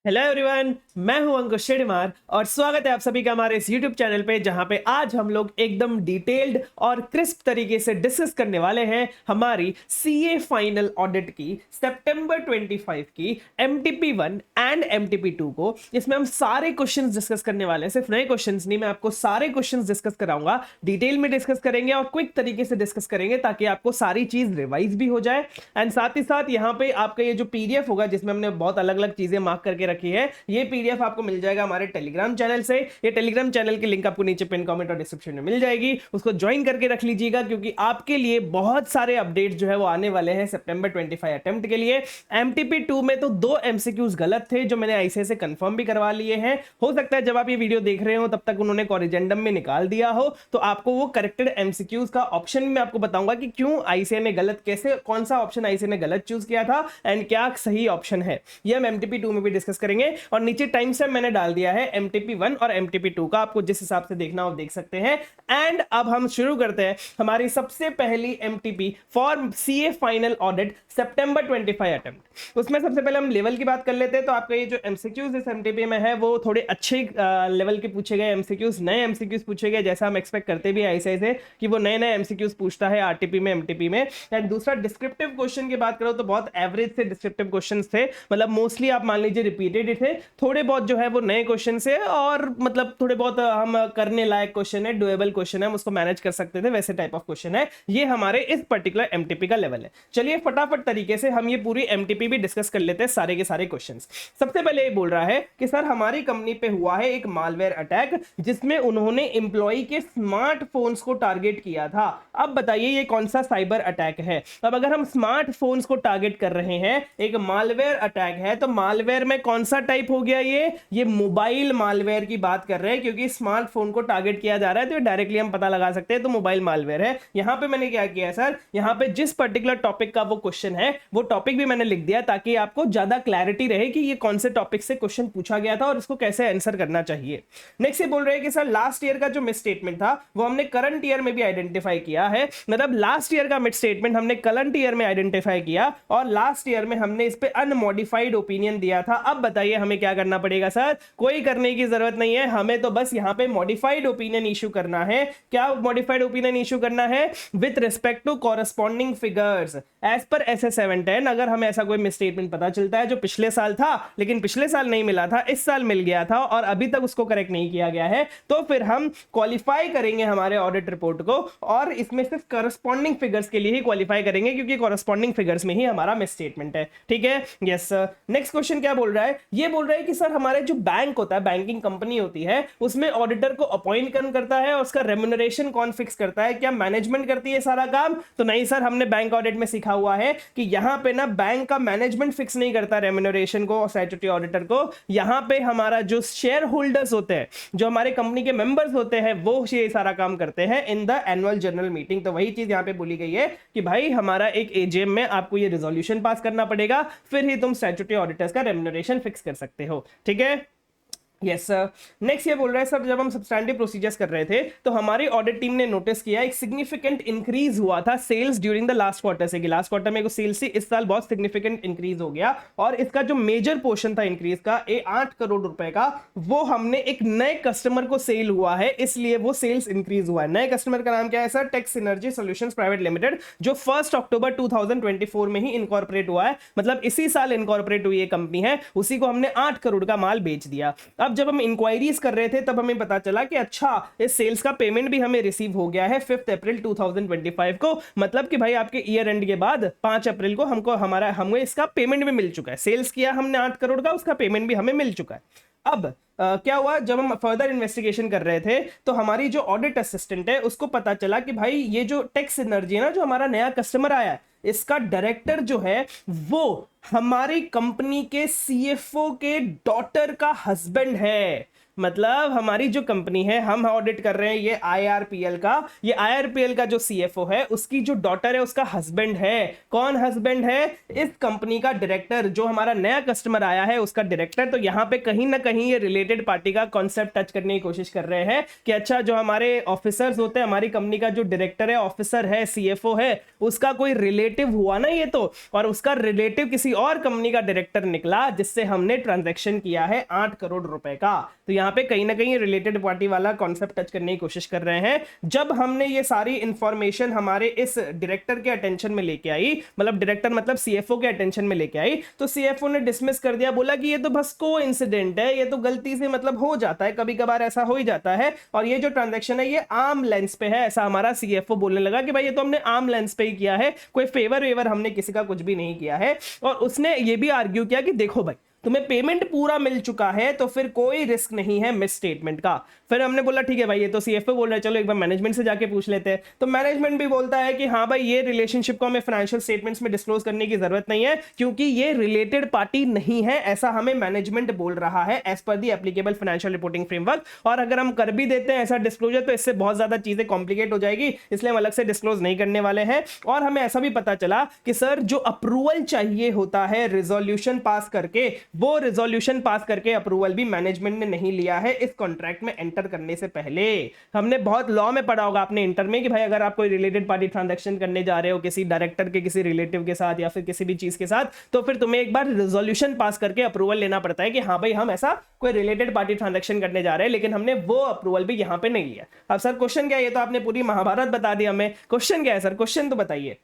Hello everyone, मैं हूं अंकुश शेडमार और स्वागत है आप सभी का हमारे इस यूट्यूब चैनल पे, जहां पे आज हम लोग एकदम डिटेल्ड और क्रिस्प तरीके से डिस्कस करने वाले हैं हमारी सीए फाइनल ऑडिट की सितंबर 25 की एमटीपी 1 एंड एमटीपी 2 को। इसमें हम सारे क्वेश्चंस डिस्कस करने वाले हैं, सिर्फ नए क्वेश्चंस नहीं, मैं आपको सारे क्वेश्चंस डिस्कस कराऊंगा, डिटेल में डिस्कस करेंगे और क्विक तरीके से डिस्कस करेंगे ताकि आपको सारी चीज रिवाइज भी हो जाए। एंड साथ ही साथ यहाँ पे आपका ये जो पीडीएफ होगा जिसमें हमने बहुत अलग अलग चीजें मार्क करके रखी है, ये पीडीएफ आपको मिल जाएगा हमारे टेलीग्राम चैनल से। ये टेलीग्राम चैनल की लिंक आपको नीचे पिन कमेंट और डिस्क्रिप्शन में मिल जाएगी, उसको ज्वाइन करके रख लीजिएगा क्योंकि आपके लिए बहुत सारे अपडेट जो है वो आने वाले हैं सितंबर 25 अटेम्प्ट के लिए। एमटीपी 2 में तो 2 एमसीक्यूज गलत थे जो मैंने आईसीएसई से कंफर्म भी करवा लिए हैं। हो सकता है जब आप ये वीडियो देख रहे हो तब तक उन्होंने कॉरिजेंडम में निकाल दिया हो, तो आपको वो करेक्टेड एमसीक्यूज का ऑप्शन में आपको बताऊंगा कि क्यों आईसीएसई ने गलत, कैसे, कौन सा ऑप्शन आईसीएसई ने गलत चूज किया था एंड क्या सही ऑप्शन है, ये हम एमटीपी 2 में भी डिस्कस करेंगे। और नीचे टाइम स्टैम्प मैंने डाल दिया है एमटीपी 1 और एमटीपी 2 का, आपको जिस हिसाब से देखना हो देख सकते हैं। एंड अब हम शुरू करते हैं हमारी सबसे पहली MTP for CA final audit September 25 attempt. उसमें सबसे पहले हम लेवल की बात कर लेते हैं। तो आपका ये जो एमसीक्यूज इस एमटीपी में है वो थोड़े अच्छे लेवल के पूछे गए एमसीक्यूज, नए एमसीक्यूज पूछे गए, जैसा हम एक्सपेक्ट करते भी आईसीआई से कि वो नए नए एमसीक्यूज पूछता है आरटीपी में, एमटीपी में। एंड दूसरा डिस्क्रिप्टिव क्वेश्चन की बात करो तो बहुत एवरेज से डिस्क्रिप्टिव क्वेश्चन थे, मतलब मोस्टली आप मान लीजिए रिपीटेड ही थे, थोड़े बहुत जो है वो नए क्वेश्चन से और मतलब थोड़े बहुत हम करने लायक क्वेश्चन है, डुएबल क्वेश्चन है, हम उसको मैनेज कर सकते थे, वैसे टाइप ऑफ क्वेश्चन है। ये हमारे इस पर्टिकुलर एमटीपी का लेवल है। चलिए फटाफट तरीके से हम ये पूरी एमटीपी भी डिस्कस कर लेते हैं, सारे के सारे क्वेश्चंस। सबसे पहले ये बोल रहा है कि सर हमारी कंपनी पे हुआ है एक मालवेयर अटैक जिसमें उन्होंने एम्प्लॉय के स्मार्टफोन्स को टारगेट किया था। अब बताइए ये कौन सा साइबर अटैक है। अब अगर हम स्मार्टफोन्स को टारगेट कर रहे हैं, एक मालवेयर अटैक है, तो मालवेयर में कौन सा टाइप हो गया, ये मोबाइल मालवेयर की बात कर रहे हैं क्योंकि स्मार्टफोन को टारगेट किया जा रहा है, तो डायरेक्टली हम पता लगा सकते हैं तो मोबाइल मालवेयर है। यहां पे मैंने क्या किया है सर, यहां पे जिस पर्टिकुलर टॉपिक का वो क्वेश्चन है वो टॉपिक भी मैंने लिख दिया ताकि आपको ज्यादा क्लैरिटी रहे कि ये कौन से टॉपिक से क्वेश्चन पूछा गया था और इसको कैसे आंसर करना चाहिए। नेक्स्ट ये बोल रहे हैं कि सर लास्ट ईयर का जो मिस स्टेटमेंट था वो हमने करंट ईयर में भी आइडेंटिफाई किया है, मतलब लास्ट ईयर का मिस स्टेटमेंट हमने करंट ईयर में आइडेंटिफाई किया और लास्ट ईयर में हमने इस पे अनमॉडिफाइड ओपिनियन दिया था। अब बताइए हमें क्या करना पड़ेगा सर, कोई करने की जरूरत नहीं है, हमें तो बस यहां पे मॉडिफाइड ओपिनियन इशू करना है। क्या मॉडिफाइड ओपिनियन इशू करना है, with respect to corresponding figures as per SA 710। अगर हमें ऐसा कोई मिसस्टेटमेंट पता चलता है जो पिछले साल था लेकिन पिछले साल नहीं मिला था, इस साल मिल गया था और अभी तक उसको करेक्ट नहीं किया गया है, तो फिर हम क्वालिफाई करेंगे हमारे ऑडिट रिपोर्ट को और इसमें सिर्फ कॉरेस्पॉन्डिंग फिगर्स के लिए ही क्वालिफाई करेंगे क्योंकि कॉरेस्पॉन्डिंग फिगर्स में ही हमारा मिसस्टेटमेंट है। ठीक है, यस सर। नेक्स्ट क्वेश्चन क्या बोल रहा है, ये बोल रहा है कि सर हमारे जो बैंक होता है, बैंकिंग कंपनी होती है, उसमें ऑडिटर को अपॉइंट कौन करता है और उसका रेम्युनरेशन कौन फिक्स करता है, क्या मैनेजमेंट करती है सारा काम? तो नहीं सर, हमने बैंक ऑडिट में सीखा हुआ है कि यहां पे ना बैंक का मैनेजमेंट फिक्स नहीं करता रेम्युनरेशन को और स्टैट्यूटरी ऑडिटर को, यहां पे हमारा जो शेयर होल्डर्स होते हैं, जो हमारे कंपनी के मेंबर्स होते हैं, वो ये सारा काम करते हैं in the annual general meeting. तो वही चीज यहां पे बोली गई है कि भाई हमारा एक एजीएम में आपको ये रिजोल्यूशन पास करना पड़ेगा, फिर ही तुम स्टैट्यूटरी ऑडिटर्स का रेम्युनरेशन फिक्स कर सकते हो। ठीक है, यस सर। नेक्स्ट ये बोल रहा है सर जब हम सब्सटैंडिव प्रोसीजर्स कर रहे थे तो हमारी ऑडिट टीम ने नोटिस किया एक सिग्निफिकेंट इंक्रीज हुआ था sales during the last quarter से, कि लास्ट क्वार्टर में सेल्स थी, इस साल बहुत सिग्निफिकेंट इंक्रीज हो गया और इसका जो मेजर पोर्शन था इंक्रीज का 8 करोड़ रुपए का, वो हमने एक नए कस्टमर को सेल हुआ है, इसलिए वो सेल्स इंक्रीज हुआ है। नए कस्टमर का नाम क्या है sir, Tex Synergy Solutions Private Limited, जो 1 अक्टूबर 2024 में ही इनकॉर्पोरेट हुआ है, मतलब इसी साल इनकॉर्पोरेट हुई ये कंपनी है, उसी को हमने 8 करोड़ का माल बेच दिया। अब जब हम इंक्वायरीज कर रहे थे तब हमें पता चला कि अच्छा इस सेल्स का पेमेंट भी हमें रिसीव हो गया है 5 अप्रैल 2025 को, मतलब कि भाई आपके ईयर एंड के बाद 5 अप्रैल को हमें इसका पेमेंट भी मिल चुका है। सेल्स किया हमने 8 करोड़ का, उसका पेमेंट भी हमें मिल चुका है। अब क्या हुआ, जब हम फर्दर इन्वेस्टिगेशन कर रहे थे तो हमारी जो ऑडिट असिस्टेंट है उसको पता चला कि भाई ये जो टेक्स सिनर्जी है ना, जो हमारा नया कस्टमर आया है, इसका डायरेक्टर जो है वो हमारी कंपनी के सीएफओ के डॉटर का हस्बैंड है। मतलब हमारी जो कंपनी है, हम ऑडिट कर रहे हैं ये आईआरपीएल का। ये आईआरपीएल का जो सीएफओ है उसकी जो डॉटर है उसका हस्बैंड है। कौन हस्बैंड है? इस कंपनी का डायरेक्टर, जो हमारा नया कस्टमर आया है उसका डायरेक्टर। तो यहां पे कहीं ना कहीं ये रिलेटेड पार्टी का कॉन्सेप्ट टच करने की कोशिश कर रहे हैं कि अच्छा जो हमारे ऑफिसर्स होते हैं, हमारी कंपनी का जो डायरेक्टर है, ऑफिसर है, सीएफओ है, उसका कोई रिलेटिव हुआ ना ये तो, और उसका रिलेटिव किसी और कंपनी का डायरेक्टर निकला जिससे हमने ट्रांजैक्शन किया है 8 करोड़ रुपए का। तो यहां पे कहीं ना कहीं रिलेटेड पार्टी वाला कॉन्सेप्ट टच करने की कोशिश कर रहे हैं। जब हमने ये सारी इंफॉर्मेशन हमारे इस डायरेक्टर के अटेंशन में लेके आई, मतलब डायरेक्टर मतलब सीएफओ के अटेंशन में लेके आई, तो सीएफओ ने डिसमिस कर दिया, बोला कि ये तो बस कोइंसिडेंट है, ये तो गलती से मतलब हो जाता है, कभी कभार ऐसा हो ही जाता है, और ये जो ट्रांजैक्शन है ये आर्म लेंस पे है। ऐसा हमारा सीएफओ बोलने लगा कि भाई ये तो हमने आर्म लेंस पे ही किया है, कोई फेवर वेवर हमने किसी का कुछ भी नहीं किया है। और उसने ये भी आर्ग्यू किया कि देखो भाई, तुम्हें पेमेंट पूरा मिल चुका है तो फिर कोई रिस्क नहीं है मिस स्टेटमेंट का। फिर हमने बोला ठीक है भाई, ये तो सीएफओ बोल रहा है, चलो एक बार मैनेजमेंट से जाके पूछ लेते हैं। तो मैनेजमेंट भी बोलता है कि हाँ भाई, ये रिलेशनशिप को हमें फाइनेंशियल स्टेटमेंट्स में डिस्क्लोज करने की जरूरत नहीं है, क्योंकि ये रिलेटेड पार्टी नहीं है, ऐसा हमें मैनेजमेंट बोल रहा है एज पर दी एप्लीकेबल फाइनेंशियल रिपोर्टिंग फ्रेमवर्क। और अगर हम कर भी देते हैं ऐसा डिस्क्लोजर तो इससे बहुत ज्यादा चीजें कॉम्प्लिकेट हो जाएगी, इसलिए हम अलग से डिस्क्लोज नहीं करने वाले हैं। और हमें ऐसा भी पता चला कि सर जो अप्रूवल चाहिए होता है रिजोल्यूशन पास करके, वो रिजोल्यूशन पास करके अप्रूवल भी मैनेजमेंट ने नहीं लिया है इस कॉन्ट्रैक्ट में एंटर करने से पहले। हमने बहुत लॉ में पढ़ा होगा आपने इंटर में कि भाई अगर आप कोई रिलेटेड पार्टी ट्रांजैक्शन करने जा रहे हो किसी डायरेक्टर के किसी रिलेटिव के साथ या फिर किसी भी चीज के साथ, तो फिर तुम्हें एक बार रिजोल्यूशन पास करके अप्रूवल लेना पड़ता है कि हाँ भाई हम ऐसा कोई रिलेटेड पार्टी ट्रांजैक्शन करने जा रहे हैं, लेकिन हमने वो अप्रूवल भी यहां पे नहीं लिया। अब सर क्वेश्चन क्या है? ये तो आपने पूरी महाभारत बता दी हमें, क्वेश्चन क्या है सर? क्वेश्चन तो बताइए।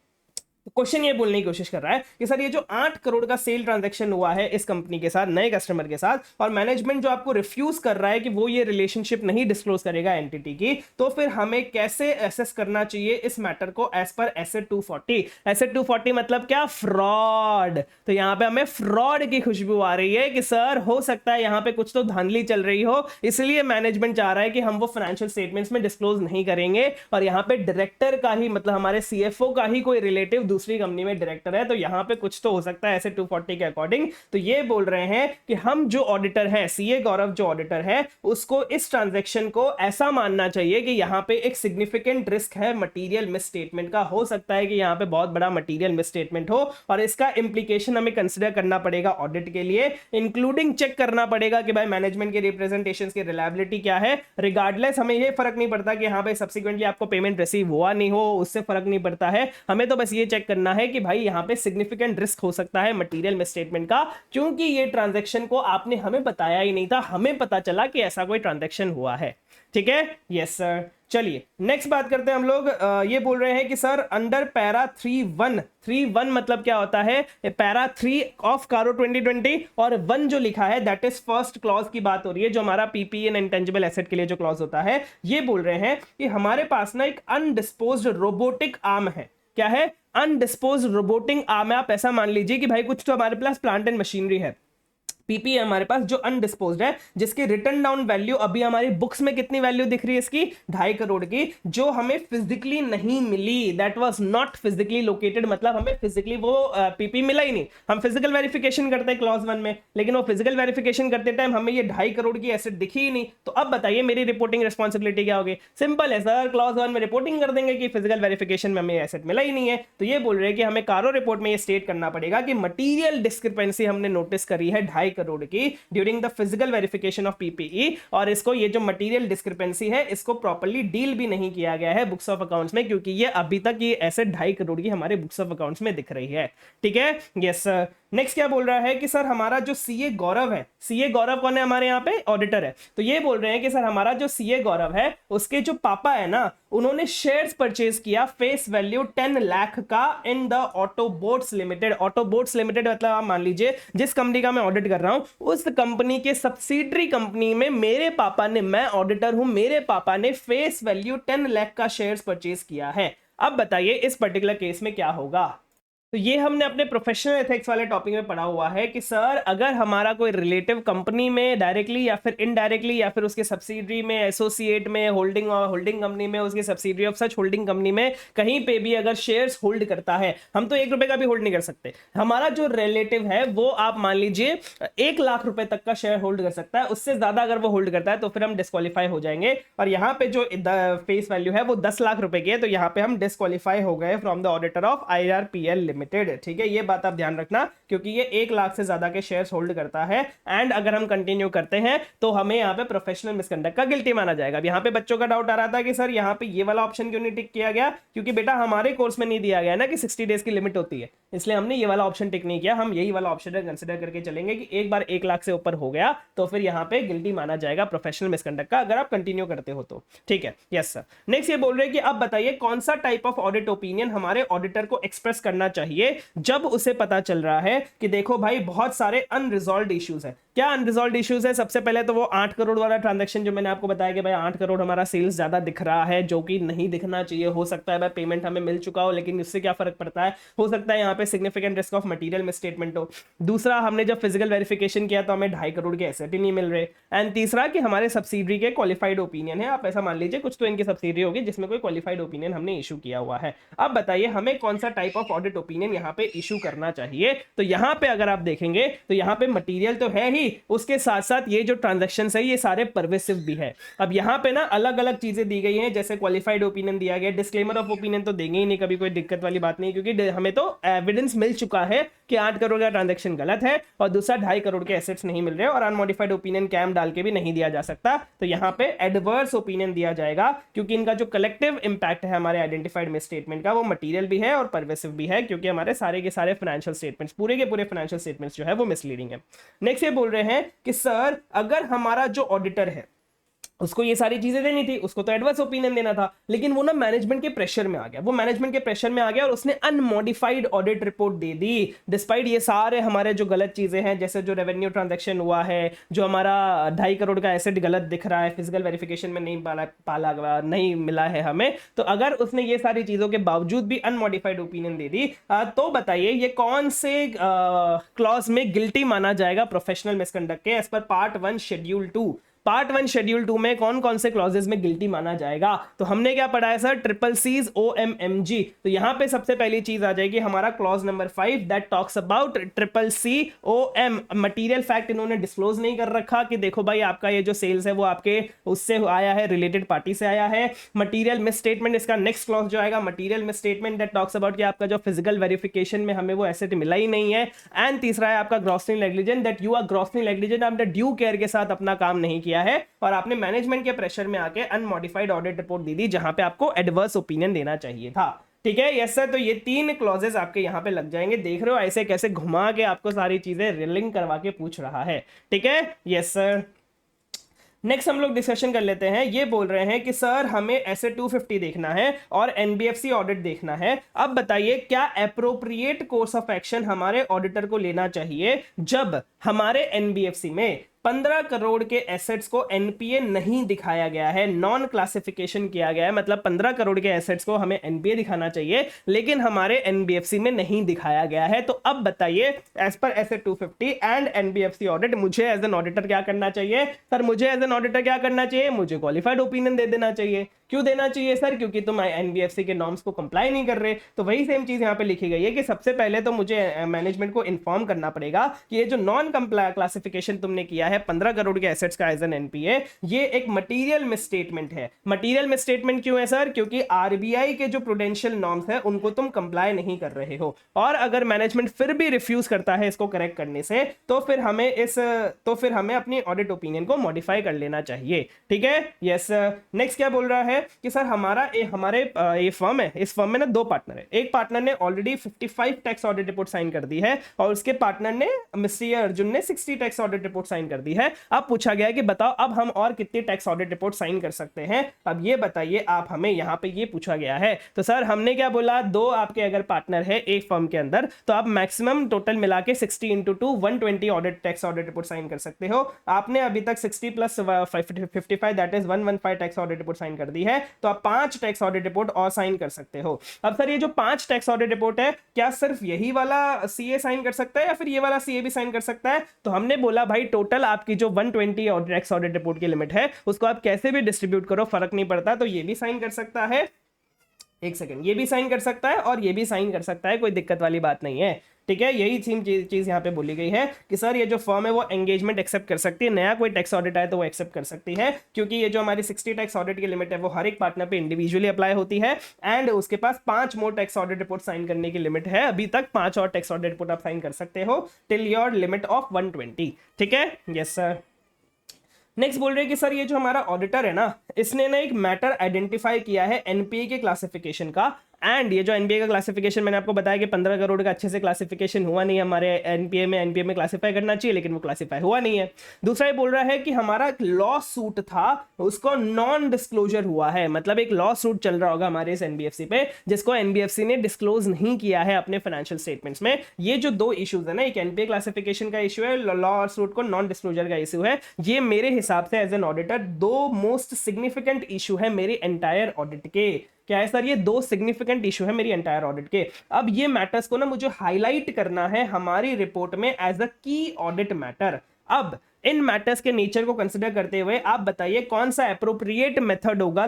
क्वेश्चन ये बोलने की कोशिश कर रहा है कि सर ये जो 8 करोड़ का सेल ट्रांजैक्शन हुआ है इस कंपनी के साथ, नए कस्टमर के साथ, और मैनेजमेंट जो आपको रिफ्यूज कर रहा है कि वो ये रिलेशनशिप नहीं डिस्क्लोज करेगा एंटिटी की, तो फिर हमें कैसे एसेस करना चाहिए इस मैटर को एज पर एसेट 240? एसेट 240 मतलब क्या? फ्रॉड। तो यहां पे हमें फ्रॉड की खुशबू आ रही है कि सर हो सकता है यहां पे कुछ तो धांधली चल रही हो, इसलिए मैनेजमेंट चाह रहा है कि हम वो फाइनेंशियल स्टेटमेंट्स में डिस्क्लोज नहीं करेंगे। और यहां पे डायरेक्टर का ही मतलब हमारे सीएफओ का ही कोई रिलेटिव दूसरी कंपनी में डायरेक्टर है, तो यहां पे कुछ तो हो सकता है ऐसे 240 के अकॉर्डिंग। तो ये बोल रहे हैं कि हम जो ऑडिटर हैं, सीए गौरव जो ऑडिटर है, उसको इस ट्रांजैक्शन को ऐसा मानना चाहिए कि यहां पे एक सिग्निफिकेंट रिस्क है मटेरियल मिस स्टेटमेंट का। हो सकता है कि यहां पे बहुत बड़ा मटेरियल मिस स्टेटमेंट हो और इसका इंप्लीकेशन हमें कंसीडर करना पड़ेगा ऑडिट के लिए, इंक्लूडिंग चेक करना पड़ेगा कि भाई मैनेजमेंट के रिप्रेजेंटेशंस की रिलायबिलिटी क्या है। रिगार्डलेस हमें ये फर्क नहीं पड़ता कि हाँ भाई सब्सिक्वेंटली आपको पेमेंट रिसीव हुआ नहीं हो, उससे फर्क नहीं पड़ता है। हमें तो बस ये चेक करना है कि भाई यहां पे सिग्निफिकेंट रिस्क हो सकता है मटेरियल मिसस्टेटमेंट का, क्योंकि ये ट्रांजैक्शन को आपने हमें बताया ही नहीं था, हमें पता चला कि ऐसा कोई ट्रांजैक्शन हुआ है। ठीक है, यस सर। चलिए नेक्स्ट बात करते हैं हम लोग। ये बोल रहे हैं कि सर अंडर पैरा 3(1) मतलब क्या होता है? पैरा 3 ऑफ कारो 2020 और 1 जो लिखा है दैट इज फर्स्ट क्लॉज की बात हो रही है, जो हमारा पीपी एंड इंटेंजिबल एसेट के लिए जो क्लॉज होता है। ये बोल रहे हैं कि हमारे पास ना एक अनडिस्पोज्ड रोबोटिक आर्म है। क्या है? अनडिस्पोज्ड रोबोटिक आर्म है। आप ऐसा मान लीजिए कि भाई कुछ तो हमारे पास प्लांट एंड मशीनरी है, पीपी है हमारे पास जो अनडिस्पोज्ड है, जिसकी रिटर्न डाउन वैल्यू अभी हमारी बुक्स में कितनी वैल्यू दिख रही है इसकी? 2.5 करोड़ की, जो हमें फिजिकली नहीं मिली। That was not physically located, मतलब हमें फिजिकली वो पीपी मिला ही नहीं। हम फिजिकल वेरिफिकेशन करते हैं क्लॉज 1 में, लेकिन वो फिजिकल वेरिफिकेशन करते टाइम हमें ये 2.5 करोड़ की एसेट दिखी ही नहीं। तो अब बताइए मेरी रिपोर्टिंग रिस्पॉन्सिबिलिटी क्या होगी? सिंपल है सर, क्लॉज 1 में रिपोर्टिंग कर देंगे कि फिजिकल वेरिफिकेशन में हमें एसेट मिला ही नहीं है। तो ये बोल रहे हैं कि हमें कारो रिपोर्ट में ये स्टेट करना पड़ेगा कि मटीरियल डिस्क्रिपेंसी हमने नोटिस करी है 2.5 करोड़ की during the physical verification of PPE, और इसको ये जो मटेरियल डिस्क्रिपेंसी है इसको प्रॉपर्ली डील भी नहीं किया गया है बुक्स ऑफ अकाउंट्स में, क्योंकि ये अभी तक ये ऐसे 2.5 करोड़ की हमारे बुक्स ऑफ अकाउंट्स में दिख रही है। ठीक है, यस सर। नेक्स्ट क्या बोल रहा है कि सर हमारा जो सीए गौरव है, सीए गौरव कौन है? हमारे यहाँ पे ऑडिटर है। तो ये बोल रहे हैं कि सर हमारा जो सीए गौरव है उसके जो पापा है ना, उन्होंने शेयर्स परचेज किया फेस वैल्यू 10 लाख का in the Autobots limited. Autobots limited मतलब आप मान लीजिए जिस कंपनी का मैं ऑडिट कर रहा हूं उस कंपनी के सब्सिडरी कंपनी में मेरे पापा ने, मैं ऑडिटर हूं, मेरे पापा ने फेस वैल्यू 10 लाख का शेयर्स परचेज किया है। अब बताइए इस पर्टिकुलर केस में क्या होगा? तो ये हमने अपने प्रोफेशनल एथिक्स वाले टॉपिक में पढ़ा हुआ है कि सर अगर हमारा कोई रिलेटिव कंपनी में डायरेक्टली या फिर इनडायरेक्टली या फिर उसके सब्सिडरी में, एसोसिएट में, होल्डिंग कंपनी में, उसके subsidiary of such holding company में कहीं पे भी अगर शेयर्स होल्ड करता है, हम तो 1 रुपए का भी होल्ड नहीं कर सकते, हमारा जो रिलेटिव है वो आप मान लीजिए 1 लाख रुपए तक का शेयर होल्ड कर सकता है, उससे ज्यादा अगर वो होल्ड करता है तो फिर हम डिस्क्वालीफाई हो जाएंगे। और यहाँ पे जो फेस वैल्यू है वो 10 लाख रुपए की है, तो यहाँ पे हम डिस्क्वालीफाई हो गए from the auditor of IRPL limited. ठीक है, ये बात आप ध्यान रखना, क्योंकि ये 1 लाख से ज्यादा के शेयर्स होल्ड करता है एंड अगर हम कंटिन्यू करते हैं तो हमें यहाँ पे प्रोफेशनल मिसकंडक्ट का गिल्टी माना जाएगा। अब यहाँ पे बच्चों का डाउट आ रहा था कि सर यहाँ पे ये वाला ऑप्शन क्यों नहीं टिक किया गया, क्योंकि बेटा हमारे कोर्स में नहीं दिया गया ना कि 60 डेज की लिमिट होती है, इसलिए हमने ये वाला ऑप्शन टिक नहीं किया। हम यही वाला ऑप्शन कंसिडर करके चलेंगे कि एक बार 1 लाख से ऊपर हो गया तो फिर यहाँ पे गिल्टी माना जाएगा प्रोफेशनल मिसकंडक्ट का, अगर आप कंटिन्यू करते हो तो। ठीक है, यस सर। नेक्स्ट ये बोल रहे हैं कि अब बताइए कौन सा टाइप ऑफ ऑडिट ओपिनियन हमारे ऑडिटर को एक्सप्रेस करना चाहिए जब उसे पता चल रहा है कि देखो भाई बहुत सारे अनरिजॉल्व्ड इश्यूज है। क्या अनरिजॉल्व्ड इश्यूज है? सबसे पहले तो वो 8 करोड़ वाला ट्रांजैक्शन जो मैंने आपको बताया कि भाई 8 करोड़ हमारा सेल्स ज्यादा दिख रहा है, जो कि नहीं दिखना चाहिए। हो सकता है भाई पेमेंट हमें मिल चुका हो, लेकिन इससे क्या फर्क पड़ता है, हो सकता है यहाँ पे significant risk of material misstatement हो। दूसरा, हमने जब फिजिकल वेरिफिकेशन किया तो हमें 2.5 करोड़ के एसेट ही नहीं मिल रहे। एंड तीसरा कि हमारे सब्सिडरी के क्वालिफाइड ओपिनियन है, आप ऐसा मान लीजिए कुछ तो इनकी सब्सिडरी होगी जिसमें कोई क्वालिफाइड ओपिनियन हमने इशू किया हुआ है। अब बताइए हमें कौन सा टाइप ऑफ ऑडिट ओपिनियन यहाँ पे इशू करना चाहिए। तो यहाँ पे अगर आप देखेंगे तो यहाँ पे मटेरियल तो है ही, उसके साथ साथ ये जो ट्रांजैक्शंस है ये सारे परवेसिव भी है। अब यहाँ पे ना अलग अलग चीजें दी गई हैं, जैसे क्वालिफाइड ओपिनियन दिया गया, डिस्क्लेमर ऑफ ओपिनियन तो देंगे ही नहीं, कभी कोई दिक्कत वाली बात नहीं, क्योंकि हमें तो एविडेंस मिल चुका है कि 8 करोड़ का ट्रांजैक्शन गलत है और दूसरा 2.5 करोड़ के एसेट्स नहीं मिल रहे और अनमॉडिफाइड ओपिनियन कैम डाल के भी नहीं दिया जा सकता। तो यहाँ पे एडवर्स ओपिनियन दिया जाएगा, क्योंकि इनका जो कलेक्टिव इंपैक्ट है हमारे आइडेंटिफाइड मिस स्टेटमेंट का वो मटेरियल भी है और परवेसिव भी है, क्योंकि हमारे सारे के सारे फाइनेंशियल स्टेटमेंट्स, पूरे के पूरे फाइनेंशियल स्टेटमेंट्स जो है वो मिसलीडिंग है। नेक्स्ट ये बोल रहे हैं कि सर अगर हमारा जो ऑडिटर है उसको ये सारी चीजें देनी थी, उसको तो एडवर्स ओपिनियन देना था, लेकिन वो ना मैनेजमेंट के प्रेशर में आ गया, वो मैनेजमेंट के प्रेशर में आ गया और उसने अनमॉडिफाइड ऑडिट रिपोर्ट दे दी, डिस्पाइट ये सारे हमारे जो गलत चीजें हैं, जैसे जो रेवेन्यू ट्रांजैक्शन हुआ है, जो हमारा 2.5 करोड़ का एसेट गलत दिख रहा है, फिजिकल वेरिफिकेशन में नहीं मिला है हमें। तो अगर उसने ये सारी चीजों के बावजूद भी अनमॉडिफाइड ओपिनियन दे दी, तो बताइए ये कौन से क्लॉज में गिल्टी माना जाएगा प्रोफेशनल मिसकंडक्ट के as per part 1 schedule 2। Part 1 schedule 2 में कौन कौन से क्लॉजेस में गिल्टी माना जाएगा? तो हमने क्या पढ़ा है सर, CCC's OMMG। तो यहां पे सबसे पहली चीज आ जाएगी हमारा clause number 5 that talks about CCCOM। Material fact इन्होंने डिस्क्लोज नहीं कर रखा कि देखो भाई आपका ये जो सेल्स है वो आपके उससे आया है, रिलेटेड पार्टी से आया है। मटेरियल मिस स्टेटमेंट, इसका नेक्स्ट क्लॉज जो आएगा material miss statement that talks about कि आपका जो फिजिकल वेरिफिकेशन में हमें वो एसेट मिला ही नहीं है। एंड तीसरा है आपका grossly negligent that you are grossly negligent, आपने ड्यू केयर के साथ अपना काम नहीं किया है और आपने मैनेजमेंट के प्रेशर में आके अनमॉडिफाइड ऑडिट रिपोर्ट दी थी जहां पे आपको एडवर्स ओपिनियन देना चाहिए था। ठीक है, यस सर। तो ये 3 क्लॉजेस आपके यहां पे लग जाएंगे, देख रहे हो ऐसे कैसे घुमा के आपको सारी चीजें रिलिंग करवा के पूछ रहा है। ठीक है, यस सर। नेक्स्ट हम लोग डिस्कशन कर लेते हैं। ये बोल रहे हैं कि सर हमें ऐसे 250 देखना है और NBFC ऑडिट देखना है। अब बताइए क्या एप्रोप्रिएट कोर्स ऑफ एक्शन हमारे ऑडिटर को लेना चाहिए जब हमारे NBFC में 15 करोड़ के एसेट्स को NPA नहीं दिखाया गया है, नॉन क्लासिफिकेशन किया गया है, मतलब 15 करोड़ के एसेट्स को हमें NPA दिखाना चाहिए लेकिन हमारे NBFC में नहीं दिखाया गया है। तो अब बताइए as per SA 250 and NBFC audit मुझे एज एन ऑडिटर क्या करना चाहिए? सर मुझे एज एन ऑडिटर क्या करना चाहिए? मुझे क्वालिफाइड ओपिनियन दे देना चाहिए। क्यों देना चाहिए सर? क्योंकि तुम NBFC के नॉर्म्स को कंप्लाई नहीं कर रहे। तो वही सेम चीज यहाँ पे लिखी गई है कि सबसे पहले तो मुझे मैनेजमेंट को इन्फॉर्म करना पड़ेगा कि ये जो नॉन क्लासिफिकेशन तुमने किया है 15 करोड़ के एसेट्स का एज एन NPA, ये एक मटेरियल मिसस्टेटमेंट है। मटेरियल मिसस्टेटमेंट क्यों है सर? क्योंकि RBI के जो प्रूडेंशियल नॉर्म्स है उनको तुम कंप्लाई नहीं कर रहे हो और अगर मैनेजमेंट फिर भी रिफ्यूज करता है इसको करेक्ट करने से तो फिर हमें अपनी ऑडिट ओपिनियन को मॉडिफाई कर लेना चाहिए। ठीक है, यस। नेक्स्ट क्या बोल रहा है कि सर हमारे ये फर्म है, इस फर्म में ना 2 पार्टनर है। एक पार्टनर ने already 55 tax audit report sign कर दी है और उसके पार्टनर ने मिस्टर अर्जुन ने 60 टैक्स ऑडिट रिपोर्ट साइन कर दी। दी है। अब पूछा गया है कि बताओ अब हम और कितनी टैक्स ऑडिट रिपोर्ट साइन कर सकते हैं, अब ये बताइए आप हमें, यहां पे ये पूछा गया है। तो सर हमने क्या बोला, दो आपके अगर पार्टनर है एक फर्म के अंदर तो आप मैक्सिमम टोटल मिला के 60 into 2 120 audit tax audit report sign कर सकते हो। आपने अभी तक 60 plus 55 that is 115 tax audit report sign कर दी है, तो आप 5 टैक्स ऑडिट रिपोर्ट और साइन कर सकते हो। अब सर ये जो 5 टैक्स ऑडिट रिपोर्ट है, क्या सिर्फ यही वाला सीए साइन कर सकता है या फिर ये वाला सीए भी साइन कर सकता है? तो हमने बोला भाई टोटल आपकी जो 120 टैक्स ऑडिट रिपोर्ट की लिमिट है उसको आप कैसे भी डिस्ट्रीब्यूट करो, फर्क नहीं पड़ता। तो ये भी साइन कर सकता है, एक सेकंड, ये भी साइन कर सकता है और ये भी साइन कर सकता है, कोई दिक्कत वाली बात नहीं है। ठीक है, यही चीज यहां पे बोली गई है कि सर ये जो फर्म है वो एंगेजमेंट एक्सेप्ट कर सकती है, नया कोई टैक्स ऑडिट आए तो वो एक्सेप्ट कर सकती है, क्योंकि ये जो हमारी 60 टैक्स ऑडिट की लिमिट है वो हर एक पार्टनर पे इंडिविजुअली अप्लाई होती है, एंड उसके पास 5 more tax audit report sign करने की लिमिट है। अभी तक 5 और टैक्स ऑडिट रिपोर्ट आप साइन कर सकते हो टिल योर लिमिट ऑफ 120। ठीक है, यस सर। नेक्स्ट बोल रहे हैं कि सर ये जो हमारा ऑडिटर है ना, इसने ना एक मैटर आइडेंटिफाई किया है एनपीए के क्लासिफिकेशन का, एंड ये जो एनपीए का क्लासिफिकेशन मैंने आपको बताया कि 15 करोड़ का अच्छे से क्लासिफिकेशन हुआ नहीं है हमारे एनपीए में क्लासिफाई करना चाहिए, लेकिन वो क्लासिफाई हुआ नहीं है। दूसरा ये बोल रहा है कि हमारा लॉ सूट था उसको नॉन डिस्क्लोजर हुआ है, मतलब एक लॉ सूट चल रहा होगा हमारे इस एनबीएफसी पे जिसको एनबीएफसी ने डिस्क्लोज नहीं किया है अपने फाइनेंशियल स्टेटमेंट्स में। ये जो दो इश्यूज है ना, एक एनपीए क्लासिफिकेशन का इशू है, लॉ सूट को नॉन डिस्क्लोजर का इशू है, ये मेरे हिसाब से एज एन ऑडिटर दो मोस्ट सिग्निफिकेंट इशू है मेरे एंटायर ऑडिट के। क्या है सर? ये दो सिग्निफिकेंट इशू है मेरी एंटायर ऑडिट के। अब ये मैटर्स को ना मुझे हाईलाइट करना है हमारी रिपोर्ट में एज अ की ऑडिट मैटर। अब इन मैटर्स के नेचर को कंसिडर करते हुए आप बताइए कौन सा एप्रोप्रिएट मेथड होगा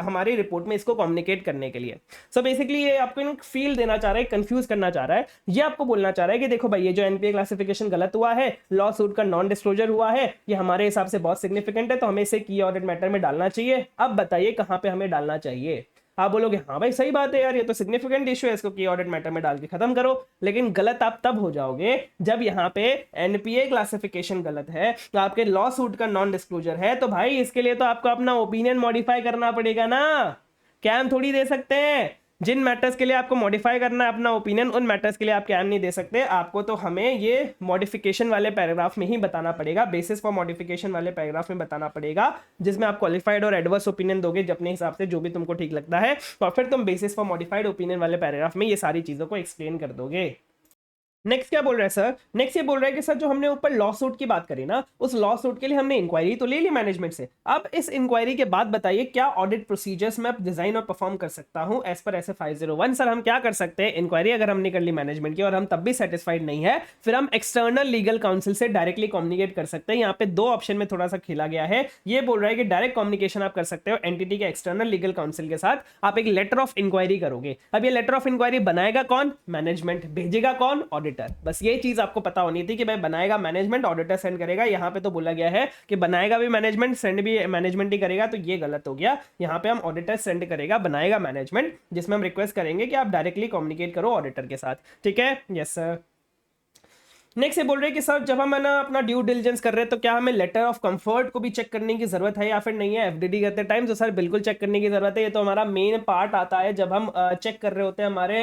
हमारी रिपोर्ट में इसको कम्युनिकेट करने के लिए। सो बेसिकली ये आपको एक फील देना चाह रहा है, कंफ्यूज करना चाह रहा है, ये आपको बोलना चाह रहा है कि देखो भाई ये जो एनपीए क्लासिफिकेशन गलत हुआ है, लॉ सूट का नॉन डिस्क्लोजर हुआ है, ये हमारे हिसाब से बहुत सिग्निफिकेंट है, तो हमें इसे की ऑडिट मैटर में डालना चाहिए। अब बताइए कहां पे हमें डालना चाहिए। आप बोलोगे हाँ भाई सही बात है यार, ये तो सिग्निफिकेंट इशू है, इसको की ऑडिट मैटर में डाल के खत्म करो। लेकिन गलत आप तब हो जाओगे जब यहाँ पे एनपीए क्लासिफिकेशन गलत है, तो आपके लॉ सूट का नॉन डिस्क्लोजर है, तो भाई इसके लिए तो आपको अपना ओपिनियन मॉडिफाई करना पड़ेगा ना। क्या हम थोड़ी दे सकते हैं? जिन मैटर्स के लिए आपको मॉडिफाई करना है अपना ओपिनियन, उन मैटर्स के लिए आप क्या नहीं दे सकते। आपको तो हमें ये मॉडिफिकेशन वाले पैराग्राफ में ही बताना पड़ेगा, बेसिस फॉर मॉडिफिकेशन वाले पैराग्राफ में बताना पड़ेगा, जिसमें आप क्वालिफाइड और एडवर्स ओपिनियन दोगे अपने हिसाब से, जो भी तुमको ठीक लगता है, और फिर तुम बेसिस फॉर मॉडिफाइड ओपिनियन वाले पैराग्राफ में ये सारी चीजों को एक्सप्लेन कर दोगे। नेक्स्ट क्या बोल रहा है सर? नेक्स्ट ये बोल रहा है कि सर जो हमने ऊपर लॉ सूट की बात करी ना, उस लॉ सूट के लिए हमने इंक्वायरी तो ले ली मैनेजमेंट से। अब इस इंक्वायरी के बाद बताइए क्या ऑडिट प्रोसीजर्स मैं डिजाइन और परफॉर्म कर सकता हूं एज पर SF 501। सर हम क्या कर सकते हैं, इंक्वायरी अगर हमने कर ली मैनेजमेंट की और हम तब भी सेटिस्फाइड नहीं है, फिर हम एक्सटर्नल लीगल काउंसिल से डायरेक्टली कम्युनिकेट कर सकते हैं। यहाँ पे दो ऑप्शन में थोड़ा सा खेला गया है। ये बोल रहा है कि डायरेक्ट कम्युनिकेशन आप कर सकते हो एंटिटी के एक्सटर्नल लीगल काउंसिल के साथ, आप एक लेटर ऑफ इंक्वायरी करोगे। अब ये लेटर ऑफ इंक्वायरी बनाएगा कौन? मैनेजमेंट। भेजेगा कौन? ऑडिटर। बस ये आपको पता होनी थी कि भाई बनाएगा मैनेजमेंट, ऑडिटर सेंड करेगा। यहां पे तो बोला गया है कि बनाएगा भी मैनेजमेंट, सेंड भी मैनेजमेंट ही करेगा, तो ये गलत हो गया। यहां पे हम ऑडिटर सेंड करेगा, बनाएगा मैनेजमेंट, जिसमें हम रिक्वेस्ट करेंगे कि आप डायरेक्टली कम्युनिकेट करो ऑडिटर के साथ। ठीक है, यस सर। नेक्स्ट ये बोल रहे हैं कि सर जब हम ना अपना ड्यू डिलिजेंस कर रहे हैं तो क्या हमें लेटर ऑफ कंफर्ट को भी चेक करने की जरूरत है या फिर नहीं है एफडीडी करते टाइम? तो सर बिल्कुल चेक करने की जरूरत है। ये तो हमारा मेन पार्ट आता है जब हम चेक कर रहे होते हैं हमारे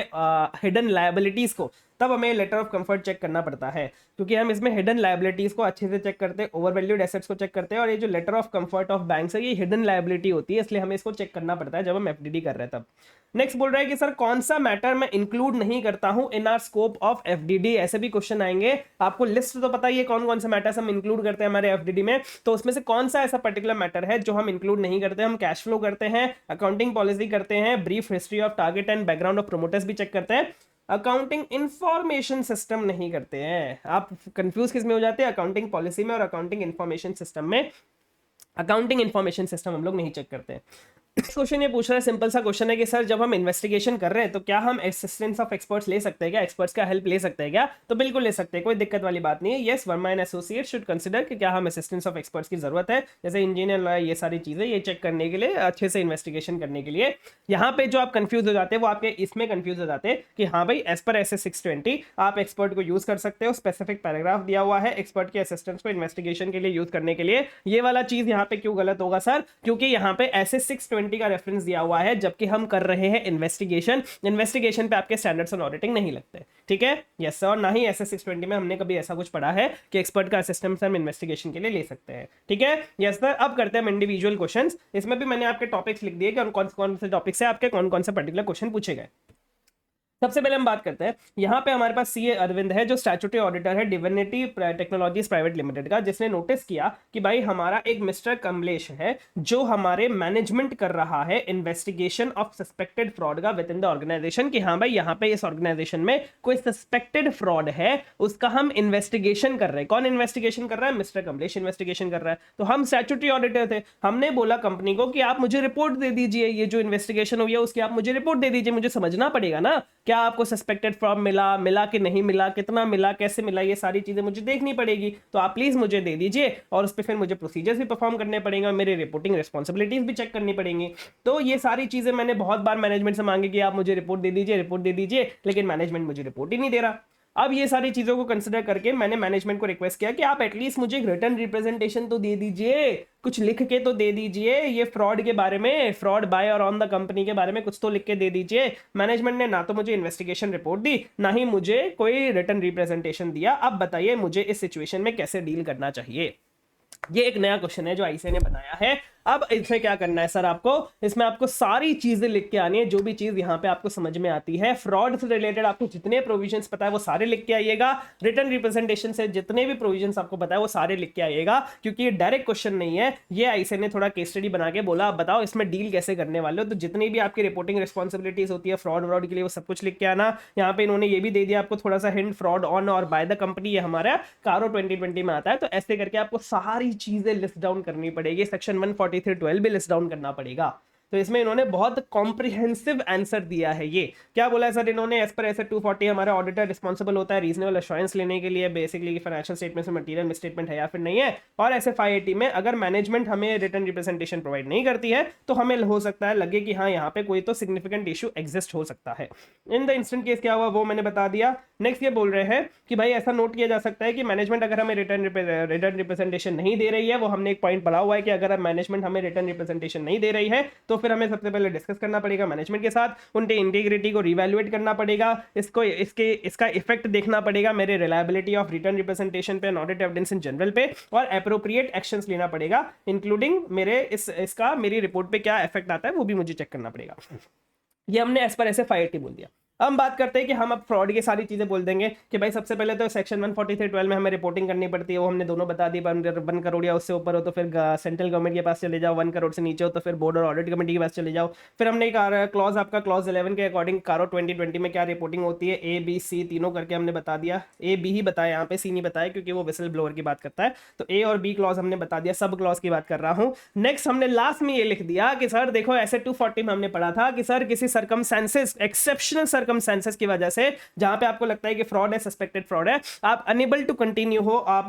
हिडन लायबिलिटीज को, तब हमें लेटर ऑफ कंफर्ट चेक करना पड़ता है, क्योंकि हम इसमें हिडन लायबिलिटीज को अच्छे से चेक करते हैं, ओवर वैल्यूड एसेट्स को चेक करते हैं, और ये जो letter of comfort of bank है ये हिडन लायबिलिटी होती है, इसलिए हमें इसको चेक करना पड़ता है जब हम एफडीडी कर रहे हैं तब। नेक्स्ट बोल रहा है कि सर कौन सा मैटर मैं इंक्लूड नहीं करता हूं इन आर स्कोप ऑफ एफडीडी। ऐसे भी क्वेश्चन आएंगे, आपको लिस्ट तो पता ही है कौन कौन से मैटर्स हम इंक्लूड करते हैं हमारे एफडीडी में, तो उसमें से कौन सा ऐसा पर्टिकुलर मैटर है जो हम इंक्लूड नहीं करते। हम कैश फ्लो करते हैं, अकाउंटिंग पॉलिसी करते हैं, brief history of target and background of promoters भी चेक करते हैं, अकाउंटिंग इंफॉर्मेशन सिस्टम नहीं करते हैं। आप कंफ्यूज किस में हो जाते हैं? अकाउंटिंग पॉलिसी में और अकाउंटिंग इंफॉर्मेशन सिस्टम में। अकाउंटिंग इंफॉर्मेशन सिस्टम हम लोग नहीं चेक करते हैं। क्वेश्चन ये पूछ रहा है, सिंपल सा क्वेश्चन है कि सर जब हम इन्वेस्टिगेशन कर रहे हैं तो क्या हम असिस्टेंस ऑफ एक्सपर्ट्स ले सकते हैं क्या? एक्सपर्ट्स का हेल्प ले सकते हैं क्या? तो बिल्कुल ले सकते हैं, कोई दिक्कत वाली बात नहीं है। Yes, Verma and associate should consider कि क्या हम असिस्टेंस ऑफ एक्सपर्ट्स की जरूरत है, जैसे इंजीनियर लॉयर, ये सारी चीजें ये चेक करने के लिए, अच्छे से इन्वेस्टिगेशन करने के लिए। यहाँ पे जो आप कंफ्यूज हो जाते हैं वो आपके इसमें कंफ्यूज हो जाते हैं कि हाँ भाई एज पर SS 620 आप एक्सपर्ट को यूज कर सकते हो, स्पेसिफिक पैराग्राफ दिया हुआ है एक्सपर्ट के असिस्टेंस को इन्वेस्टिगेशन के लिए यूज करने के लिए। ये वाला चीज यहाँ पे क्यों गलत होगा सर? क्योंकि यहाँ पे SS 620 620 का रेफरेंस दिया हुआ है, जबकि हम कर रहे हैं इन्वेस्टिगेशन पे आपके स्टैंडर्ड्स ऑन ऑडिटिंग नहीं लगते, ठीक है। यस सर, ना ही एसएस 620 में हमने कभी ऐसा कुछ पढ़ा है कि एक्सपर्ट का असिस्टेंस हम इन्वेस्टिगेशन के लिए ले सकते हैं, ठीक है। यस सर, अब करते हैं इंडिविजुअल क्वेश्चंस। इसमें भी मैंने आपके टॉपिक्स लिख दिए कि कौन से टॉपिक से आपके कौन कौन से पर्टिकुलर क्वेश्चन पूछे गए। सबसे पहले हम बात करते हैं, यहाँ पे हमारे पास सीए अरविंद है जो स्टैट्यूटरी ऑडिटर है डिविनिटी टेक्नोलॉजीज प्राइवेट लिमिटेड का, जिसने नोटिस किया कि भाई हमारा एक मिस्टर कमलेश है जो हमारे मैनेजमेंट कर रहा है इन्वेस्टिगेशन ऑफ सस्पेक्टेड फ्रॉड का विद इन द ऑर्गेनाइजेशन, कि हाँ भाई यहाँ पे इस ऑर्गेनाइजेशन में कोई सस्पेक्टेड फ्रॉड है, उसका हम इन्वेस्टिगेशन कर रहे हैं। कौन इन्वेस्टिगेशन कर रहा है? मिस्टर कमलेश इन्वेस्टिगेशन कर रहा है। तो हम स्टैट्यूटरी ऑडिटर थे, हमने बोला कंपनी को कि आप मुझे रिपोर्ट दे दीजिए, ये जो इन्वेस्टिगेशन हुई है उसकी आप मुझे रिपोर्ट दे दीजिए, मुझे समझना पड़ेगा ना क्या आपको सस्पेक्टेड फ्रॉड मिला कि नहीं मिला, कितना मिला, कैसे मिला, ये सारी चीजें मुझे देखनी पड़ेगी। तो आप प्लीज मुझे दे दीजिए और उस पर फिर मुझे प्रोसीजर्स भी परफॉर्म करने पड़ेंगे और मेरी रिपोर्टिंग रिस्पॉन्सिबिलिटीज भी चेक करनी पड़ेंगी। तो ये सारी चीजें मैंने बहुत बार मैनेजमेंट से मांगी कि आप मुझे रिपोर्ट दे दीजिए, लेकिन मैनेजमेंट मुझे रिपोर्ट ही नहीं दे रहा। अब ये सारी चीजों को कंसिडर करके मैंने मैनेजमेंट को रिक्वेस्ट किया कि आप एटलीस्ट मुझे एक रिटर्न रिप्रेजेंटेशन तो दे दीजिए, कुछ लिख के तो दे दीजिए, ये फ्रॉड के बारे में, फ्रॉड बाय और ऑन द कंपनी के बारे में कुछ तो लिख के दे दीजिए। मैनेजमेंट ने ना तो मुझे इन्वेस्टिगेशन रिपोर्ट दी, ना ही मुझे कोई रिटर्न रिप्रेजेंटेशन दिया। अब बताइए मुझे इस सिचुएशन में कैसे डील करना चाहिए। ये एक नया क्वेश्चन है जो आईसीए ने बनाया है। अब इसमें क्या करना है सर, आपको इसमें आपको सारी चीजें लिख के आनी है, जो भी चीज यहां पे आपको समझ में आती है। फ्रॉड से रिलेटेड आपको जितने प्रोविजंस पता है वो सारे लिख के आइएगा, रिटर्न रिप्रेजेंटेशन से जितने भी प्रोविजंस आपको पता है वो सारे लिख के आइएगा, क्योंकि ये डायरेक्ट क्वेश्चन नहीं है। ये आईसीए ने थोड़ा केस स्टडी बना के बोला, आप बताओ इसमें डील कैसे करने वाले हो। तो जितनी भी आपकी रिपोर्टिंग रिस्पॉन्सिबिलिटीज होती है फ्रॉड के लिए, वो सब कुछ लिख के आना। यहाँ पे इन्होंने ये भी दे दिया आपको थोड़ा सा हिंट, फ्रॉड ऑन और बाय द कंपनी, ये हमारा कारो 2020 में आता है। तो ऐसे करके आपको सारी चीजें लिस्ट डाउन करनी पड़ेगी, सेक्शन 143(12) भी लिस्ट डाउन करना पड़ेगा। तो इसमें इन्होंने बहुत कॉम्प्रिहेंसिव आंसर दिया है। ये क्या बोला है सर इन्होंने, एज पर ऐसे 240 हमारा ऑडिटर रिस्पॉन्सिबल होता है रीजनेबल एश्योरेंस लेने के लिए, बेसिकली फाइनेंशियल स्टेटमेंट में मटेरियल मिसस्टेटमेंट है या फिर नहीं है। और ऐसे 580 में अगर मैनेजमेंट हमें रिटर्न रिप्रेजेंटेशन प्रोवाइड नहीं करती है तो हमें हो सकता है लगे कि हाँ यहाँ पे कोई तो सिग्निफिकेंट इशू एग्जिस्ट हो सकता है। इन द इंस्टेंट केस क्या हुआ वो मैंने बता दिया। नेक्स्ट ये बोल रहे हैं कि भाई ऐसा नोट किया जा सकता है कि मैनेजमेंट अगर हमें रिटर्न रिप्रेजेंटेशन नहीं दे रही है, वो हमने एक पॉइंट पढ़ा हुआ है कि अगर मैनेजमेंट हमें रिटर्न रिप्रेजेंटेशन नहीं दे रही है तो फिर हमें सबसे पहले डिस्कस करना पड़ेगा मैनेजमेंट के साथ, उनके इंटीग्रिटी को रिवैल्यूएट करना पड़ेगा, इसका इफेक्ट देखना पड़ेगा मेरे रिलायबिलिटी ऑफ रिटर्न रिप्रेजेंटेशन पे, ऑडिट एविडेंस इन जनरल पे, और एप्रोप्रिएट एक्शंस लेना पड़ेगा, इंक्लूडिंग मेरे इसका मेरी रिपोर्ट पे क्या इफेक्ट आता है वो भी मुझे चेक करना पड़ेगा। ये हमने एज पर ऐसे 580 बोल दिया। हम बात करते हैं कि हम अब फ्रॉड की सारी चीजें बोल देंगे कि भाई सबसे पहले तो सेक्शन 143(12) में हमें रिपोर्टिंग करनी पड़ती है, वो हमने दोनों बता दी। 1 करोड़ या उससे ऊपर हो तो फिर सेंट्रल गवर्नमेंट के पास चले जाओ, 1 करोड़ से नीचे हो तो फिर बोर्ड और ऑडिट कमेटी के पास चले जाओ। फिर हमने क्लॉज आपका क्लॉज 11 के अकॉर्डिंग कारो 2020 में क्या रिपोर्टिंग होती है, ए बी सी तीनों करके हमने बता दिया। ए बी ही बताया यहाँ पे, सी नहीं बताया क्योंकि वो विसल ब्लोअर की बात करता है। तो ए और बी क्लॉज हमने बता दिया, सब क्लॉज की बात कर रहा हूँ। नेक्स्ट हमने लास्ट में ये लिख दिया कि सर देखो ऐसे 240 में हमने पढ़ा था कि सर किसी सर्कमस्टेंसेस, एक्सेप्शनल सर्कमस्टेंसेस की वजह से जहां पे आपको लगता है कि फ्रॉड है, सस्पेक्टेड फ्रॉड है, आप अनेबल टू कंटिन्यू हो आप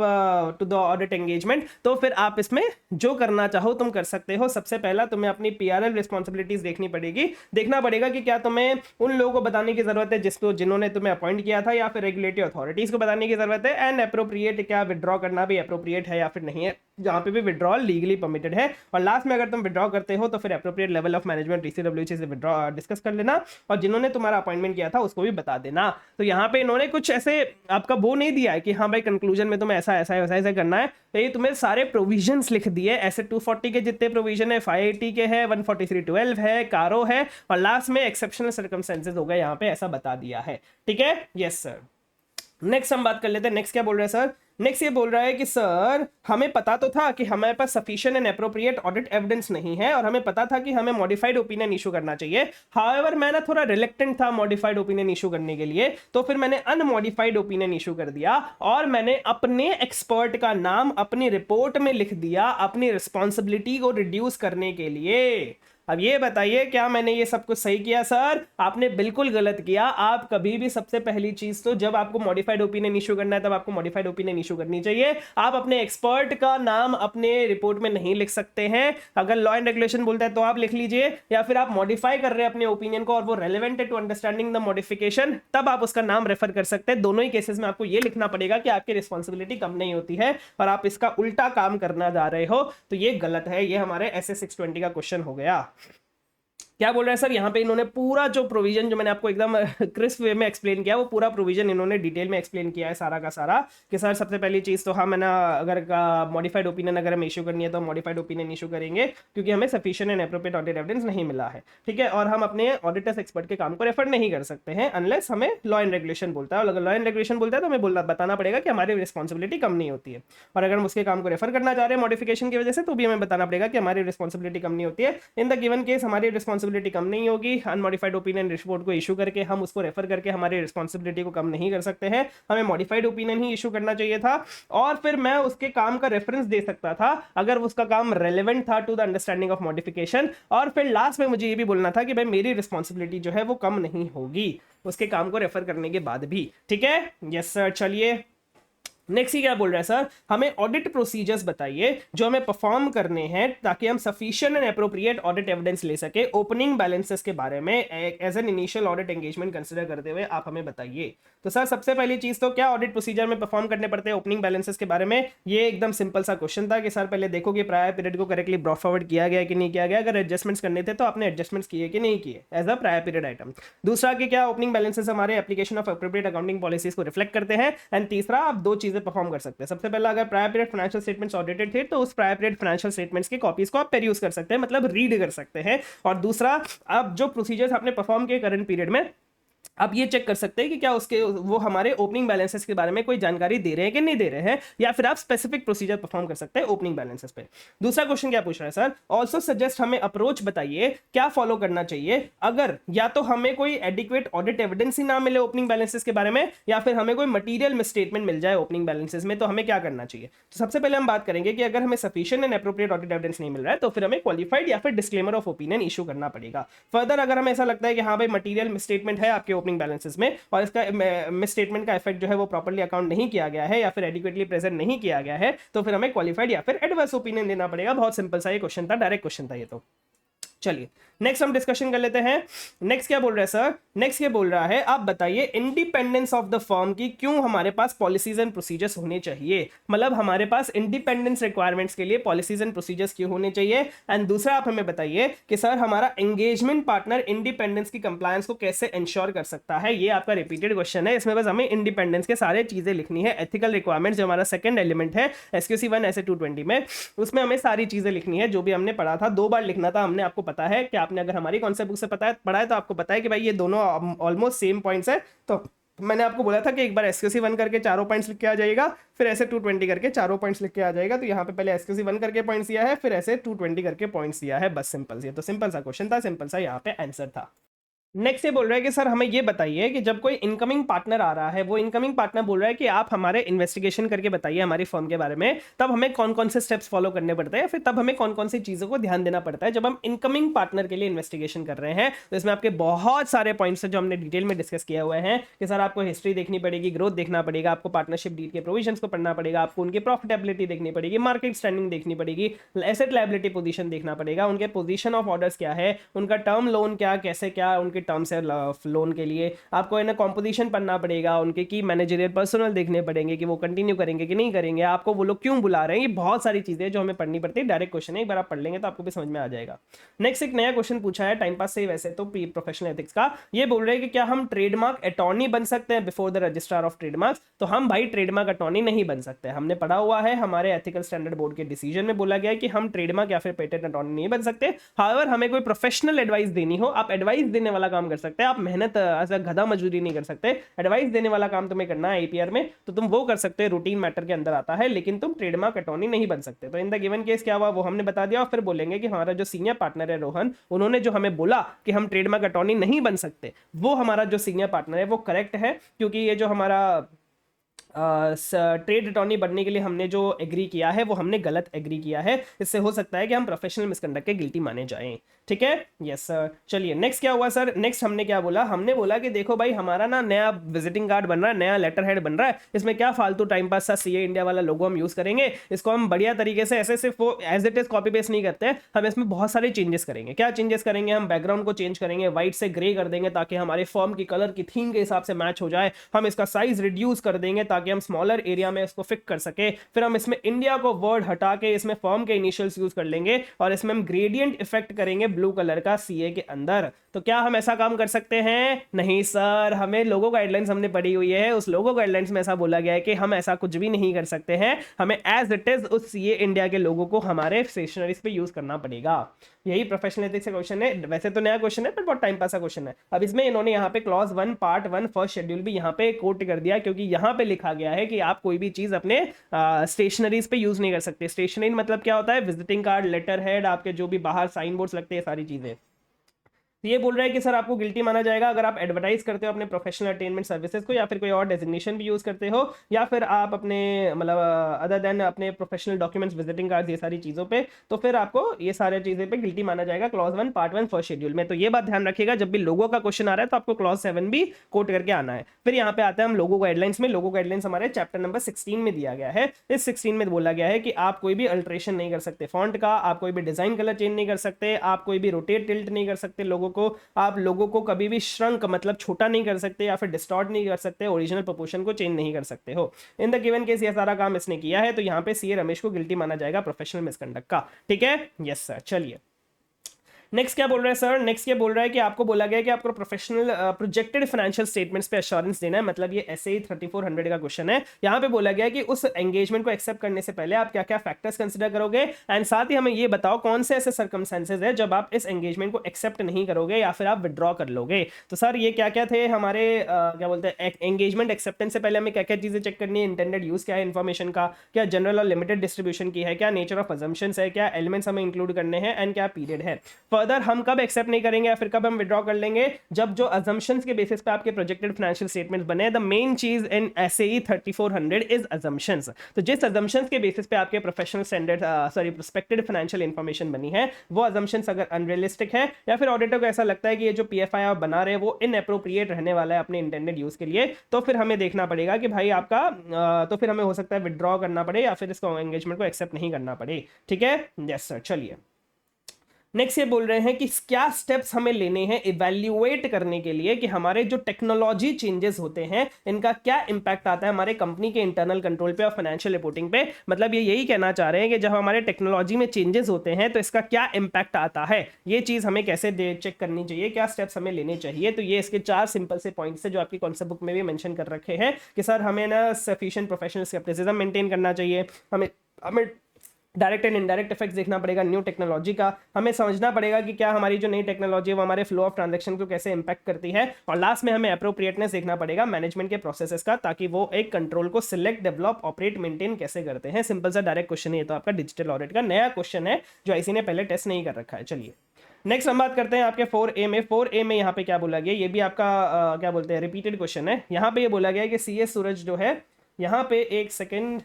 टू द ऑडिट एंगेजमेंट, तो फिर आप इसमें जो करना चाहो तुम कर सकते हो। सबसे पहला तुम्हें अपनी पीआरएल रिस्पांसिबिलिटीज देखनी पड़ेगी, देखना पड़ेगा कि क्या तुम्हें उन लोगों को बताने की जरूरत है जिन्होंने तुम्हें अपॉइंट किया था, या फिर रेगुलेटरी अथॉरिटीज को बताने की जरूरत है, एंड अप्रोप्रिएट क्या विड्रॉ करना भी अप्रोप्रिएट है या फिर नहीं है, जहां पे भी विड्रॉल लीगली परमिटेड है। और लास्ट में अगर तुम विड्रॉ करते हो तो फिर अप्रोप्रिएट लेवल ऑफ मैनेजमेंट डीसीडब्ल्यूसी से विड्रॉ डिस्कस कर लेना, और जिन्होंने तुम्हारा अपॉइंटमेंट किया था उसको भी बता देना। तो यहाँ पे इन्होंने कुछ ऐसे आपका वो नहीं दिया है कि हाँ भाई कंक्लूजन में तुम्हें ऐसा करना है, तो ये तुम्हें सारे प्रोविजंस लिख दिए। ऐसे 240 के जितने प्रोविजन है, 580 के है, 143(12) है, कारो है, और लास्ट में एक्सेप्शनल सर्कमस्टेंसेस हो गए, यहाँ पे ऐसा बता दिया है। ठीक है, यस सर। नेक्स्ट हम बात कर लेते हैं। नेक्स्ट क्या बोल रहे हैं सर, नेक्स्ट ये बोल रहा है कि सर हमें पता तो था कि हमारे पास sufficient and appropriate audit evidence नहीं है, और हमें पता था कि हमें मॉडिफाइड ओपिनियन इशू करना चाहिए। हाउएवर मैं ना थोड़ा रिलेक्टेंट था मॉडिफाइड ओपिनियन इशू करने के लिए, तो फिर मैंने अनमॉडिफाइड ओपिनियन इशू कर दिया, और मैंने अपने एक्सपर्ट का नाम अपनी रिपोर्ट में लिख दिया अपनी रिस्पॉन्सिबिलिटी को रिड्यूस करने के लिए। अब ये बताइए क्या मैंने ये सब कुछ सही किया सर? आपने बिल्कुल गलत किया। आप कभी भी सबसे पहली चीज तो जब आपको मॉडिफाइड ओपिनियन इशू करना है तब आपको मॉडिफाइड ओपिनियन इशू करनी चाहिए। आप अपने एक्सपर्ट का नाम अपने रिपोर्ट में नहीं लिख सकते हैं। अगर लॉ एंड रेगुलेशन बोलता है तो आप लिख लीजिए, या फिर आप मॉडिफाई कर रहे हैं अपने ओपिनियन को और वो रेलेवेंट है टू अंडरस्टैंडिंग द मॉडिफिकेशन, तब आप उसका नाम रेफर कर सकते हैं। दोनों ही केसेस में आपको ये लिखना पड़ेगा कि आपकी रिस्पॉन्सिबिलिटी कम नहीं होती है और आप इसका उल्टा काम करना जा रहे हो, तो ये गलत है। ये हमारे एसए 620 का क्वेश्चन हो गया। क्या बोल रहा है सर, यहाँ पे इन्होंने पूरा जो प्रोविजन जो मैंने आपको एकदम क्रिस्प वे में एक्सप्लेन किया, वो पूरा प्रोविजन इन्होंने डिटेल में एक्सप्लेन किया है सारा का सारा, कि सर सबसे पहली चीज़ तो हम है ना, अगर मॉडिफाइड ओपिनियन अगर हम इशू करनी है तो मॉडिफाइड ओपिनियन इशू करेंगे, क्योंकि हमें sufficient and appropriate audit evidence नहीं मिला है, ठीक है। और हम अपने ऑडिटर्स एक्सपर्ट के काम को रेफर नहीं कर सकते हैं अनलेस हमें लॉ एंड रेगुलेशन बोलता है, और अगर लॉ एंड रेगुलेशन बोलता है तो हमें बताना पड़ेगा कि हमारी रिस्पॉन्सिबिलिटी कम नहीं होती है, और अगर हम उसके काम को रेफर करना चाह रहे हैं मॉडिफिकेशन की वजह से, तो भी हमें बताना पड़ेगा कि हमारी रिस्पॉन्सिबिलिटी कम नहीं होती है। इन द गिवन केस हमारी रिस्पॉन्सिबिलिटी कम नहीं होगी, अनमॉडिफाइड ओपिनियन रिपोर्ट को इशू करके हम उसको रेफर करके हमारी रिस्पॉन्सिबिलिटी को कम नहीं कर सकते हैं, हमें मॉडिफाइड ओपिनियन ही इशू करना चाहिए था, और फिर मैं उसके काम का रेफरेंस दे सकता था अगर उसका काम रेलेवेंट था to the understanding of modification, और फिर लास्ट में मुझे ये भी बोलना था कि भाई मेरी रिस्पॉन्सिबिलिटी जो है वो कम नहीं होगी उसके काम को रेफर करने के बाद भी, ठीक है। यस सर, चलिए नेक्स्ट ही क्या बोल रहा है सर, हमें ऑडिट प्रोसीजर्स बताइए जो हमें परफॉर्म करने हैं ताकि हम sufficient and appropriate audit evidence ले सके ओपनिंग बैलेंसेस के बारे में as an initial audit engagement consider करते हुए आप हमें बताइए। तो सर सबसे पहली चीज तो क्या ऑडिट प्रोसीजर में परफॉर्म करने पड़ते हैं ओपनिंग बैलेंसेस के बारे में, ये एकदम सिंपल सा क्वेश्चन था कि सर पहले देखो कि प्रायर पीरियड को करेक्टली ब्रॉट फॉरवर्ड किया गया कि नहीं किया गया, अगर एडजस्टमेंट्स करने थे तो आपने एडजस्टमेंट्स किए कि नहीं किए as a prior period item. दूसरा कि क्या ओपनिंग बैलेंसेस हमारे application of appropriate accounting policies को रिफ्लेक्ट करते हैं, एंड तीसरा आप दो चीजें परफॉर्म कर सकते हैं। सबसे पहला, अगर prior period financial statements audited थे तो उस प्रायर पीरियड फाइनेंशियल स्टेटमेंट्स की कॉपीज को आप पेरूज कर सकते हैं, मतलब रीड कर सकते हैं। और दूसरा, आप जो प्रोसीजर्स आपने परफॉर्म किए करंट पीरियड में, आप ये चेक कर सकते हैं कि क्या उसके वो हमारे ओपनिंग बैलेंसेस के बारे में कोई जानकारी दे रहे हैं कि नहीं दे रहे हैं, या फिर आप स्पेसिफिक प्रोसीजर परफॉर्म कर सकते हैं ओपनिंग बैलेंसेस पे। दूसरा क्वेश्चन क्या पूछ रहा है सर, ऑल्सो सजेस्ट हमें अप्रोच बताइए क्या फॉलो करना चाहिए अगर या तो हमें कोई एडिक्वेट ऑडिट एविडेंस ही ना मिले ओपनिंग बैलेंसेस के बारे में, या फिर हमें कोई मटीरियल मिसस्टेटमेंट मिल जाए ओपनिंग बैलेंसेस में, तो हमें क्या करना चाहिए। तो सबसे पहले हम बात करेंगे कि अगर हमें sufficient and appropriate audit evidence नहीं मिल रहा है तो फिर हमें क्वालिफाइड या फिर डिस्क्लेमर ऑफ ओपिनियन इशू करना पड़ेगा। फर्दर अगर हमें ऐसा लगता है कि हाँ भाई मटीरियल मिसस्टेटमेंट है आपके ओपनिंग बैलेंसेस में और इसका मिसस्टेटमेंट का इफेक्ट जो है वो प्रॉपर्ली अकाउंट नहीं किया गया है या फिर एडिक्वेटली प्रेजेंट नहीं किया गया है, तो फिर हमें क्वालिफाइड या फिर एडवर्स ओपिनियन देना पड़ेगा। बहुत सिंपल सा ये क्वेश्चन था, डायरेक्ट क्वेश्चन था ये तो। चलिए नेक्स्ट हम डिस्कशन कर लेते हैं। नेक्स्ट क्या बोल रहा है सर, नेक्स्ट ये बोल रहा है आप बताइए इंडिपेंडेंस ऑफ द फर्म की क्यों हमारे पास पॉलिसीज एंड प्रोसीजर्स होने चाहिए, मतलब हमारे पास इंडिपेंडेंस रिक्वायरमेंट्स के लिए पॉलिसीज एंड प्रोसीजर्स क्यों होने चाहिए। एंड दूसरा आप हमें बताइए कि सर हमारा एंगेजमेंट पार्टनर इंडिपेंडेंस की कंप्लायंस को कैसे इंश्योर कर सकता है। ये आपका रिपीटेड क्वेश्चन है, इसमें बस हमें इंडिपेंडेंस के सारे चीजें लिखनी है। एथिकल रिक्वायरमेंट्स जो हमारा सेकंड एलिमेंट है SQC 1 ऐसे 220 में, उसमें हमें सारी चीजें लिखनी है जो भी हमने पढ़ा था, 2 बार लिखना था हमने। आपको पता है कि आपने अगर हमारी कॉन्सेप्ट बुक से पढ़ा है तो आपको पता है कि भाई ये दोनों ऑलमोस्ट सेम पॉइंट्स है। तो मैंने आपको बोला था कि एक बार SQC 1 करके चारों पॉइंट्स लिख के आ जाएगा, फिर ऐसे 220 करके चारों पॉइंट्स लिख के आ जाएगा। तो यहाँ पे पहले SQC 1 करके पॉइंट्स दिया है, फिर ऐसे 220 करके पॉइंट्स दिया है, बस सिंपल सी। तो सिंपल सा क्वेश्चन था, सिंपल सा यहाँ पे आंसर था। नेक्स्ट ये बोल रहा है कि सर हमें ये बताइए कि जब कोई इनकमिंग पार्टनर आ रहा है, वो इनकमिंग पार्टनर बोल रहा है कि आप हमारे इन्वेस्टिगेशन करके बताइए हमारी फर्म के बारे में, तब हमें कौन कौन से स्टेप्स फॉलो करने पड़ते हैं, फिर तब हमें कौन कौन सी चीज़ों को ध्यान देना पड़ता है जब हम इनकमिंग पार्टनर के लिए इन्वेस्टिगेशन कर रहे हैं। तो इसमें आपके बहुत सारे पॉइंट्स हैं जो हमने डिटेल में डिस्कस किए हुए हैं कि सर आपको हिस्ट्री देखनी पड़ेगी, ग्रोथ देखना पड़ेगा, आपको पार्टनरशिप डीड के प्रोविजंस को पढ़ना पड़ेगा, आपको उनकी प्रॉफिटेबिलिटी देखनी पड़ेगी, मार्केट स्टैंडिंग देखनी पड़ेगी, एसेट लायबिलिटी पोजीशन देखना पड़ेगा, उनके पोजीशन ऑफ ऑर्डर्स क्या है, उनका टर्म लोन क्या कैसे क्या उनके टर्म्स है लोन के लिए, आपको है ना कॉम्पोजिशन पढ़ना पड़ेगा, उनके की मैनेजरियल पर्सनल देखने पड़ेंगे कि वो कंटिन्यू करेंगे कि नहीं करेंगे, आपको वो लोग क्यों बुला रहे हैं। ये बहुत सारी चीजें जो हमें पढ़नी पड़ती है। डायरेक्ट क्वेश्चन है, एक बार आप पढ़ लेंगे तो आपको भी समझ में आ जाएगा। नेक्स्ट एक नया क्वेश्चन पूछा है टाइम पास से वैसे तो प्रोफेशनल एथिक्स का। ये बोल रहे हैं कि क्या हम ट्रेडमार्क अटॉर्नी बन सकते हैं before the registrar of trademarks. तो हम भाई ट्रेडमार्क अटॉर्नी नहीं बन सकते, हमने पढ़ा हुआ है, हमारे एथिकल स्टैंडर्ड बोर्ड के डिसीजन में बोला गया है कि हम ट्रेडमार्क या फिर पेटेंट अटॉर्नी नहीं बन सकते। हाउएवर हमें कोई प्रोफेशनल एडवाइस देनी हो, आप एडवाइस देने वाला काम कर सकते हैं, आप मेहनत ऐसा गधा मजदूरी नहीं कर सकते। एडवाइस देने वाला काम तुम्हें करना है APR में तो तुम वो कर सकते हो, रूटीन मैटर के अंदर आता है, लेकिन तुम ट्रेडमार्क अटॉर्नी नहीं बन सकते। तो इन द गिवन केस क्या हुआ वो हमने बता दिया, और फिर बोलेंगे कि हमारा जो सीनियर पार्टनर है रोहन, उन्होंने जो हमें बोला कि हम ट्रेडमार्क अटॉर्नी नहीं बन सकते, वो हमारा जो सीनियर पार्टनर है वो करेक्ट है, क्योंकि ये जो हमारा ट्रेड अटॉर्नी बनने के लिए हमने जो एग्री किया है वो हमने गलत एग्री किया है। इससे हो सकता है कि हम प्रोफेशनल मिसकंडक्ट के गिल्टी माने जाएं। ठीक है, यस सर। चलिए नेक्स्ट क्या हुआ सर, नेक्स्ट हमने क्या बोला, हमने बोला कि देखो भाई हमारा ना नया विजिटिंग कार्ड बन रहा है, नया लेटर हेड बन रहा है, इसमें क्या फालतू टाइम पास सा CA इंडिया वाला लोगो हम यूज करेंगे, इसको हम बढ़िया तरीके से ऐसे सिर्फ वो as it is copy paste नहीं करते हैं, हम इसमें बहुत सारे चेंजेस करेंगे। क्या चेंजेस करेंगे, हम बैकग्राउंड को चेंज करेंगे, व्हाइट से ग्रे कर देंगे ताकि हमारे फॉर्म की कलर की थीम के हिसाब से मैच हो जाए, हम इसका साइज रिड्यूस कर देंगे ताकि ताकि हम स्मॉलर एरिया में इसको फिट कर सके। फिर हम इसमें इंडिया को वर्ड हटा के इसमें फॉर्म के इनिशियल्स यूज कर लेंगे और इसमें हम ग्रेडियंट इफेक्ट करेंगे ब्लू कलर का सीए के अंदर। तो क्या हम ऐसा काम कर सकते हैं? नहीं सर, हमें लोगो गाइडलाइंस हमने पढ़ी हुई है, उस लोगो गाइडलाइंस में ऐसा बोला गया है कि हम ऐसा कुछ भी नहीं कर सकते हैं, हमें एज इट इज उस सीए इंडिया के लोगो को हमारे स्टेशनरीज पे यूज करना पड़ेगा। यही प्रोफेशनल एथिक्स का क्वेश्चन है। वैसे तो नया क्वेश्चन है पर बहुत टाइम पास का क्वेश्चन है। अब इसमें इन्होंने यहाँ पे क्लॉज 1 पार्ट 1 फर्स्ट शेड्यूल भी यहाँ पे कोट कर दिया, क्योंकि यहाँ पे लिखा गया है कि आप कोई भी चीज अपने स्टेशनरीज पे यूज नहीं कर सकते। स्टेशनरी मतलब क्या होता है? विजिटिंग कार्ड, लेटर हेड, आपके जो भी बाहर साइन बोर्ड्स लगते हैं, सारी चीजें। तो ये बोल रहा है कि सर आपको गिल्टी माना जाएगा अगर आप एडवर्टाइज करते हो अपने प्रोफेशनल अटेनमेंट सर्विसेज को, या फिर कोई और डेजिग्नेशन भी यूज करते हो, या फिर आप अपने मतलब अदर देन अपने प्रोफेशनल डॉक्यूमेंट्स, विजिटिंग कार्ड्स, ये सारी चीज़ों पे, तो फिर आपको ये सारी चीज़ें पे गिल्टी माना जाएगा क्लॉज 1 पार्ट 1 फर्स्ट शेड्यूल में। तो ये बात ध्यान रखिएगा, जब भी लोगों का क्वेश्चन आ रहा है तो आपको क्लॉज 7 भी कोट करके आना है। फिर यहाँ पे आते हैं हम लोगो गाइडलाइंस में। लोगो गाइडलाइंस हमारे चैप्टर नंबर 16 में दिया गया है। इस 16 में बोला गया है कि आप कोई भी अल्ट्रेशन नहीं कर सकते फॉन्ट का, आप कोई भी डिजाइन कलर चेंज नहीं कर सकते, आप कोई भी रोटेट टिल्ट नहीं कर सकते लोगों को, आप लोगों को कभी भी श्रंक मतलब छोटा नहीं कर सकते या फिर डिस्टॉर्ट नहीं कर सकते, ओरिजिनल प्रोपोर्शन को चेंज नहीं कर सकते हो। इन द गिवन केस ये सारा काम इसने किया है, तो यहाँ पे सीए रमेश को गिल्टी माना जाएगा प्रोफेशनल मिसकंडक्ट का। ठीक है, यस सर। चलिए नेक्स्ट क्या बोल रहा है सर? नेक्स्ट ये बोल रहा है कि आपको बोला गया है कि आपको प्रोफेशनल प्रोजेक्टेड फाइनेंशियल स्टेटमेंट्स पे एश्योरेंस देना है। मतलब ये एसए 3400 का क्वेश्चन है। यहाँ पे बोला गया है कि उस एंगेजमेंट को एक्सेप्ट करने से पहले आप क्या क्या फैक्टर्स कंसिडर करोगे, एंड साथ ही हमें ये बताओ कौन से ऐसे सर्कमस्टेंसेज है जब आप इस एंगेजमेंट को एक्सेप्ट नहीं करोगे या फिर आप विड्रॉ कर लोगे। तो सर ये क्या क्या थे हमारे क्या बोलते हैं एंगेजमेंट एक्सेप्टेंस से पहले हमें क्या क्या चीजें चेक करनी है? इंटेंडेड यूज क्या है इन्फॉर्मेशन का, क्या जनरल और लिमिटेड डिस्ट्रीब्यूशन की है, क्या नेचर ऑफ अजम्पशंस है, क्या एलिमेंट्स हमें इंक्लूड करने हैं, एंड क्या पीरियड है। फर्दर हम कब एक्सेप्ट नहीं करेंगे या फिर कब हम विड्रॉ कर लेंगे? जब जो अजम्पशंस के बेसिस पे आपके प्रोजेक्टेड फाइनेंशियल स्टेटमेंट्स बने। द मेन चीज इन एसएई 3400 इज अजम्पशंस। तो जिस अजम्पशंस के बेसिस पे आपके प्रोफेशनल स्टैंडर्ड प्रोस्पेक्टेड फाइनेंशियल इंफॉर्मेशन बनी है, वो अजम्पशंस अगर अनरियलिस्टिक है या फिर ऑडिटर को ऐसा लगता है कि ये जो पीएफआई आप बना रहे हैं वो इनएप्रोप्रिएट रहने वाला है अपने इंटेंडेड यूज के लिए, तो फिर हमें देखना पड़ेगा कि भाई आपका तो फिर हमें हो सकता है विड्रॉ करना पड़े या फिर इसको एंगेजमेंट को एक्सेप्ट नहीं करना पड़े। ठीक है, यस सर। चलिए नेक्स्ट ये बोल रहे हैं कि क्या स्टेप्स हमें लेने हैं इवैल्यूएट करने के लिए कि हमारे जो टेक्नोलॉजी चेंजेस होते हैं इनका क्या इंपैक्ट आता है हमारे कंपनी के इंटरनल कंट्रोल पे और फाइनेंशियल रिपोर्टिंग पे। मतलब ये यही कहना चाह रहे हैं कि जब हमारे टेक्नोलॉजी में चेंजेस होते हैं तो इसका क्या इंपैक्ट आता है, ये चीज हमें कैसे चेक करनी चाहिए, क्या स्टेप्स हमें लेने चाहिए। तो ये इसके 4 सिंपल से पॉइंट्स है जो आपकी कॉन्सेप्ट बुक में भी मेंशन कर रखे हैं कि सर हमें ना सफिशिएंट प्रोफेशनल स्केप्टिसिज्म मेंटेन करना चाहिए, हमें डायरेक्ट एंड इनडायरेक्ट इफेक्ट्स देखना पड़ेगा न्यू टेक्नोलॉजी का, हमें समझना पड़ेगा कि क्या हमारी जो नई टेक्नोलॉजी है वो हमारे फ्लो ऑफ ट्रांजैक्शन को कैसे इंपैक्ट करती है, और लास्ट में हमें एप्रोप्रिएटनेस देखना पड़ेगा मैनेजमेंट के प्रोसेसेस का, ताकि वो एक कंट्रोल को सिलेक्ट, डेवलप, ऑपरेट, मेंटेन कैसे करते हैं। सिंपल सा डायरेक्ट क्वेश्चन है, तो आपका डिजिटल ऑडिट का नया क्वेश्चन है जो आईसी ने पहले टेस्ट नहीं कर रखा है। चलिए नेक्स्ट हम बात करते हैं आपके 4A में। 4A में यहाँ पे क्या बोला गया, ये भी आपका क्या बोलते हैं रिपीटेड क्वेश्चन है। यहाँ पे ये बोला गया है कि CS सूरज जो है, यहाँ पे एक सेकेंड,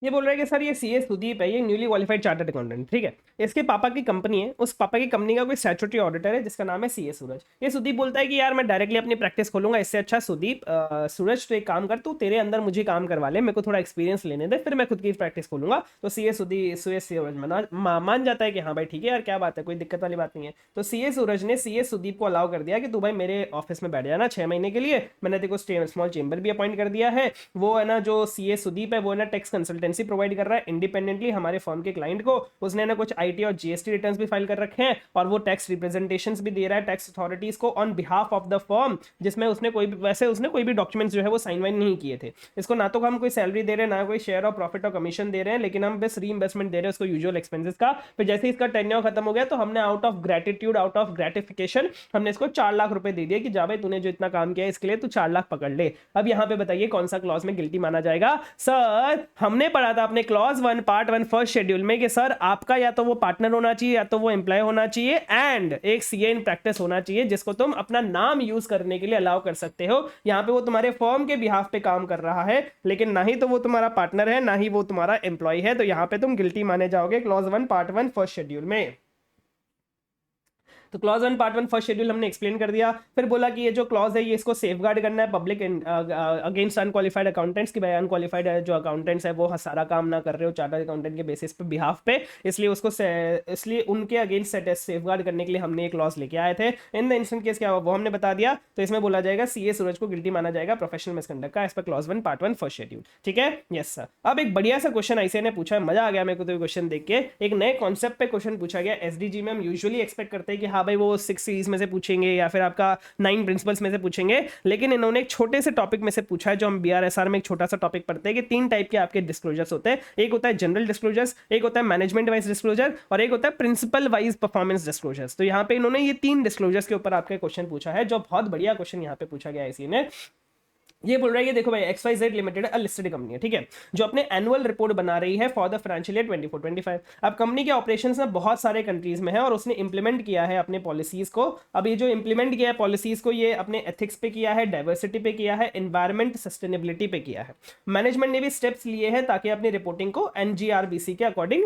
ये बोल रहा है कि सर ये सीए सुदीप है, ये न्यूली क्वालिफाइड चार्टर्ड अकाउंटेंट, ठीक है, इसके पापा की कंपनी है, उस पापा की कंपनी का कोई स्टैट्यूटरी ऑडिटर है जिसका नाम है सीए सूरज। ये सुदीप बोलता है कि यार मैं डायरेक्टली अपनी प्रैक्टिस खोलूंगा, इससे अच्छा सुदीप सूरज तो एक काम कर, तू तेरे अंदर मुझे काम करवा ले, मेरे को थोड़ा एक्सपीरियंस लेने दे, फिर मैं खुद की प्रैक्टिस खोलूंगा। तो सीए सूरज मान जाता है कि हाँ भाई ठीक है यार, क्या बात है, कोई दिक्कत वाली बात नहीं है। तो सीए सूरज ने सीए सुदीप को अलाउ कर दिया कि तू भाई मेरे ऑफिस में बैठ जाना 6 महीने के लिए, मैंने तेरे को स्मॉल चेंबर भी अपॉइंट कर दिया है। वो है ना जो सीए सुदीप है वो है ना टैक्स कंसल्टेंसी प्रोवाइड कर रहा है इंडिपेंडेंटली हमारे फर्म के क्लाइंट को, उसने ना कुछ आईटी और जीएसटी रिटर्न्स भी फाइल कर रखे हैं, और वो टैक्स रिप्रेजेंटेशंस भी दे रहा है टैक्स अथॉरिटीज को on behalf of the firm, जिसमें उसने कोई भी डॉक्यूमेंट्स जो है वो साइन वाइन नहीं किए थे। इसको ना तो हम कोई सैलरी दे रहे हैं, ना कोई शेयर ऑफ प्रॉफिट और कमीशन दे रहे हैं, लेकिन हम बस रीइंवेस्टमेंट दे रहे हैं उसको यूजुअल एक्सपेंसेस का। फिर जैसे ही इसका टेन्योर खत्म हो गया तो हमने out of gratitude, out of gratification हमने इसको 4 लाख रुपए दे दिए कि जा भाई तूने जो इतना काम किया है इसके लिए तू 4 लाख पकड़ ले। अब यहाँ पे बताइए कौन सा क्लॉज में गिल्टी माना जाएगा? सर हमने पढ़ा था अपने क्लॉज 1 पार्ट 1 फर्स्ट शेड्यूल में कि सर आपका या तो वो पार्टनर होना चाहिए या तो वो एम्प्लॉय होना चाहिए, एंड एक सीए इन प्रैक्टिस होना चाहिए जिसको तुम अपना नाम यूज करने के लिए अलाउ कर सकते हो। यहाँ पे वो तुम्हारे फर्म के बिहाफ पे काम कर रहा है, लेकिन ना ही तो वो तुम्हारा पार्टनर है ना ही वो तुम्हारा एम्प्लॉय है, तो यहाँ पे तुम गिल्टी माने जाओगे क्लॉज 1 पार्ट 1 फर्स्ट शेड्यूल में। तो क्लॉज 1 पार्ट 1 फर्स्ट शेड्यूल हमने एक्सप्लेन कर दिया। फिर बोला कि ये जो क्लॉज है ये इसको सेफगार्ड करना है पब्लिक अगेंस्ट अनक्वालिफाइड अकाउंटेंट्स की, भाई अनक्वालिफाइड जो अकाउंटेंट्स है वो सारा काम ना कर रहे हो चार्टर्ड अकाउंटेंट के बेसिस पे बिहाफ पे, इसलिए उसको इसलिए उनके अगेंस्ट सेफगार्ड करने के लिए हमने एक क्लॉज लेके आए थे। इन द इंस्टेंट केस क्या हुआ वो हमने बता दिया। तो इसमें बोला जाएगा सीए सूरज को गिल्टी माना जाएगा प्रोफेशनल मिसकंडक्ट का, इस पर क्लॉज 1 पार्ट 1 फर्स्ट शेड्यूल। ठीक है, यस सर। अब एक बढ़िया सा क्वेश्चन आईसीए ने पूछा है, मजा आ गया मेरे को तो क्वेश्चन देख के। एक नए कॉन्सेप्ट पे क्वेश्चन पूछा गया। एसडीजी में हम यूजुअली एक्सपेक्ट करते हैं कि हाँ भाई वो 6 सीरीज में से पूछेंगे या फिर आपका 9 प्रिंसिपल्स में से पूछेंगे, लेकिन इन्होंने एक छोटे से टॉपिक में से पूछा है जो हम बीआरएसआर में एक छोटा सा टॉपिक पढ़ते हैं कि 3 टाइप के आपके डिस्क्लोजर्स होते हैं। एक होता है जनरल डिस्क्लोजर्स, एक होता है मैनेजमेंट वाइज डिस्क्लोजर और एक होता है प्रिंसिपल वाइज परफॉर्मेंस डिस्क्लोजर्स। तो यहाँ पे इन्होंने ये 3 डिस्क्लोजर्स के ऊपर आपका क्वेश्चन पूछा है, जो बहुत बढ़िया क्वेश्चन यहाँ पे पूछा गया है इसी ने। ये बोल रहा है कि देखो भाई XYZ लिमिटेड लिस्टेड कंपनी है, ठीक है, जो अपने एनुअल रिपोर्ट बना रही है फॉर द फाइनेंशियल ईयर 24-25। अब कंपनी के ऑपरेशंस में बहुत सारे कंट्रीज में है और उसने इंप्लीमेंट किया है अपने पॉलिसीज को। अब ये जो इंप्लीमेंट किया है पॉलिसीज को, ये अपने एथिक्स पे किया है, डाइवर्सिटी पे किया है, एनवायरमेंट सस्टेनेबिलिटी पे किया है। मैनेजमेंट ने भी स्टेप्स लिए हैं ताकि अपनी रिपोर्टिंग को NGRBC के अकॉर्डिंग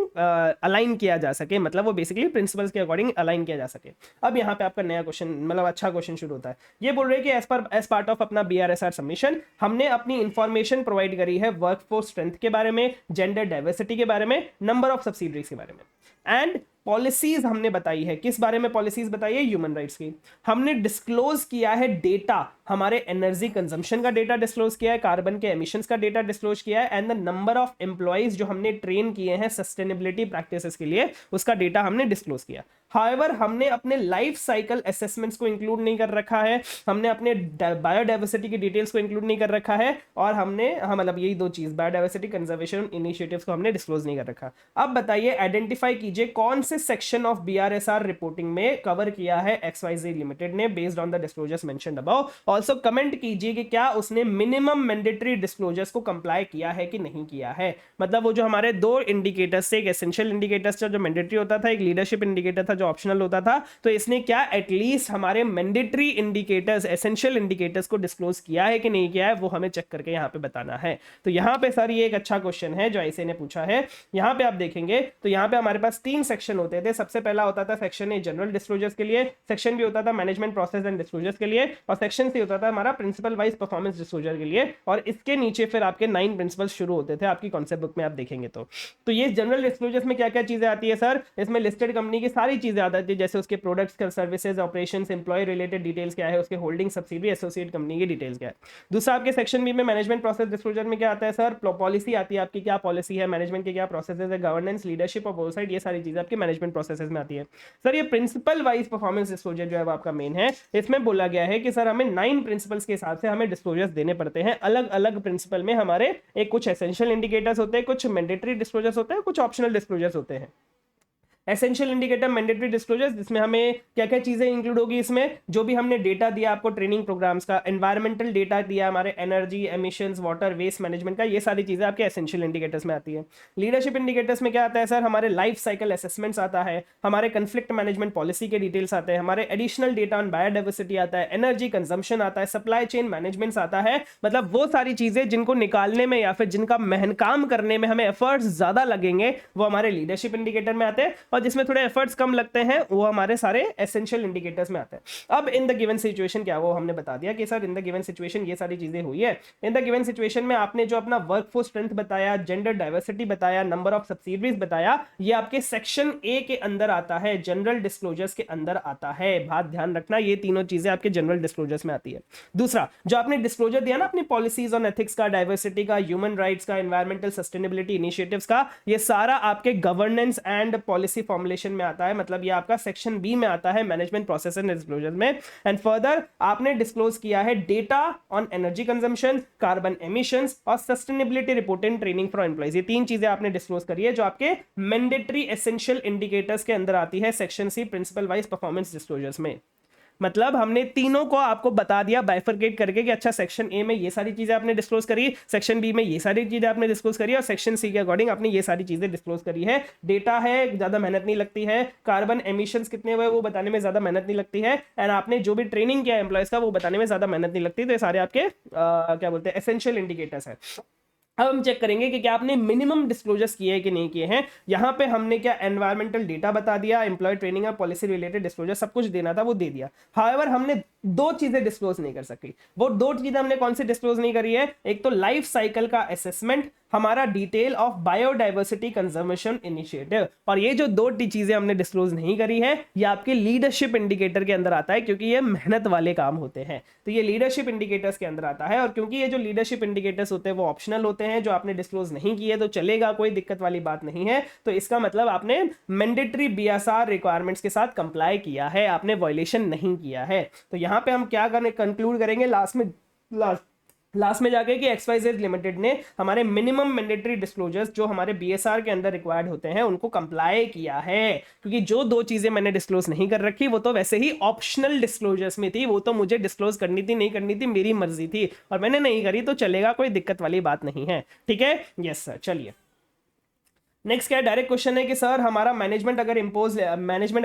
अलाइन किया जा सके, मतलब वो बेसिकली प्रिंसिपल्स के अकॉर्डिंग अलाइन किया जा सके। अब यहाँ पे आपका नया क्वेश्चन, मतलब अच्छा क्वेश्चन शुरू होता है। ये बोल रहे हैं कि एज पार्ट ऑफ अपना BRSR सबमिशन हमने अपनी इंफॉर्मेशन प्रोवाइड करी है वर्कफोर्स स्ट्रेंथ के बारे में, जेंडर डाइवर्सिटी के बारे में, नंबर ऑफ सब्सिडरीज के बारे में, एंड पॉलिसीज हमने बताई है। किस बारे में पॉलिसीज बताई है? ह्यूमन राइट्स की। हमने डिस्क्लोज किया है डेटा, हमारे एनर्जी कंजम्पशन का डेटा डिस्क्लोज किया है, कार्बन के एमिशंस का डेटा डिस्क्लोज किया है, and the number of employees जो हमने ट्रेन किए हैं सस्टेनेबिलिटी प्रैक्टिसेस के लिए, उसका डेटा हमने डिस्क्लोज किया। हाउएवर हमने अपने लाइफ साइकिल असेसमेंट्स को इंक्लूड नहीं कर रखा है, हमने अपने बायोडाइवर्सिटी की डिटेल्स को इंक्लूड नहीं कर रखा है, और हमने मतलब यही 2 चीज, बायोडाइवर्सिटी कंजर्वेशन इनिशिएटिव्स को हमने डिस्क्लोज नहीं कर रखा। अब बताइए, आइडेंटिफाई कीजिए कौन से सेक्शन ऑफ BRSR रिपोर्टिंग में कवर किया है XYZ लिमिटेड ने based on the disclosures mentioned above. Also comment कीजिए कि क्या उसने मिनिमम मैंडेटरी डिस्क्लोजर्स को कंप्लाई किया है कि नहीं किया है। मतलब वो जो हमारे 2 इंडिकेटर्स थे, एक एसेंशियल इंडिकेटर्स था जो मैंडेटरी होता था, एक लीडरशिप इंडिकेटर था जो ऑप्शनल होता था, तो इसने क्या एटलीस्ट हमारे मैंडेटरी इंडिकेटर्स, एसेंशियल इंडिकेटर्स को डिस्क्लोज किया है कि नहीं किया है, वो हमें चेक करके यहाँ पे बताना है। तो यहाँ पे सर ये एक अच्छा क्वेश्चन है जो ऐसे ने पूछा है। यहाँ पे आप देखेंगे तो यहाँ पे हमारे पास 3 सेक्शन होते थे। सबसे पहला होता था सेक्शन ए जनरल डिस्क्लोजर्स के लिए, सेक्शन बी होता था मैनेजमेंट प्रोसेस एंड डिस्क्लोजर्स के लिए, और सेक्शन सी होता था हमारा प्रिंसिपल वाइज परफॉर्मेंस डिस्क्लोजर के लिए। और इसके नीचे फिर आपके 9 प्रिंसिपल्स शुरू होते थे आपकी कॉन्सेप्ट बुक में आप देखेंगे तो ये जनरल डिस्क्लोजर्स में क्या क्या चीजें आती है सर? इसमें लिस्टेड कंपनी की सारी चीजें आ जाती है, जैसे उसके products, services, operations, employ related details क्या है, उसके होल्डिंग, सब्सिडी, एसोसिएट कंपनी की डिटेल्स क्या है। दूसरा आपके सेक्शन बी में मैनेजमेंट प्रोसेस डिस्क्लोजर में क्या आता है सर? पॉलिसी आती है आपकी, क्या पॉलिसी है, मैनेजमेंट के क्या प्रोसेसेस है, गवर्नेंस, लीडरशिप और ओवरसाइट, ये सारी चीजें आपके मैनेजमेंट प्रोसेसेस में आती है। सर ये प्रिंसिपल वाइज परफॉर्मेंस डिस्क्लोजर जो है वो आपका मेन है। इसमें बोला गया है कि सर हमें 9 प्रिंसिपल्स के हिसाब से हमें डिस्क्लोजर्स देने पड़ते हैं। अलग अलग प्रिंसिपल में हमारे एक कुछ एसेंशियल इंडिकेटर्स होते हैं, कुछ मैंडेटरी डिस्क्लोजर्स होते हैं, कुछ ऑप्शनल डिस्क्लोजर्स होते हैं। एसेंशियल इंडिकेटर मैंडेटरी डिस्क्लोजर्स, जिसमें हमें क्या क्या चीजें इंक्लूड होगी, इसमें जो भी हमने डेटा दिया आपको ट्रेनिंग प्रोग्राम्स का, एनवायरमेंटल डेटा दिया हमारे energy, emissions, water, waste management का, ये सारी चीजें आपके एसेंशियल इंडिकेटर्स में आती है। लीडरशिप इंडिकेटर्स में क्या आता है सर? हमारे लाइफ साइकिल असेसमेंट्स आता है, हमारे कंफ्लिक्ट मैनेजमेंट पॉलिसी के डिटेल्स आते हैं, हमारे एडिशनल डेटा ऑन बायोडाइवर्सिटी आता है, एनर्जी कंजम्पशन आता है, सप्लाई चेन मैनेजमेंट आता है। मतलब वो सारी चीजें जिनको निकालने में या फिर जिनका काम करने में हमें एफर्ट्स ज्यादा लगेंगे वो हमारे लीडरशिप इंडिकेटर में आते हैं, और जिसमें थोड़े एफर्ट्स कम लगते हैं वो हमारे सारे एसेंशियल इंडिकेटर्स में आते हैं। अब इन द गिवन सिचुएशन क्या, वो हमने बता दिया कि sir in the given situation ये सारी चीजें हुई है। इन द गिवन सिचुएशन में आपने जो अपना वर्कफोर्स स्ट्रेंथ बताया, जेंडर डाइवर्सिटी बताया, नंबर ऑफ सब्सिडरीज बताया, ये आपके सेक्शन ए के अंदर आता है, जनरल डिस्क्लोजर्स के अंदर आता है। बात ध्यान रखना, ये तीनों चीजें आपके जनरल डिस्क्लोजर्स में आती है। दूसरा जो आपने डिस्क्लोजर दिया ना अपनी पॉलिसीज ऑन एथिक्स का, डाइवर्सिटी का, ह्यूमन राइट्स का, एनवायरमेंटल सस्टेनेबिलिटी इनिशिएटिव्स का, ये सारा आपके गवर्नेंस एंड पॉलिसी फॉर्मुलेशन में आता है। मतलब ये आपका सेक्शन बी में आता है, मैनेजमेंट प्रोसेस एंड डिस्क्लोजर में। एंड फर्दर आपने डिस्क्लोज किया है data on energy consumption, carbon emissions और sustainability reporting training for employees. ये 3 चीजें आपने डिस्क्लोज करी है जो आपके मैंडेटरी एसेंशियल इंडिकेटर्स के अंदर आती है section C principle wise performance disclosures में। मतलब हमने तीनों को आपको बता दिया बाइफरकेट करके कि अच्छा सेक्शन ए में ये सारी चीजें आपने डिस्क्लोज करी, सेक्शन बी में ये सारी चीजें आपने डिस्क्लोज करी, और सेक्शन सी के अकॉर्डिंग आपने ये सारी चीजें डिस्क्लोज करी है। डेटा है, ज्यादा मेहनत नहीं लगती है, कार्बन एमिशंस कितने हुए वो बताने में ज्यादा मेहनत नहीं लगती है, एंड आपने जो भी ट्रेनिंग किया एम्प्लॉयज का वो बताने में ज्यादा मेहनत नहीं लगती। तो ये सारे आपके क्या बोलते हैं एसेंशियल इंडिकेटर्स है। अब हम चेक करेंगे कि क्या आपने मिनिमम डिस्क्लोजर्स किए हैं कि नहीं किए हैं। यहां पे हमने क्या एनवायरमेंटल डेटा बता दिया, एम्प्लॉय ट्रेनिंग और पॉलिसी रिलेटेड डिस्क्लोजर सब कुछ देना था वो दे दिया। हाउएवर हमने दो चीजें डिस्क्लोज नहीं कर सकी। वो दो चीजें हमने कौन सी डिस्क्लोज नहीं करी है, एक तो लाइफ साइकिल का असेसमेंट, हमारा detail of biodiversity conservation initiative, और ये जो दो चीजें हमने डिस्क्लोज नहीं करी है ये आपके लीडरशिप इंडिकेटर के अंदर आता है, क्योंकि ये मेहनत वाले काम होते हैं। तो ये लीडरशिप इंडिकेटर्स के अंदर आता है, और क्योंकि ये जो लीडरशिप इंडिकेटर्स होते हैं वो ऑप्शनल होते हैं, जो आपने डिस्क्लोज नहीं किए तो चलेगा, कोई दिक्कत वाली बात नहीं है। तो इसका मतलब आपने मैंडेटरी बीएसआर रिक्वायरमेंट्स के साथ कंप्लाई किया है, आपने वायलेशन नहीं किया है। तो यहां पे हम क्या करने कंक्लूड करेंगे लास्ट में जाके कि XYZ लिमिटेड ने हमारे मिनिमम मैंडेटरी डिस्क्लोजर्स जो हमारे बीएसआर के अंदर रिक्वायर्ड होते हैं उनको कंप्लाई किया है। क्योंकि जो दो चीजें मैंने डिस्क्लोज नहीं कर रखी वो तो वैसे ही ऑप्शनल डिस्क्लोजर्स में थी, वो तो मुझे डिस्क्लोज करनी थी नहीं करनी थी मेरी मर्जी थी, और मैंने नहीं करी तो चलेगा, कोई दिक्कत वाली बात नहीं है। ठीक है, यस सर। चलिए नेक्स्ट क्या है, डायरेक्ट क्वेश्चन है कि सर हमारा मैनेजमेंट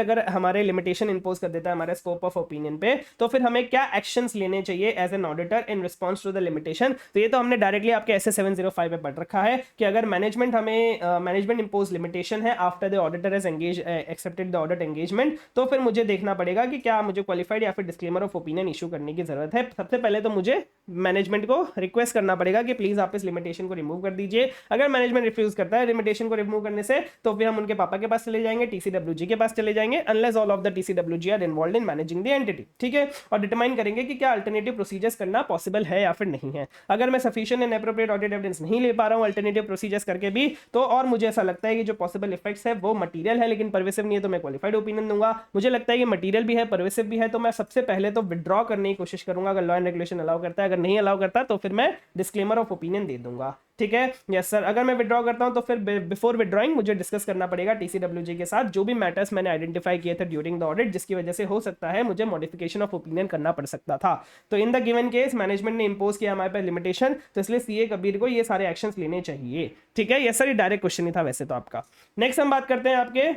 अगर हमारे लिमिटेशन इंपोज कर देता है हमारे स्कोप ऑफ ओपिनियन पे, तो फिर हमें क्या एक्शंस लेने चाहिए as an auditor in response to the limitation. तो ये तो हमने डायरेक्टली आपके SS 705 में पढ़ रखा है कि अगर मैनेजमेंट इंपोज लिमिटेशन है after the auditor has accepted the audit engagement, तो फिर मुझे देखना पड़ेगा कि क्या मुझे क्वालिफाइड या फिर डिस्क्लेमर ऑफ ओपिनियन इशू करने की जरूरत है। सबसे पहले तो मुझे मैनेजमेंट को रिक्वेस्ट करना पड़ेगा कि प्लीज आप इस लिमिटेशन को रिमूव कर दीजिए। अगर मैनेजमेंट रिफ्यूज करता है लिमिटेशन को रिमूव करने से, तो फिर हम उनके पापा के पास चले जाएंगे, TCWG के पास चले जाएंगे, unless all of the TCWG are involved in managing the entity. ठीक है, और डिटरमाइन करेंगे कि क्या अल्टरनेटिव प्रोसीजर्स करना पॉसिबल है या फिर नहीं है। अगर मैं sufficient and appropriate audit evidence नहीं ले पा रहा हूं अल्टरनेटिव प्रोसीजर्स करके भी, तो और मुझे ऐसा लगता है कि जो पॉसिबल इफेक्ट्स है वो मटीरियल है लेकिन परवेसिव नहीं है, तो मैं क्वालिफाइड ओपिनियन दूंगा। मुझे लगता है कि मटीरियल भी है परवेसिव भी है, तो मैं सबसे पहले तो विड्रॉ करने की कोशिश करूंगा अगर लॉ एंड रेगुलेशन अलाउ करता है। अगर नहीं अलाउ करता तो फिर मैं डिस्क्लेमर ऑफ ओपिनियन दे दूंगा। ठीक है, यस सर। अगर मैं विड्रॉ करता हूं तो फिर बिफोर विड्रॉइंग मुझे डिस्कस करना पड़ेगा TCWG के साथ जो भी मैटर्स मैंने आइडेंटिफाई किए थे ड्यूरिंग द ऑडिट, जिसकी वजह से हो सकता है मुझे मॉडिफिकेशन ऑफ ओपिनियन करना पड़ सकता था। तो इन द गिवन केस मैनेजमेंट ने इंपोज किया हमारे पे लिमिटेशन, तो इसलिए CA कबीर को ये सारे एक्शंस लेने चाहिए। ठीक है, यस सर, ये डायरेक्ट क्वेश्चन ही था वैसे तो आपका। नेक्स्ट हम बात करते हैं आपके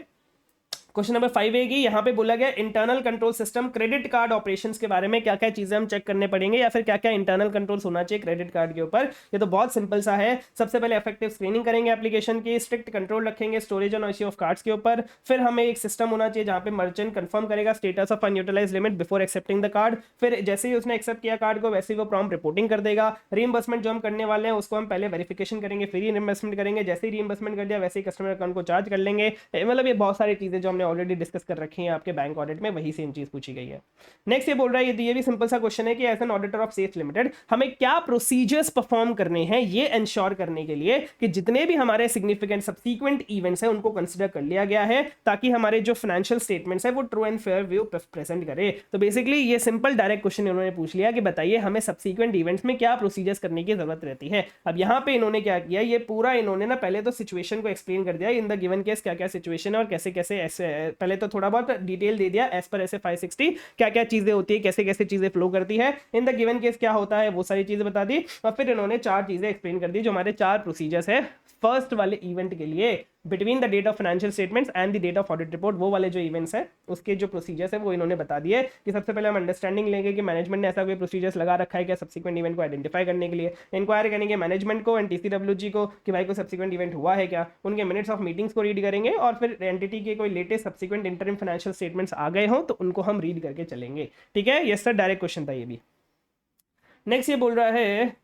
क्वेश्चन नंबर 5 है कि यहाँ पे बोला गया internal control system credit card operations के बारे में क्या क्या चीजें हम चेक करने पड़ेंगे या फिर क्या क्या इंटरनल कंट्रोल्स होना चाहिए क्रेडिट कार्ड के ऊपर। ये तो बहुत सिंपल सा है। सबसे पहले इफेक्टिव स्क्रीनिंग करेंगे एप्लीकेशन की, स्ट्रिक्ट कंट्रोल रखेंगे स्टोरेज और इश्यू ऑफ कार्ड्स के ऊपर। फिर हमें एक सिस्टम होना चाहिए जहाँ पे मर्चेंट कंफर्म करेगा status of unutilised limit before accepting the card. फिर जैसे ही उसने एक्सेप्ट किया कार्ड को वैसे ही वो प्रॉम्प्ट रिपोर्टिंग कर देगा। रीइंबर्समेंट जो हम करने वाले हैं उसको हम पहले वेरिफिकेशन करेंगे, फिर रीइंबर्समेंट करेंगे। जैसे ही रीइंबर्समेंट कर दिया वैसे ही कस्टमर अकाउंट को चार्ज कर लेंगे। मतलब ये बहुत सारी चीजें जो हमने ऑलरेडी डिस्कस कर रखी है आपके बैंक ऑडिट में, वही सेम चीज पूछी गई है। नेक्स्ट ये बोल रहा है, ये भी सिंपल सा क्वेश्चन है कि as an auditor of safe limited हमें क्या प्रोसीजर्स परफॉर्म करने हैं ये इंश्योर करने के लिए कि जितने भी हमारे सिग्निफिकेंट सब्सीक्वेंट इवेंट्स हैं उनको कंसीडर कर लिया गया है, ताकि हमारे जो फाइनेंशियल स्टेटमेंट्स है वो true and fair view present करे। तो बेसिकली ये सिंपल डायरेक्ट क्वेश्चन इन्होंने पूछ लिया कि बताइए हमें सब्सीक्वेंट इवेंट्स में क्या प्रोसीजर्स करने की जरूरत रहती है। अब यहाँ पे इन्होंने क्या किया, ये पूरा इन्होंने ना पहले तो सिचुएशन को एक्सप्लेन कर दिया, इन द गिवन केस क्या क्या सिचुएशन है और कैसे कैसे ऐसे, पहले तो थोड़ा बहुत डिटेल दे दिया एज पर ऐसे 560 क्या क्या चीजें होती है, कैसे कैसे चीजें फ्लो करती है, इन द गिवन केस क्या होता है वो सारी चीजें बता दी। और फिर इन्होंने चार चीजें एक्सप्लेन कर दी जो हमारे चार प्रोसीजर्स है फर्स्ट वाले इवेंट के लिए between the date of financial statements and the date of audit report. वो वाले जो इवेंट्स है उसके जो प्रोसीजर्स है वो इन्होंने बता दिए कि सबसे पहले हम अंडरस्टैंडिंग लेंगे कि मैनेजमेंट ने ऐसा कोई प्रोसीजर्स लगा रखा है क्या सब्सिक्वेंट इवेंट को आइडेंटिफाई करने के लिए। इंक्वायरी करेंगे मैनेजमेंट को एंड TCWG को कि भाई कोई सब्सिक्वेंट इवेंट हुआ है क्या, उनके मिनट्स ऑफ मीटिंग्स को रीड करेंगे और फिर एंटिटी के कोई latest subsequent interim financial statements आ गए हो तो उनको हम रीड करके चलेंगे। ठीक है, यस सर, डायरेक्ट क्वेश्चन था ये भी। नेक्स्ट ये बोल रहा है,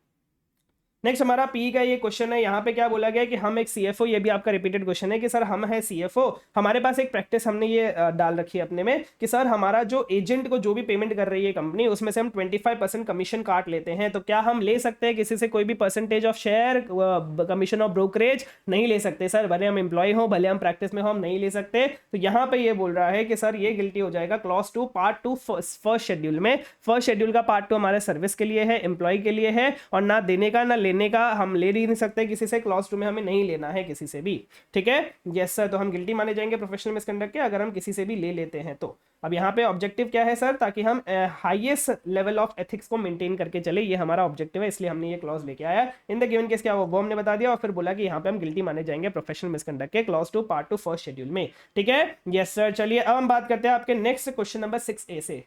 नेक्स्ट हमारा पी का ये क्वेश्चन है, यहाँ पे क्या बोला गया कि हम एक CFO, ये भी आपका रिपीटेड क्वेश्चन है कि सर हम है CFO, हमारे पास एक प्रैक्टिस हमने ये डाल रखी है अपने में कि सर हमारा जो एजेंट को जो भी पेमेंट कर रही है कंपनी उसमें से हम 25% कमीशन काट लेते हैं, तो क्या हम ले सकते हैं किसी से कोई भी percentage of share commission of brokerage? नहीं ले सकते सर, भले हम एम्प्लॉय हो भले हम प्रैक्टिस में हो हम नहीं ले सकते। तो यहाँ पे ये बोल रहा है कि सर ये गिल्टी हो जाएगा क्लॉज 2 पार्ट 2 फर्स्ट शेड्यूल में। फर्स्ट शेड्यूल का पार्ट 2 हमारे सर्विस के लिए है, एम्प्लॉय के लिए है, और ना देने का ना लेने का हम ले नहीं सकते किसी से, क्लॉज 2 में हमें नहीं लेना है किसी से भी। ठीक है, यस सर, तो हम गिल्टी माने जाएंगे प्रोफेशनल मिसकंडक्ट के अगर हम किसी से भी ले लेते हैं तो। अब यहाँ पे ऑब्जेक्टिव क्या है सर, ताकि हम हाईएस्ट लेवल ऑफ एथिक्स को मेंटेन करके चले, ये हमारा ऑब्जेक्टिव है, इसलिए हमने ये क्लॉज लेके आया। इन द गिवन केस क्या वो हमने बता दिया और फिर बोला कि यहाँ पे हम गिल्टी माने जाएंगे प्रोफेशनल मिसकंडक्ट के क्लॉज 2 पार्ट 2 फर्स्ट शेड्यूल में। ठीक है, यस सर। चलिए अब हम बात करते हैं आपके नेक्स्ट क्वेश्चन नंबर 6A से।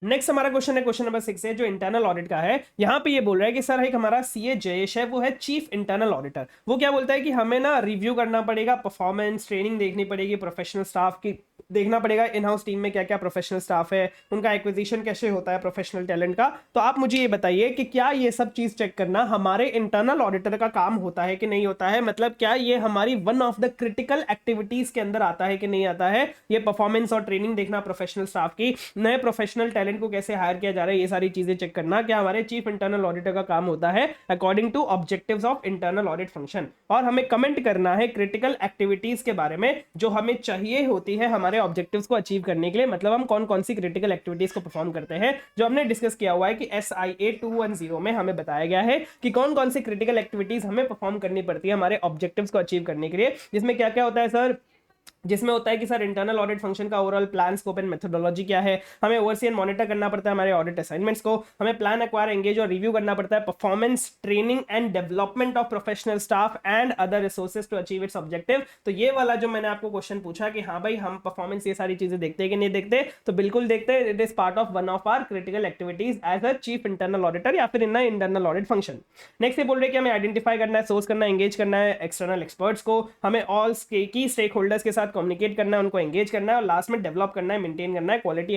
नेक्स्ट हमारा क्वेश्चन है क्वेश्चन नंबर 6 है जो इंटरनल ऑडिट का है। यहाँ पे ये बोल रहा है कि सर एक हमारा सीए जयेश है, वो है चीफ इंटरनल ऑडिटर। वो क्या बोलता है कि हमें ना रिव्यू करना पड़ेगा, परफॉर्मेंस ट्रेनिंग देखनी पड़ेगी, प्रोफेशनल स्टाफ की देखना पड़ेगा, इन हाउस टीम में क्या क्या प्रोफेशनल स्टाफ है, उनका एक्विजिशन कैसे होता है प्रोफेशनल टैलेंट का। तो आप मुझे ये बताइए कि क्या ये सब चीज चेक करना हमारे इंटरनल ऑडिटर का काम होता है कि नहीं होता है, मतलब क्या ये हमारी one of the critical activities के अंदर आता है कि नहीं आता है। ये परफॉर्मेंस और ट्रेनिंग देखना प्रोफेशनल स्टाफ की, नए प्रोफेशनल टैलेंट को कैसे हायर किया जा रहा है, ये सारी चीजें चेक करना क्या हमारे चीफ इंटरनल ऑडिटर का काम होता है according to objectives of internal audit function. और हमें कमेंट करना है क्रिटिकल एक्टिविटीज के बारे में जो हमें चाहिए होती है हमारे ऑब्जेक्टिव्स को अचीव करने के लिए, मतलब हम कौन कौन सी क्रिटिकल एक्टिविटीज को परफॉर्म करते हैं, जो हमने डिस्कस किया हुआ है कि SIA 210 में हमें बताया गया है कि कौन कौन सी क्रिटिकल एक्टिविटीज हमें परफॉर्म करनी पड़ती है हमारे ऑब्जेक्टिव्स को अचीव करने के लिए। जिसमें क्या क्या होता है सर, जिसमें होता है कि सर इंटरनल ऑडिट फंक्शन का overall plan scope and methodology क्या है, हमें ओवरसी एंड मॉनिटर करना पड़ता है हमारे ऑडिट असाइनमेंट्स को, हमें प्लान एक्वायर एंगेज और रिव्यू करना पड़ता है performance training and development of professional staff and other resources to achieve its objective. तो ये वाला जो मैंने आपको क्वेश्चन पूछा कि हाँ भाई हम परफॉर्मेंस ये सारी चीजें देखते हैं कि नहीं देखते, तो बिल्कुल देखते हैं। It is part of one of our critical activities as a chief internal auditor या फिर in internal audit function. Next ये बोल रहे हैं कि हमें आइडेंटिफाई करना है, सोर्स करना है, एंगेज करना है एक्सटर्नल एक्सपर्ट्स को, हमें ऑल की स्टेक होल्डर्स के साथ कम्युनिकेट करना है, उनको एंगेज करना है और लास्ट में डेवलप करना है, मेंटेन करना है क्वालिटी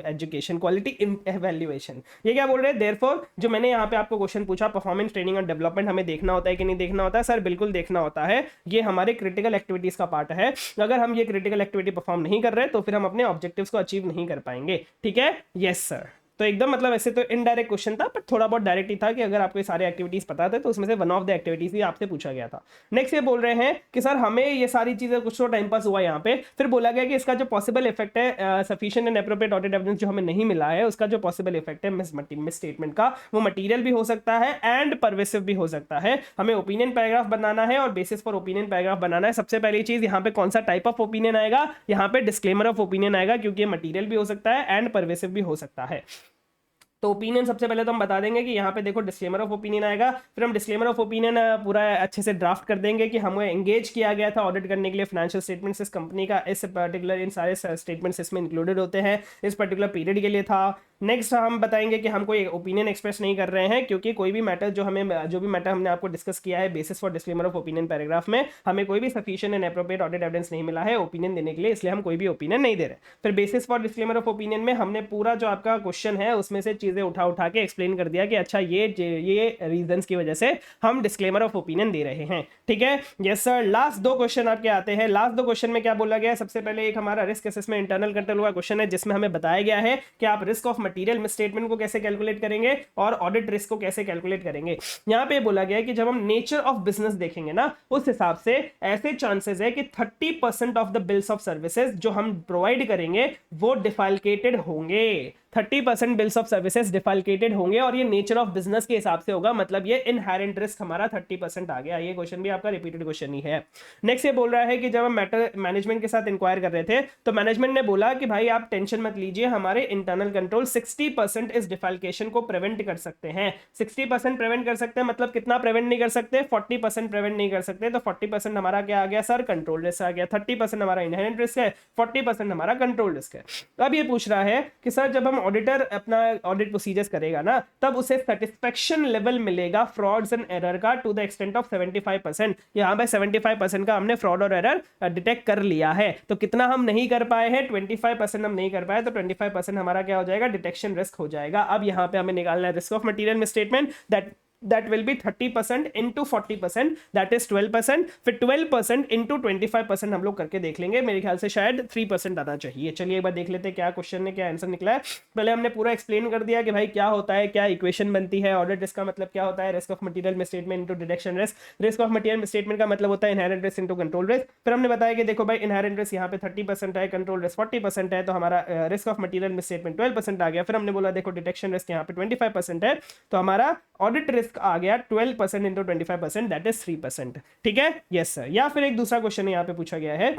एजुकेशन, क्वालिटी इवैल्यूएशन। ये क्या बोल रहे हैं, देयरफॉर जो मैंने यहाँ पे आपको क्वेश्चन पूछा परफॉर्मेंस ट्रेनिंग और डेवलपमेंट हमें देखना होता है कि नहीं देखना होता है, सर बिल्कुल देखना होता है। ये हमारे क्रिटिकल एक्टिविटीज का पार्ट है। अगर हम ये क्रिटिकल एक्टिविटी परफॉर्म नहीं कर रहे तो फिर हम अपने ऑब्जेक्टिव्स को अचीव नहीं कर पाएंगे। ठीक है, यस सर। तो एकदम मतलब ऐसे तो इनडायरेक्ट क्वेश्चन था पर थोड़ा बहुत डायरेक्ट ही था कि अगर आपको ये सारे एक्टिविटीज पता थे तो उसमें से वन ऑफ द एक्टिविटीज भी आपसे पूछा गया था। नेक्स्ट ये बोल रहे हैं कि सर हमें ये सारी चीजें कुछ तो टाइम पास हुआ यहाँ पे, फिर बोला गया कि इसका जो पॉसिबल इफेक्ट है sufficient and appropriate audit evidence जो हमें नहीं मिला है उसका जो पॉसिबल इफेक्ट है मिस स्टेटमेंट का, वो मटीरियल भी हो सकता है एंड परवेसिव भी हो सकता है। हमें ओपिनियन पैराग्राफ बनाना है और बेसिस फॉर ओपिनियन पैराग्राफ बनाना है। सबसे पहली चीज यहाँ पे कौन सा टाइप ऑफ ओपिनियन आएगा, यहाँ पे डिस्क्लेमर ऑफ ओपिनियन आएगा क्योंकि ये मटीरियल भी हो सकता है एंड परवेसिव भी हो सकता है। तो ओपिनियन सबसे पहले तो हम बता देंगे कि यहाँ पे देखो डिस्क्लेमर ऑफ ओपिनियन आएगा, फिर हम डिस्क्लेमर ऑफ ओपिनियन पूरा अच्छे से ड्राफ्ट कर देंगे कि हमें एंगेज किया गया था ऑडिट करने के लिए फाइनेंशियल स्टेटमेंट्स इस कंपनी का, इस पर्टिकुलर इन सारे स्टेटमेंट्स इसमें इंक्लूडेड होते हैं, इस पर्टिकुलर पीरियड के लिए था। नेक्स्ट हम बताएंगे कि हम कोई ओपिनियन एक्सप्रेस नहीं कर रहे हैं क्योंकि कोई भी मैटर जो भी मैटर हमने आपको डिस्कस किया है basis for disclaimer of opinion paragraph में हमें कोई भी sufficient and appropriate audit evidence नहीं मिला है ओपिनियन देने के लिए, इसलिए हम कोई भी ओपिनियन नहीं दे रहे। फिर basis for disclaimer of opinion में हमने पूरा जो आपका क्वेश्चन है उसमें से चीजें उठा उठा के एक्सप्लेन कर दिया कि अच्छा ये रीजंस की वजह से हम डिस्क्लेमर ऑफ ओपिनियन दे रहे हैं। ठीक है, यस सर। लास्ट दो क्वेश्चन आपके आते हैं। लास्ट दो क्वेश्चन में क्या बोला गया है, सबसे पहले एक हमारा रिस्क असेसमेंट इंटरनल कंट्रोल का क्वेश्चन है जिसमें हमें बताया गया है कि आप रिस्क ऑफ मटेरियल मिसस्टेटमेंट को कैसे कैलकुलेट करेंगे और ऑडिट रिस्क को कैसे कैलकुलेट करेंगे। यहां पे बोला गया है कि जब हम नेचर ऑफ बिजनेस देखेंगे ना उस हिसाब से ऐसे चांसेस है कि 30% of the bills of services जो हम प्रोवाइड करेंगे वो डिफाल्केटेड होंगे। 30% बिल्स ऑफ सर्विसेज डिफाल्केटेड होंगे और ये नेचर ऑफ बिजनेस के हिसाब से होगा, मतलब ये इनहेरेंट रिस्क हमारा 30% आ गया। ये क्वेश्चन भी आपका रिपीटेड क्वेश्चन ही है। नेक्स्ट ये बोल रहा है कि जब हम मैटर मैनेजमेंट के साथ इंक्वायर कर रहे थे तो मैनेजमेंट ने बोला कि भाई आप टेंशन मत लीजिए, हमारे इंटरनल कंट्रोल 60% इस डिफाल्केशन को प्रिवेंट कर सकते हैं। 60% प्रिवेंट कर सकते हैं मतलब कितना प्रिवेंट नहीं कर सकते, 40% प्रिवेंट नहीं कर सकते। तो 40% हमारा क्या आ गया सर, कंट्रोल रिस्क आ गया। 30% हमारा इनहेरेंट रिस्क है, 40% हमारा कंट्रोल रिस्क है। अब ये पूछ रहा है कि सर जब हम ऑडिटर अपना ऑडिट प्रोसीजर्स करेगा ना तब उसे सेटिस्फेक्शन लेवल मिलेगा फ्रॉड्स एंड एरर का टू द एक्सटेंट ऑफ 75%। यहां पे 75% का हमने फ्रॉड और एरर डिटेक्ट कर लिया है। तो कितना हम नहीं कर पाए हैं, 25% हम नहीं कर पाए, तो 25% हमारा क्या हो जाएगा, डिटेक्शन रिस्क हो जाएगा। अब यहां पे हमें निकालना है risk of material misstatement, that will be 30% into 40%, that is 12%। फिर 12% into 25% हम लोग करके देख लेंगे, मेरे ख्याल से शायद 3% आना चाहिए। चलिए एक बार देख लेते हैं क्या क्वेश्चन है, क्या आंसर निकला है। पहले हमने पूरा एक्सप्लेन कर दिया कि भाई क्या होता है, क्या इक्वेशन बनती है, ऑडिट रिस्क का मतलब क्या होता है, risk of material misstatement into detection risk, risk of material misstatement का मतलब होता है inherent risk into control risk. फिर हमने बताया कि देखो भाई इनहेरेंट रिस्क यहाँ पे 30% है, कंट्रोल रिस्क 40% है, तो हमारा रिस्क ऑफ मटेरियल मिसस्टेटमेंट 12% आ गया। फिर हमने बोला देखो डिटेक्शन रिस्क यहाँ पे 25% है, तो हमारा ऑडिट रिस्क आ गया 12% इंटू 25%, दैट इज 3%। ठीक है, यस सर। या फिर एक दूसरा क्वेश्चन यहाँ पे पूछा गया है,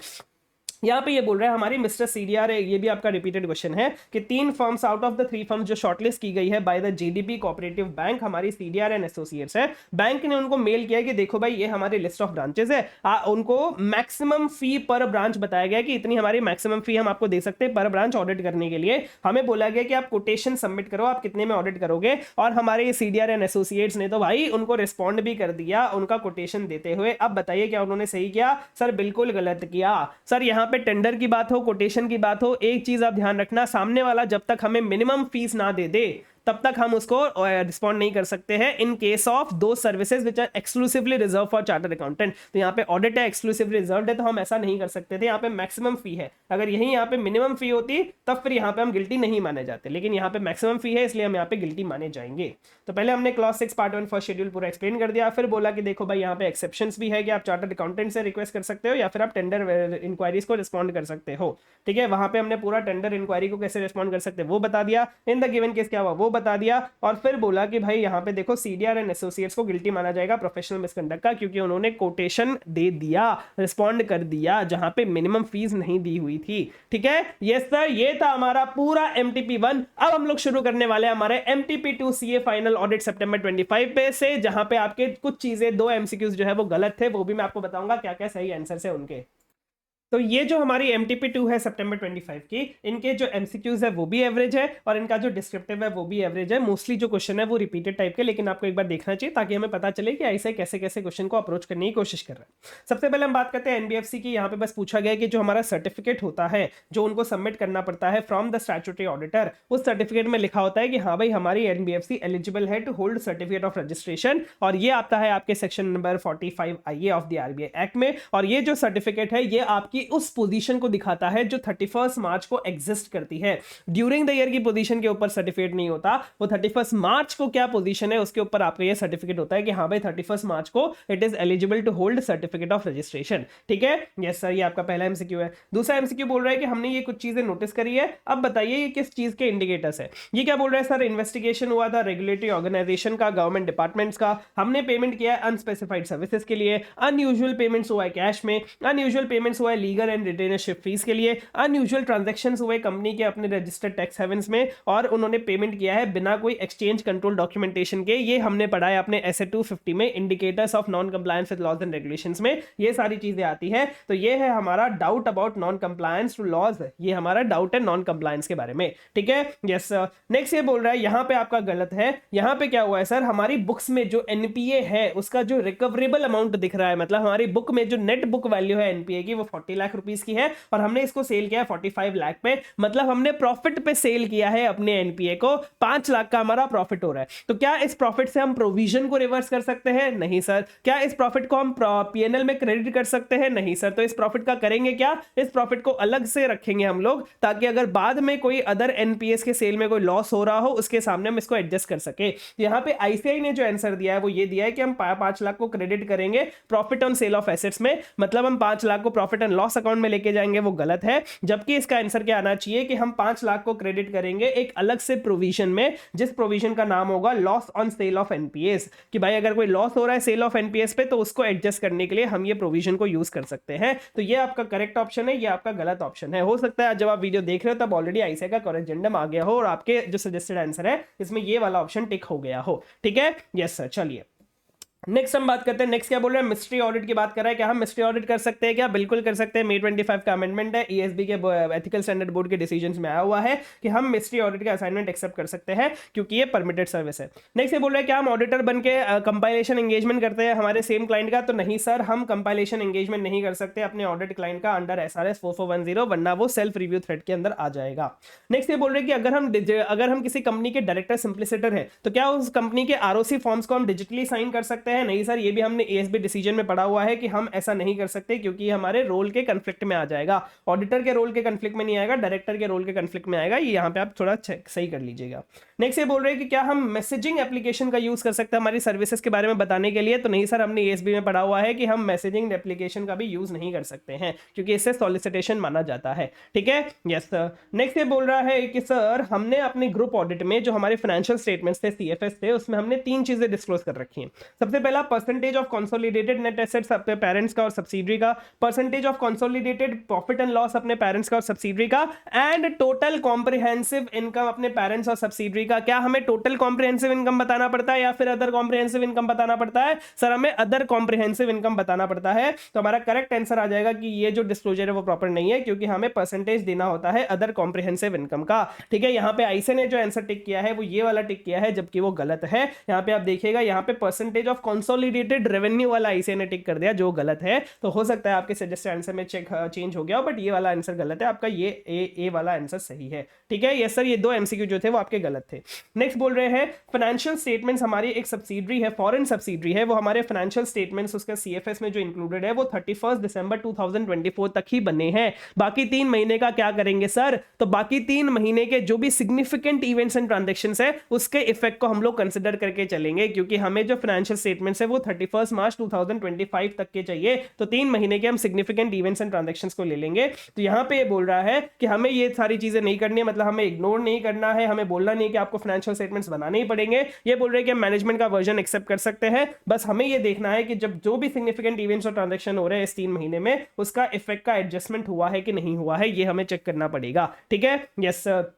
यहाँ पे ये बोल रहा है हमारी मिस्टर सीडीआर है, ये भी आपका रिपीटेड क्वेश्चन है कि 3 firms out of the 3 firms जो शॉर्टलिस्ट की गई है by the GDP cooperative bank, हमारी सीडीआर एंड एसोसिएट्स है। बैंक ने उनको मेल किया है कि देखो भाई ये हमारी लिस्ट ऑफ ब्रांचेस है, उनको मैक्सिमम फी पर ब्रांच बताया गया कि इतनी हमारी मैक्सिमम फी हम आपको दे सकते हैं पर ब्रांच ऑडिट करने के लिए। हमें बोला गया कि आप कोटेशन सबमिट करो, आप कितने में ऑडिट करोगे, और हमारे सीडीआर एंड एसोसिएट्स ने तो भाई उनको रिस्पॉन्ड भी कर दिया उनका कोटेशन देते हुए। अब बताइए क्या उन्होंने सही किया? सर बिल्कुल गलत किया। सर यहाँ पे टेंडर की बात हो, कोटेशन की बात हो, एक चीज आप ध्यान रखना, सामने वाला जब तक हमें मिनिमम फीस ना दे दे तब तक हम उसको रिस्पॉन्ड नहीं कर सकते हैं इन केस ऑफ दो services which are exclusively reserve for chartered accountant. तो यहाँ पे ऑडिट है, एक्सक्लूसिवली रिजर्व्ड है, तो हम ऐसा नहीं कर सकते थे। यहाँ पे मैक्सिमम फी है, अगर यही यहाँ पे मिनिमम फी होती तब फिर यहाँ पे हम गिल्टी नहीं माने जाते, लेकिन यहाँ पे मैक्सिमम फी है इसलिए हम यहाँ पे गिल्टी माने जाएंगे। तो पहले हमने क्लॉज 6 पार्ट 1 फर्स्ट शेड्यूल पूरा एक्सप्लेन कर दिया, फिर बोला कि देखो भाई यहाँ पे एक्सेप्शंस भी है कि आप चार्टर्ड अकाउंटेंट से रिक्वेस्ट कर सकते हो या फिर आप टेंडर इंक्वायरीज को रिस्पॉन्ड कर सकते हो। ठीक है, वहां पे हमने पूरा टेंडर इंक्वायरी को कैसे रिस्पॉन्ड कर सकते हैं वो बता दिया, इन द गिवन केस क्या हुआ वो बता दिया, और फिर बोला कि भाई यहाँ पे देखो सीडीआर एंड एसोसिएट्स को गिल्टी माना जाएगा प्रोफेशनल मिसकंडक्ट का, क्योंकि उन्होंने कोटेशन दे दिया, रिस्पॉन्ड कर दिया जहां पे मिनिमम फीस नहीं दी हुई थी। ठीक है, यस सर, ये था हमारा पूरा MTP1। अब हम लोग शुरू करने वाले हैं हमारे MTP2 CA फाइनल ऑडिट सितंबर 25 पे से, जहां पे आपके कुछ चीजें, 2 MCQs जो है वो गलत थे, वो भी मैं आपको बताऊंगा क्या क्या सही आंसर है उनके। तो ये जो हमारी MTP2 है सितंबर 25 की, इनके जो MCQs है वो भी एवरेज है और इनका जो डिस्क्रिप्टिव है वो भी एवरेज है। मोस्टली जो क्वेश्चन है वो रिपीटेड टाइप के, लेकिन आपको एक बार देखना चाहिए ताकि हमें पता चले कि ऐसे कैसे कैसे क्वेश्चन को अप्रोच करने की कोशिश कर रहे हैं। सबसे पहले हम बात करते हैं NBFC की। यहाँ पे बस पूछा गया कि जो हमारा सर्टिफिकेट होता है जो उनको सबमिट करना पड़ता है फ्रॉम द स्टैट्यूटरी ऑडिटर, उस सर्टिफिकेट में लिखा होता है कि हाँ भाई हमारी NBFC एलिजिबल है to hold certificate of registration, और ये आता है आपके section number 45 IA of the RBI act में। और ये जो सर्टिफिकेट है ये आपकी उस पोजीशन को दिखाता है जो 31 मार्च को एग्जिस्ट करती है। ड्यूरिंग द ईयर की पोजीशन के ऊपर सर्टिफिकेट नहीं होता, वो 31 मार्च को क्या पोजीशन है उसके ऊपर आपका ये सर्टिफिकेट होता है कि हाँ भाई 31 मार्च को it is eligible to hold certificate of registration. ठीक है, यस सर, ये आपका पहला MCQ है। दूसरा MCQ बोल रहा है कि हमने ये कुछ चीजें नोटिस करी है, अब बताइए ये किस चीज के इंडिकेटर्स है। ये क्या बोल रहा है? सर इन्वेस्टिगेशन हुआ था रेगुलेटरी ऑर्गेनाइजेशन का, गवर्नमेंट डिपार्टमेंट्स का, हमने पेमेंट किया है अनस्पेसिफाइड सर्विसेज के लिए, अनयूजुअल पेमेंट्स हुआ है कैश में, अनयूजुअल पेमेंट्स हुआ है लीगल एंड रिटेनरशिप फीस के लिए, अनयूजुअल ट्रांजैक्शंस हुए कंपनी के अपने रजिस्टर्ड टैक्स हेवंस में, और उन्होंने पेमेंट किया है बिना कोई एक्सचेंज कंट्रोल डॉक्यूमेंटेशन के। ये हमने पढ़ा है अपने एसे 250 में, indicators of non compliance with laws and regulations में ये सारी चीजें आती है। तो ये है हमारा doubt about non compliance to laws, ये हमारा डाउट है नॉन कंप्लायंस के बारे में। ठीक है, यस सर। नेक्स्ट ये बोल रहा है यहां पे आपका गलत है, यहां पे क्या हुआ है सर, हमारी बुक्स में जो NPA है उसका जो रिकवरेबल अमाउंट दिख रहा है, मतलब हमारी बुक में जो नेट बुक वैल्यू है NPA की वो 40 लाख रुपीस की है, और हमने इसको सेल किया है 45 लाख पे, मतलब हमने प्रॉफिट पे सेल किया है अपने NPA को, 5 लाख का हमारा प्रॉफिट हो रहा है। तो क्या इस प्रॉफिट से हम प्रोविजन को रिवर्स कर सकते हैं? नहीं सर। क्या इस प्रॉफिट को हम PNL में क्रेडिट कर सकते हैं? नहीं सर। तो इस प्रॉफिट का करेंगे क्या, इस प्रॉफिट को अलग से रखेंगे हम लोग, ताकि अगर बाद में कोई अदर NPS के सेल में कोई लॉस हो रहा हो उसके सामने हम इसको एडजस्ट कर सके। यहाँ पे ICAI ने जो आंसर दिया है वो ये दिया है कि हम 5 लाख को क्रेडिट करेंगे profit on sale of assets में, मतलब हम 5 लाख को प्रॉफिट एंड लॉस अकाउंट में लेके जाएंगे, वो गलत है। जबकि इसका आंसर क्या आना चाहिए कि हम 5 लाख को क्रेडिट करेंगे एक अलग से प्रोविजन में, जिस प्रोविजन का नाम होगा loss on sale of NPS, कि भाई अगर कोई लॉस हो रहा है सेल ऑफ NPS पे तो उसको एडजस्ट करने के लिए हम ये प्रोविजन को यूज कर सकते हैं। तो ये आपका करेक्ट ऑप्शन है, ये आपका गलत ऑप्शन है। हो सकता है जब आप वीडियो देख रहे हो तब ऑलरेडी ICAI का कॉरेजेंडम आ गया हो और आपके जो सजेस्टेड आंसर है इसमें ये वाला ऑप्शन टिक हो गया हो। ठीक है, यस सर। चलिए नेक्स्ट हम बात करते हैं। नेक्स्ट क्या बोल रहे हैं, मिस्ट्री ऑडिट की बात कर रहा है। क्या हम मिस्ट्री ऑडिट कर सकते हैं? क्या बिल्कुल कर सकते हैं। May 25 का अमेंडमेंट है, ESB के एथिकल स्टैंडर्ड बोर्ड के डिसीजंस में आया हुआ है कि हम मिस्ट्री ऑडिट का असाइनमेंट एक्सेप्ट कर सकते हैं क्योंकि ये परमिटेड सर्विस है। नेक्स्ट ये बोल रहे हैं क्या हम ऑडिटर बन के कंपाइलेशन एंगेजमेंट करते हैं हमारे सेम क्लाइंट का? तो नहीं सर, हम कंपाइलेशन एंगेजमेंट नहीं कर सकते अपने ऑडिट क्लाइंट का अंडर SRS 4410, वरना वो सेल्फ रिव्यू थ्रेड के अंदर आ जाएगा। नेक्स्ट ये बोल रहे हैं कि अगर हम किसी कंपनी के डायरेक्टर सिंप्लिसिटर है तो क्या उस कंपनी के ROC फॉर्म्स को हम डिजिटली साइन कर सकते हैं? नहीं सर, ये भी हमने ESB डिसीजन में पढ़ा हुआ है कि हम ऐसा नहीं कर सकते क्योंकि हमारे रोल के कन्फ्लिक्ट में आ जाएगा। ऑडिटर के रोल के कन्फ्लिक्ट में नहीं आएगा, डायरेक्टर के रोल के कन्फ्लिक्ट में आएगा। ये यहाँ पे आप थोड़ा सही कर लीजिएगा। नेक्स्ट ये बोल रहे हैं कि क्या हम मैसेजिंग एप्लीकेशन का यूज कर सकते हैं हमारी सर्विसेज के बारे में बताने के लिए? तो नहीं सर, हमने ESB में पढ़ा हुआ है कि हम मैसेजिंग एप्लीकेशन का भी यूज नहीं कर सकते हैं क्योंकि इससे सॉलिसिटेशन माना जाता है। ठीक है, यस सर। नेक्स्ट ये बोल रहा है कि सर हमने अपने ग्रुप ऑडिट में जो हमारे फाइनेंशियल स्टेटमेंट्स थे CFS थे उसमें हमने 3 चीजें डिस्क्लोज कर रखी हैं। सबसे पहला percentage of consolidated net assets अपने पेरेंट्स का और सब्सिडरी का, percentage of consolidated profit and loss अपने पेरेंट्स का और सब्सिडरी का, एंड टोटल कॉम्प्रिहेंसिव इनकम अपने पेरेंट्स और सब्सिडरी का। क्या हमें टोटल कॉम्प्रिहेंसिव इनकम बताना पड़ता है या फिर अदर कॉम्प्रिहेंसिव इनकम बताना पड़ता है? सर हमें अदर कॉम्प्रिहेंसिव इनकम बताना पड़ता है। तो हमारा करेक्ट आंसर आ जाएगा कि ये जो डिस्क्लोजर है वो प्रॉपर नहीं है, क्योंकि हमें परसेंटेज देना होता है अदर कॉम्प्रिहेंसिव इनकम का। ठीक है, यहाँ पे आईसे ने जो आंसर टिक किया है वो ये वाला टिक किया है, जबकि वो गलत है। यहाँ पे आप देखिएगा, यहाँ पे परसेंटेज ऑफ कंसोलिडेटेड रेवेन्यू वाला आईसे ने टिक कर दिया, जो गलत है। तो हो सकता है आपके सजेस्टेड आंसर में चेंज हो गया हो, बट ये वाला आंसर गलत है आपका, ये ए वाला आंसर सही है। ठीक है, यस सर, ये दो एमसीक्यू जो थे वो आपके गलत थे। नेक्स्ट बोल रहे हैं फाइनेंशियल स्टेटमेंट्स, हमारी एक सब्सिडरी है, फॉरेन सब्सिडरी है, वो हमारे फाइनेंशियल स्टेटमेंट्स उसका सीएफएस में जो इंक्लूडेड है वो 31 दिसंबर 2024 तक ही बने हैं। बाकी 3 महीने का क्या करेंगे सर? तो बाकी 3 महीने के जो भी सिग्निफिकेंट इवेंट्स एंड ट्रांजैक्शंस है उसके इफेक्ट को हम लोग कंसिडर करके चलेंगे, क्योंकि हमें जो फाइनेंशियल स्टेटमेंट्स है वो 31 मार्च 2025 तक के चाहिए। तो 3 महीने के हम सिग्निफिकेंट इवेंट्स एंड ट्रांजैक्शंस को ले लेंगे। तो यहां पे बोल रहा है कि हमें ये सारी चीजें नहीं करनी है, मतलब हमें इग्नोर नहीं करना है, हमें बोलना नहीं कि आपको फाइनेंशियल स्टेटमेंट्स बनाने ही पड़ेंगे। ये बोल रहे हैं कि मैनेजमेंट का वर्जन एक्सेप्ट कर सकते हैं, बस हमें ये देखना है कि जब जो भी सिग्निफिकेंट इवेंट्स और ट्रांजैक्शन हो रहे हैं इस 3 महीने में, उसका इफेक्ट का एडजस्टमेंट हुआ है कि नहीं हुआ है, ये हमें चेक करना पड़ेगा। ठीक है, यस सर।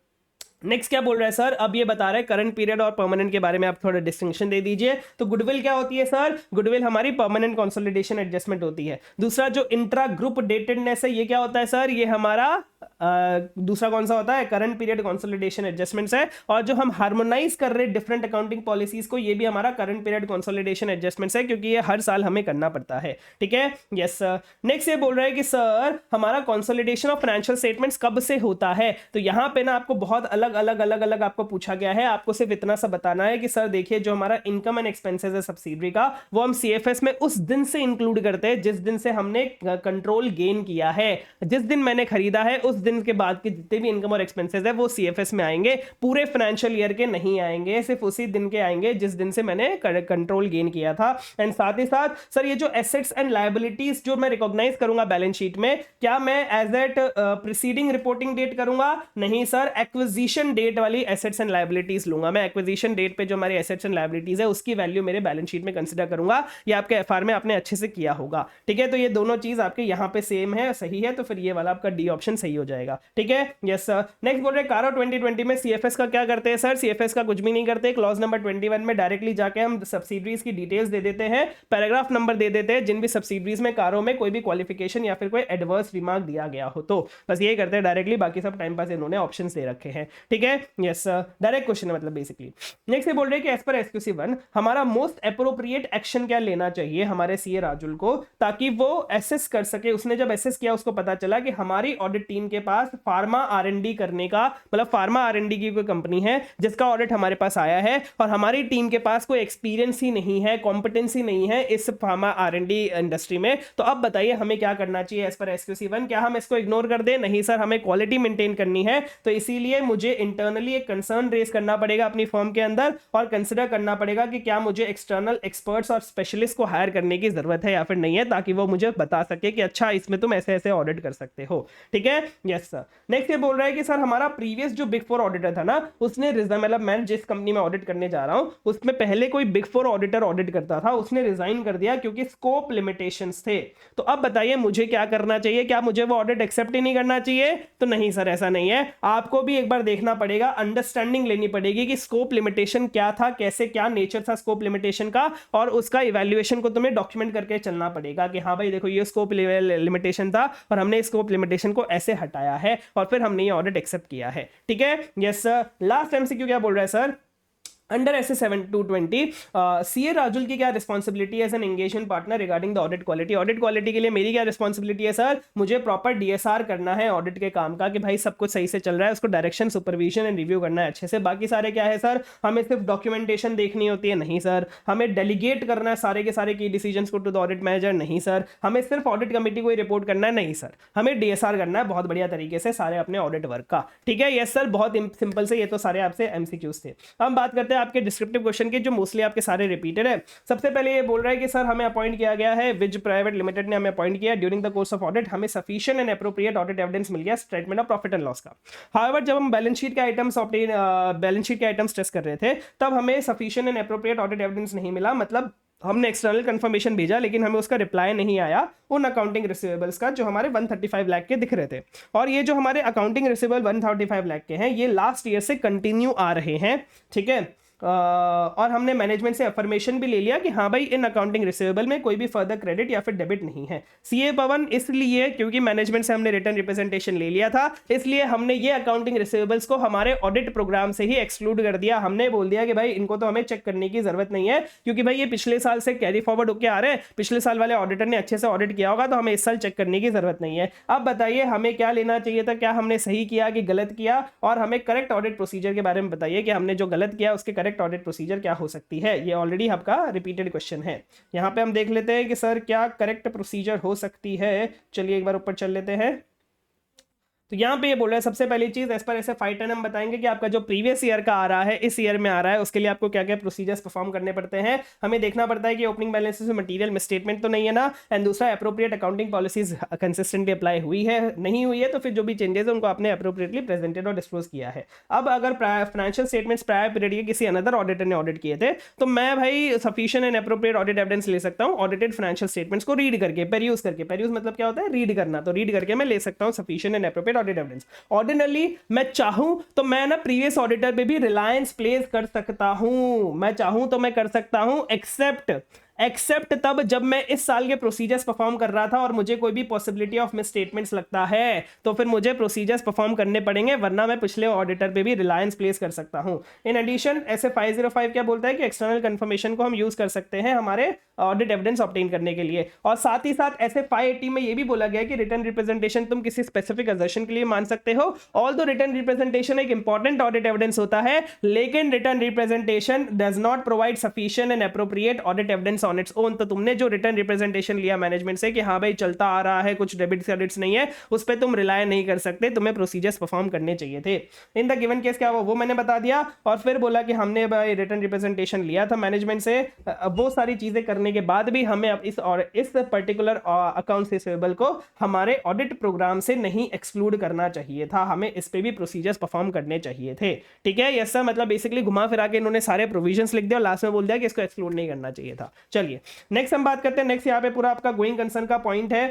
नेक्स्ट क्या बोल रहा है सर? अब ये बता रहा है करंट पीरियड और परमानेंट के बारे में आप थोड़ा डिस्टिंक्शन दे दीजिए। तो गुडविल क्या होती है सर? गुडविल हमारी परमानेंट कंसोलिडेशन एडजस्टमेंट होती है। दूसरा जो इंट्रा ग्रुप डेटेडनेस है, ये क्या होता है सर? ये हमारा दूसरा कौन सा होता है? करंट पीरियड कंसोलिडेशन एडजस्टमेंट्स है। और जो हम हार्मोनाइज कर रहे हैं डिफरेंट अकाउंटिंग पॉलिसीज को, ये भी हमारा करंट पीरियड कंसोलिडेशन एडजस्टमेंट्स है, क्योंकि ये हर साल हमें करना पड़ता है। ठीक है, यस सर। नेक्स्ट ये बोल रहा है कि सर हमारा कंसोलिडेशन ऑफ फाइनेंशियल स्टेटमेंट्स कब से होता है? तो यहां पे ना आपको बहुत अलग अलग आपको पूछा गया है। आपको सिर्फ इतना सा बताना है कि सर देखिए, जो हमारा इनकम एंड एक्सपेंसेस है सब्सिडरी का, वो हम सीएफएस में उस दिन से इंक्लूड करते हैं जिस दिन से हमने कंट्रोल गेन किया है। जिस दिन मैंने खरीदा है उस दिन के बाद के जितने भी इनकम और एक्सपेंसेस है वो सीएफएस में आएंगे, पूरे फाइनेंशियल ईयर के नहीं आएंगे, सिर्फ उसी दिन के आएंगे जिस दिन से मैंने कंट्रोल गेन किया था। एंड साथ ही साथ सर ये जो एसेट्स एंड लायबिलिटीज जो मैं रिकॉग्नाइज करूंगा बैलेंस शीट में, क्या मैं as at preceding reporting date करूंगा? नहीं सर, एक्विजिशन डेट वाली एसेट्स एंड लायबिलिटीज लूंगा मैं। एक्विजिशन डेट पे जो हमारी एसेट्स एंड लायबिलिटीज है उसकी वैल्यू मेरे बैलेंस शीट में कंसीडर करूंगा। ये आपके एफआर में आपने अच्छे से किया होगा। ठीक है, तो ये दोनों चीज आपके यहां पे सेम है, सही है, तो फिर ये वाला आपका डी ऑप्शन सही हो जाएगा। ठीक है, यस सर। नेक्स्ट बोल रहे हैं कारो 2020 में सीएफएस का क्या करते हैं सर? सीएफएस का कुछ भी नहीं करते। क्लॉज नंबर 21 में डायरेक्टली जाके हम सब्सिडरीज की डिटेल्स दे देते हैं, पैराग्राफ नंबर दे देते हैं, जिन भी सब्सिडरीज में कारो में कोई भी क्वालिफिकेशन या फिर कोई एडवर्स रिमार्क दिया गया हो, तो बस ये करते हैं डायरेक्टली। बाकी सब टाइम पास इन्होंने ऑप्शंस दे रखे हैं। ठीक है, यस सर, डायरेक्ट क्वेश्चन है मतलब बेसिकली। नेक्स्ट ये बोल रहे हैं कि एज पर एसक्यूसी 1 हमारा मोस्ट एप्रोप्रिएट एक्शन क्या लेना चाहिए हमारे सीए राजुल को, ताकि वो एसेस कर सके। उसने जब एसेस किया उसको पता चला कि हमारी ऑडिट टीम के पास फार्मा आरएनडी करने का, मतलब फार्मा आरएनडी की कोई कंपनी है जिसका ऑडिट हमारे पास आया है, और हमारी टीम के पास कोई एक्सपीरियंस ही नहीं है, कॉम्पिटेंसी नहीं है इस फार्मा आरएनडी इंडस्ट्री में। तो अब बताइए हमें क्या करना चाहिए एज पर एसक्यूसी 1? क्या हम इसको इग्नोर कर दें? नहीं सर, हमें क्वालिटी मेंटेन करनी है। तो इसीलिए मुझे इंटरनली एक कंसर्न रेज करना पड़ेगा अपनी फर्म के अंदर, और कंसिडर करना पड़ेगा कि क्या मुझे एक्सटर्नल एक्सपर्ट्स और स्पेशलिस्ट को हायर करने की जरूरत है या फिर नहीं है, ताकि वो मुझे बता सके कि अच्छा इसमें तुम ऐसे ऐसे ऑडिट कर सकते हो। ठीक है, यस सर। नेक्स्ट ये बोल रहा है कि सर हमारा प्रीवियस जो बिग 4 ऑडिटर था ना, उसने रिजाइन, मतलब मैं जिस कंपनी में ऑडिट करने जा रहा हूं उसमें पहले कोई बिग 4 ऑडिटर ऑडिट करता था, उसने रिजाइन कर दिया क्योंकि स्कोप लिमिटेशंस थे। तो अब बताइए मुझे क्या करना चाहिए? क्या मुझे वो ऑडिट एक्सेप्ट ही नहीं करना चाहिए? तो नहीं सर, ऐसा नहीं है। आपको भी एक बार देखना पड़ेगा, अंडरस्टैंडिंग लेनी पड़ेगी कि स्कोप लिमिटेशन क्या था, कैसे क्या नेचर था स्कोप लिमिटेशन का, और उसका इवैल्यूएशन को तुम्हें डॉक्यूमेंट करके चलना पड़ेगा कि हाँ भाई देखो ये स्कोप लिमिटेशन था और हमने स्कोप लिमिटेशन को ऐसे हटाया है, और फिर हमने ये ऑडिट एक्सेप्ट किया है। ठीक है, यस सर। लास्ट एमसीक्यू क्या बोल रहा है sir? Under SA 7220 CA Rajul की क्या रिस्पॉन्सिबिलिटी है as an engagement partner regarding the audit quality? Audit quality के लिए मेरी क्या रिस्पॉन्सिबिलिटी है सर? मुझे प्रॉपर डीएसआर करना है ऑडिट के काम का कि भाई सब कुछ सही से चल रहा है, उसको डायरेक्शन, सुपरविजन एंड रिव्यू करना है अच्छे से। बाकी सारे क्या है सर? हमें सिर्फ डॉक्यूमेंटेशन देखनी होती है? नहीं सर। हमें डेलीगेट करना है सारे के सारे की डिसीजंस को टू द ऑडिट मैनेजर? नहीं सर। हमें सिर्फ ऑडिट कमेटी को ही रिपोर्ट करना है? नहीं सर। हमें डीएसआर करना है बहुत बढ़िया तरीके से सारे अपने ऑडिट वर्क का। ठीक है, यस सर, बहुत सिंपल से। ये तो सारे आपसे एमसीक्यूज थे। हम बात करते हैं आपके डिस्क्रिप्टिव के जो मोस्टली आपके सारे रिपीटेड है। सबसे पहले ये बोल रहा है कि सर हमें अपॉइंट किया गया है, विज प्राइवेट लिमिटेड ने हमें अपॉइंट किया during the course of audit, हमें sufficient and appropriate audit evidence मिल गया statement of profit and loss का। हाउएवर जब हम बैलेंस शीट के आइटम्स टेस्ट कर रहे थे तब हमें sufficient and appropriate audit evidence नहीं मिला, मतलब हमने एक्सटर्नल कंफर्मेशन भेजा लेकिन हमें उसका रिप्लाई नहीं आया उन अकाउंटिंग रिसीवेबल्स का जो हमारे 135 लाख के दिख रहे थे। और ये जो हमारे अकाउंटिंग रिसीवेबल 135 लाख के हैं ये लास्ट ईयर से कंटिन्यू आ रहे हैं, ठीक है। और हमने मैनेजमेंट से अफर्मेशन भी ले लिया कि हाँ भाई इन अकाउंटिंग रिसीवेबल में कोई भी फर्दर क्रेडिट या फिर डेबिट नहीं है। सीए पवन इसलिए क्योंकि मैनेजमेंट से हमने रिटर्न रिप्रेजेंटेशन ले लिया था, इसलिए हमने ये अकाउंटिंग रिसीवेबल्स को हमारे ऑडिट प्रोग्राम से ही एक्सक्लूड कर दिया। हमने बोल दिया कि भाई इनको तो हमें चेक करने की जरूरत नहीं है क्योंकि भाई ये पिछले साल से कैरी फॉरवर्ड होकर आ रहे हैं, पिछले साल वाले ऑडिटर ने अच्छे से ऑडिट किया होगा तो हमें इस साल चेक करने की जरूरत नहीं है। अब बताइए हमें क्या लेना चाहिए था, क्या हमने सही किया कि गलत किया, और हमें करेक्ट ऑडिट प्रोसीजर के बारे में बताइए कि हमने जो गलत किया उसके करेक्ट ऑडिट प्रोसीजर क्या हो सकती है। ये ऑलरेडी आपका रिपीटेड क्वेश्चन है। यहां पे हम देख लेते हैं कि सर क्या करेक्ट प्रोसीजर हो सकती है। चलिए एक बार ऊपर चल लेते हैं। तो यहाँ पे ये बोल रहा है सबसे पहली चीज एज पर ऐसे 510 हम बताएंगे कि आपका जो प्रीवियस ईयर का आ रहा है इस ईयर में आ रहा है उसके लिए आपको क्या क्या प्रोसीजर्स परफॉर्म करने पड़ते हैं। हमें देखना पड़ता है कि ओपनिंग बैलेंस में मटेरियल मिसस्टेटमेंट तो नहीं है ना, एंड दूसरा appropriate accounting policies consistently apply हुई है नहीं हुई है तो फिर जो भी चेंजेस है उनको आपने अप्रोप्रिएटली प्रेजेंटेड और डिस्क्लोज किया है। अब अगर फाइनेंशियल स्टेटमेंट्स प्रायर पीरियड के किसी अनदर ऑडिटर ने ऑडिट किए थे तो मैं भाई sufficient and appropriate audit evidence ले सकता हूँ ऑडिटेड फाइनेंशियल स्टेटमेंट्स को रीड करके, पेरियूज करके। पेरियूज मतलब क्या होता है, रीड करना, तो रीड करके मैं ले सकता हूँ sufficient and appropriate audit evidence. Ordinarily मैं चाहूं तो मैं ना प्रीवियस ऑडिटर पे भी रिलायंस प्लेस कर सकता हूं, मैं चाहूं तो मैं कर सकता हूं, एक्सेप्ट तब जब मैं इस साल के प्रोसीजर्स परफॉर्म कर रहा था और मुझे कोई भी पॉसिबिलिटी ऑफ मिस स्टेटमेंट्स लगता है तो फिर मुझे प्रोसीजर्स परफॉर्म करने पड़ेंगे, वरना मैं पिछले ऑडिटर पे भी रिलायंस प्लेस कर सकता हूं। इन एडिशन ऐसे 505 क्या बोलता है कि एक्सटर्नल कंफर्मेशन को हम यूज कर सकते हैं हमारे ऑडिट एविडेंस ऑब्टेन करने के लिए। और साथ ही साथ ऐसे 580 में ये भी बोला गया है कि रिटर्न रिप्रेजेंटेशन तुम किसी स्पेसिफिक असर्शन के लिए मान सकते हो। ऑल्दो रिटर्न रिप्रेजेंटेशन एक इंपॉर्टेंट ऑडिट एविडेंस होता है लेकिन written representation does not provide sufficient and appropriate audit evidence on its own. तो तुमने जो रिटर्न रिप्रेजेंटेशन लिया मैनेजमेंट से कि हाँ भाई चलता आ रहा है, कुछ डेबिट क्रेडिट्स नहीं है, उस पर तुम रिलाय नहीं कर सकते, तुम्हें प्रोसीजर्स परफॉर्म करने चाहिए थे। इन द गिवन केस क्या हुआ वो मैंने बता दिया। और फिर बोला कि हमने भाई रिटर्न रिप्रेजेंटेशन लिया था मैनेजमेंट से, वो सारी चीजें करने के बाद भी हमें अब इस पर्टिकुलर अकाउंट रिसीवेबल को हमारे ऑडिट प्रोग्राम से नहीं एक्सक्लूड करना चाहिए था, हमें इस पे भी प्रोसीजर्स परफॉर्म करने चाहिए थे। ठीक है, यस सर, मतलब बेसिकली घुमा फिरा के इन्होंने सारे प्रोविजंस लिख दिया और लास्ट में बोल दिया कि इसको एक्सक्लूड नहीं करना चाहिए था। चलिए नेक्स्ट हम बात करते हैं। नेक्स्ट यहाँ पे पूरा आपका गोइंग कंसर्न का पॉइंट है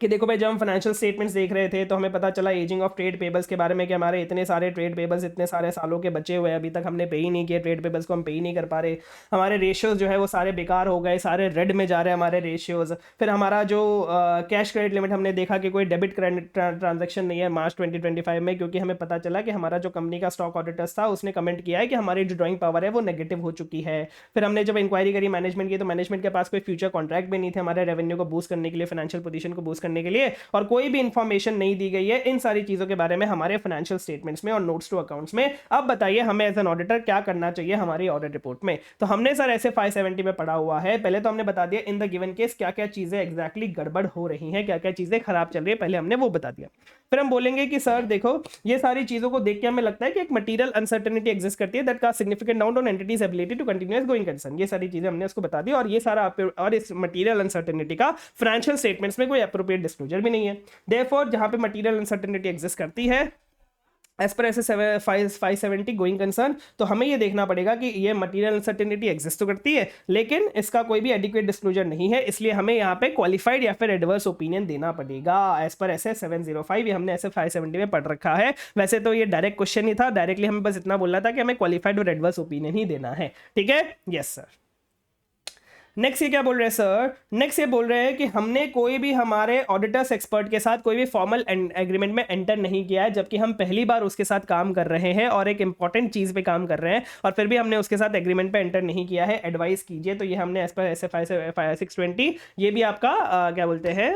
कि देखो भाई जब हम फाइनेंशियल स्टेटमेंट्स देख रहे थे तो हमें पता चला एजिंग ऑफ ट्रेड पेबल्स के बारे में कि हमारे इतने सारे ट्रेड पेबल्स इतने सारे सालों के बचे हुए हैं, अभी तक हमने पे ही नहीं किए, ट्रेड पेबल्स को हम पे ही नहीं कर पा रहे, हमारे रेशियोज जो है वो सारे बेकार हो गए, सारे रेड में जा रहे हैं हमारे रेशियोज। फिर हमारा जो कैश क्रेडिट लिमिट हमने देखा कि कोई डेबिट ट्रांजेक्शन नहीं है मार्च 2025 में, क्योंकि हमें पता चला कि हमारा जो कंपनी का स्टॉक ऑडिटर्स था उसने कमेंट किया है कि हमारी जो ड्राइंग पावर है वो नेगेटिव हो चुकी है। फिर हमने जब इंक्वायरी करी मैनेजमेंट की तो मैनेजमेंट के पास कोई फ्यूचर कॉन्ट्रैक्ट भी नहीं थे हमारे रेवेन्यू को बूस्ट करने के लिए, फाइनेंशियल पोजीशन को बूस्ट करने के लिए, और कोई भी इंफॉर्मेशन नहीं दी गई है इन सारी चीजों के बारे में हमारे फाइनेंशियल स्टेटमेंट्स में और नोट्स टू अकाउंट्स में। अब बताइए हमें एज एन ऑडिटर क्या करना चाहिए हमारी ऑडिट रिपोर्ट में। तो हमने सर ऐसे 570 में पढ़ा हुआ है, पहले तो हमने बता दिया इन द गिवन केस क्या क्या चीजें एग्जैक्टली गड़बड़ हो रही हैं, क्या क्या चीजें खराब चल रही है, पहले हमने वो बता दिया। फिर हम बोलेंगे कि सर देखो ये सारी चीजों को देख के हमें लगता है कि एक मटेरियल अनसर्टेनिटी एग्जिस्ट करती है दैट का significant doubt on entity's ability to continue as going concern. ये सारी चीजें हमने उसको बता दी और ये सारा और इस मटेरियल अनसर्टेनिटी का फाइनेंशियल स्टेटमेंट्स में कोई एप्रोप्रिएट डिस्क्लोजर भी नहीं है। देयरफॉर जहां पे मटेरियल अनसर्टेनिटी एग्जिस्ट करती है एज पर ऐसे 570 गोइंग कंसर्न, तो हमें ये देखना पड़ेगा कि ये मटेरियल अनसर्टेनिटी एग्जिस्ट तो करती है लेकिन इसका कोई भी एडिक्वेट डिस्क्लोजर नहीं है, इसलिए हमें यहाँ पे क्वालिफाइड या फिर एडवर्स ओपिनियन देना पड़ेगा एज पर ऐसे 705। ये हमने ऐसे 570 में पढ़ रखा है। वैसे तो ये डायरेक्ट क्वेश्चन ही था, डायरेक्टली हमें बस इतना बोलना था कि हमें क्वालिफाइड और एडवर्स ओपिनियन ही देना है। ठीक है, यस सर। नेक्स्ट ये क्या बोल रहे हैं सर, नेक्स्ट ये बोल रहे हैं कि हमने कोई भी हमारे ऑडिटर्स एक्सपर्ट के साथ कोई भी फॉर्मल एग्रीमेंट में एंटर नहीं किया है, जबकि हम पहली बार उसके साथ काम कर रहे हैं और एक इंपॉर्टेंट चीज पे काम कर रहे हैं और फिर भी हमने उसके साथ एग्रीमेंट पे एंटर नहीं किया है, एडवाइस कीजिए। तो ये हमने एज पर ऐसे 620 ये भी आपका क्या बोलते हैं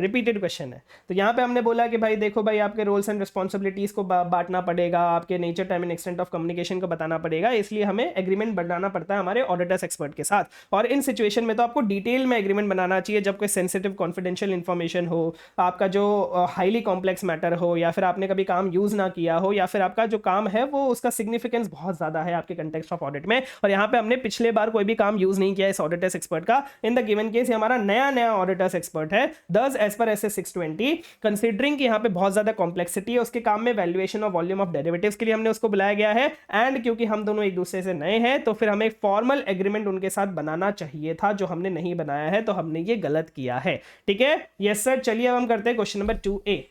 रिपीटेड क्वेश्चन है। तो यहाँ पे हमने बोला कि भाई देखो भाई आपके रोल्स एंड रिस्पॉन्सिबिलिटीज को बांटना पड़ेगा, आपके nature time and extent of communication को बताना पड़ेगा, इसलिए हमें एग्रीमेंट बनाना पड़ता है हमारे ऑडिटर्स एक्सपर्ट के साथ। और इन सिचुएशन में तो आपको डिटेल में एग्रीमेंट बनाना चाहिए जब कोई सेंसिटिव कॉन्फिडेंशियल इंफॉर्मेशन हो, आपका जो हाईली कॉम्प्लेक्स मैटर हो, या फिर आपने कभी काम यूज ना किया हो, या फिर आपका जो काम है वो उसका सिग्निफिकेंस बहुत ज्यादा है आपके कंटेक्स्ट ऑफ ऑडिट में। और यहाँ पे हमने पिछले बार कोई भी काम यूज नहीं किया इस ऑडिटर्स एक्सपर्ट का। इन द गिवन केस हमारा नया ऑडिटर्स एक्सपर्ट है, दस एज पर ऐसे 620 कंसिडरिंग कि यहाँ पे बहुत ज्यादा कॉम्प्लेक्सिटी है उसके काम में, valuation of volume of derivatives के लिए हमने उसको बुलाया गया है। एंड क्योंकि हम दोनों एक दूसरे से नए हैं तो फिर हमें फॉर्मल एग्रीमेंट उनके साथ बनाना चाहिए ये था जो हमने नहीं बनाया है, तो हमने ये गलत किया है। ठीक है, यस सर। चलिए अब हम करते हैं question number 2A।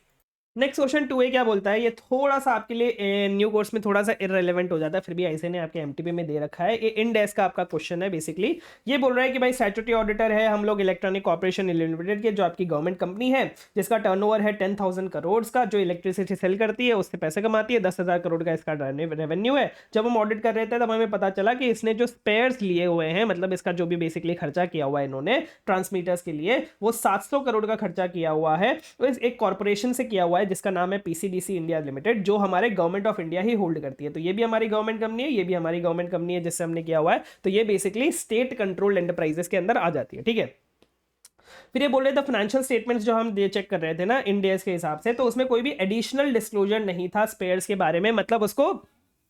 Next question 2A क्या बोलता है, ये थोड़ा सा आपके लिए न्यू कोर्स में थोड़ा सा इररेलेवेंट हो जाता है, फिर भी ऐसे ने आपके एमटीपी में दे रखा है। ये इंड एस का आपका क्वेश्चन है बेसिकली। ये बोल रहा है कि भाई स्टैट्यूटरी ऑडिटर है हम लोग इलेक्ट्रॉनिक कॉर्पोरेशन लिमिटेड के, जो आपकी गवर्नमेंट कंपनी है, जिसका टर्नओवर है 10,000 करोड़ का, जो इलेक्ट्रिसिटी सेल करती है उससे पैसे कमाती है, 10,000 करोड़ का इसका रेवेन्यू है। जब हम ऑडिट कर रहे थे तब हमें पता चला कि इसने जो स्पेयर्स लिए हुए हैं, मतलब इसका जो भी बेसिकली खर्चा किया हुआ है इन्होंने ट्रांसमीटर्स के लिए, वो 700 करोड़ का खर्चा किया हुआ है। तो इस एक कॉर्पोरेशन से किया हुआ है जिसका नाम है पीसीडीसी इंडिया लिमिटेड, जो हमारे government of India he hold करती है। तो ये भी हमारी गवर्नमेंट कंपनी है, ये भी हमारी गवर्नमेंट कंपनी है जिससे हमने किया हुआ है। तो ये बेसिकली स्टेट कंट्रोल्ड एंटरप्राइजेस के अंदर आ जाती है। ठीक है, फिर ये बोल रहे थे फाइनेंशियल स्टेटमेंट्स जो हम चेक कर रहे थे ना इंड एस के हिसाब से, तो उसमें कोई भी एडिशनल डिस्क्लोजर नहीं था स्पेयर्स के बारे में, मतलब उसको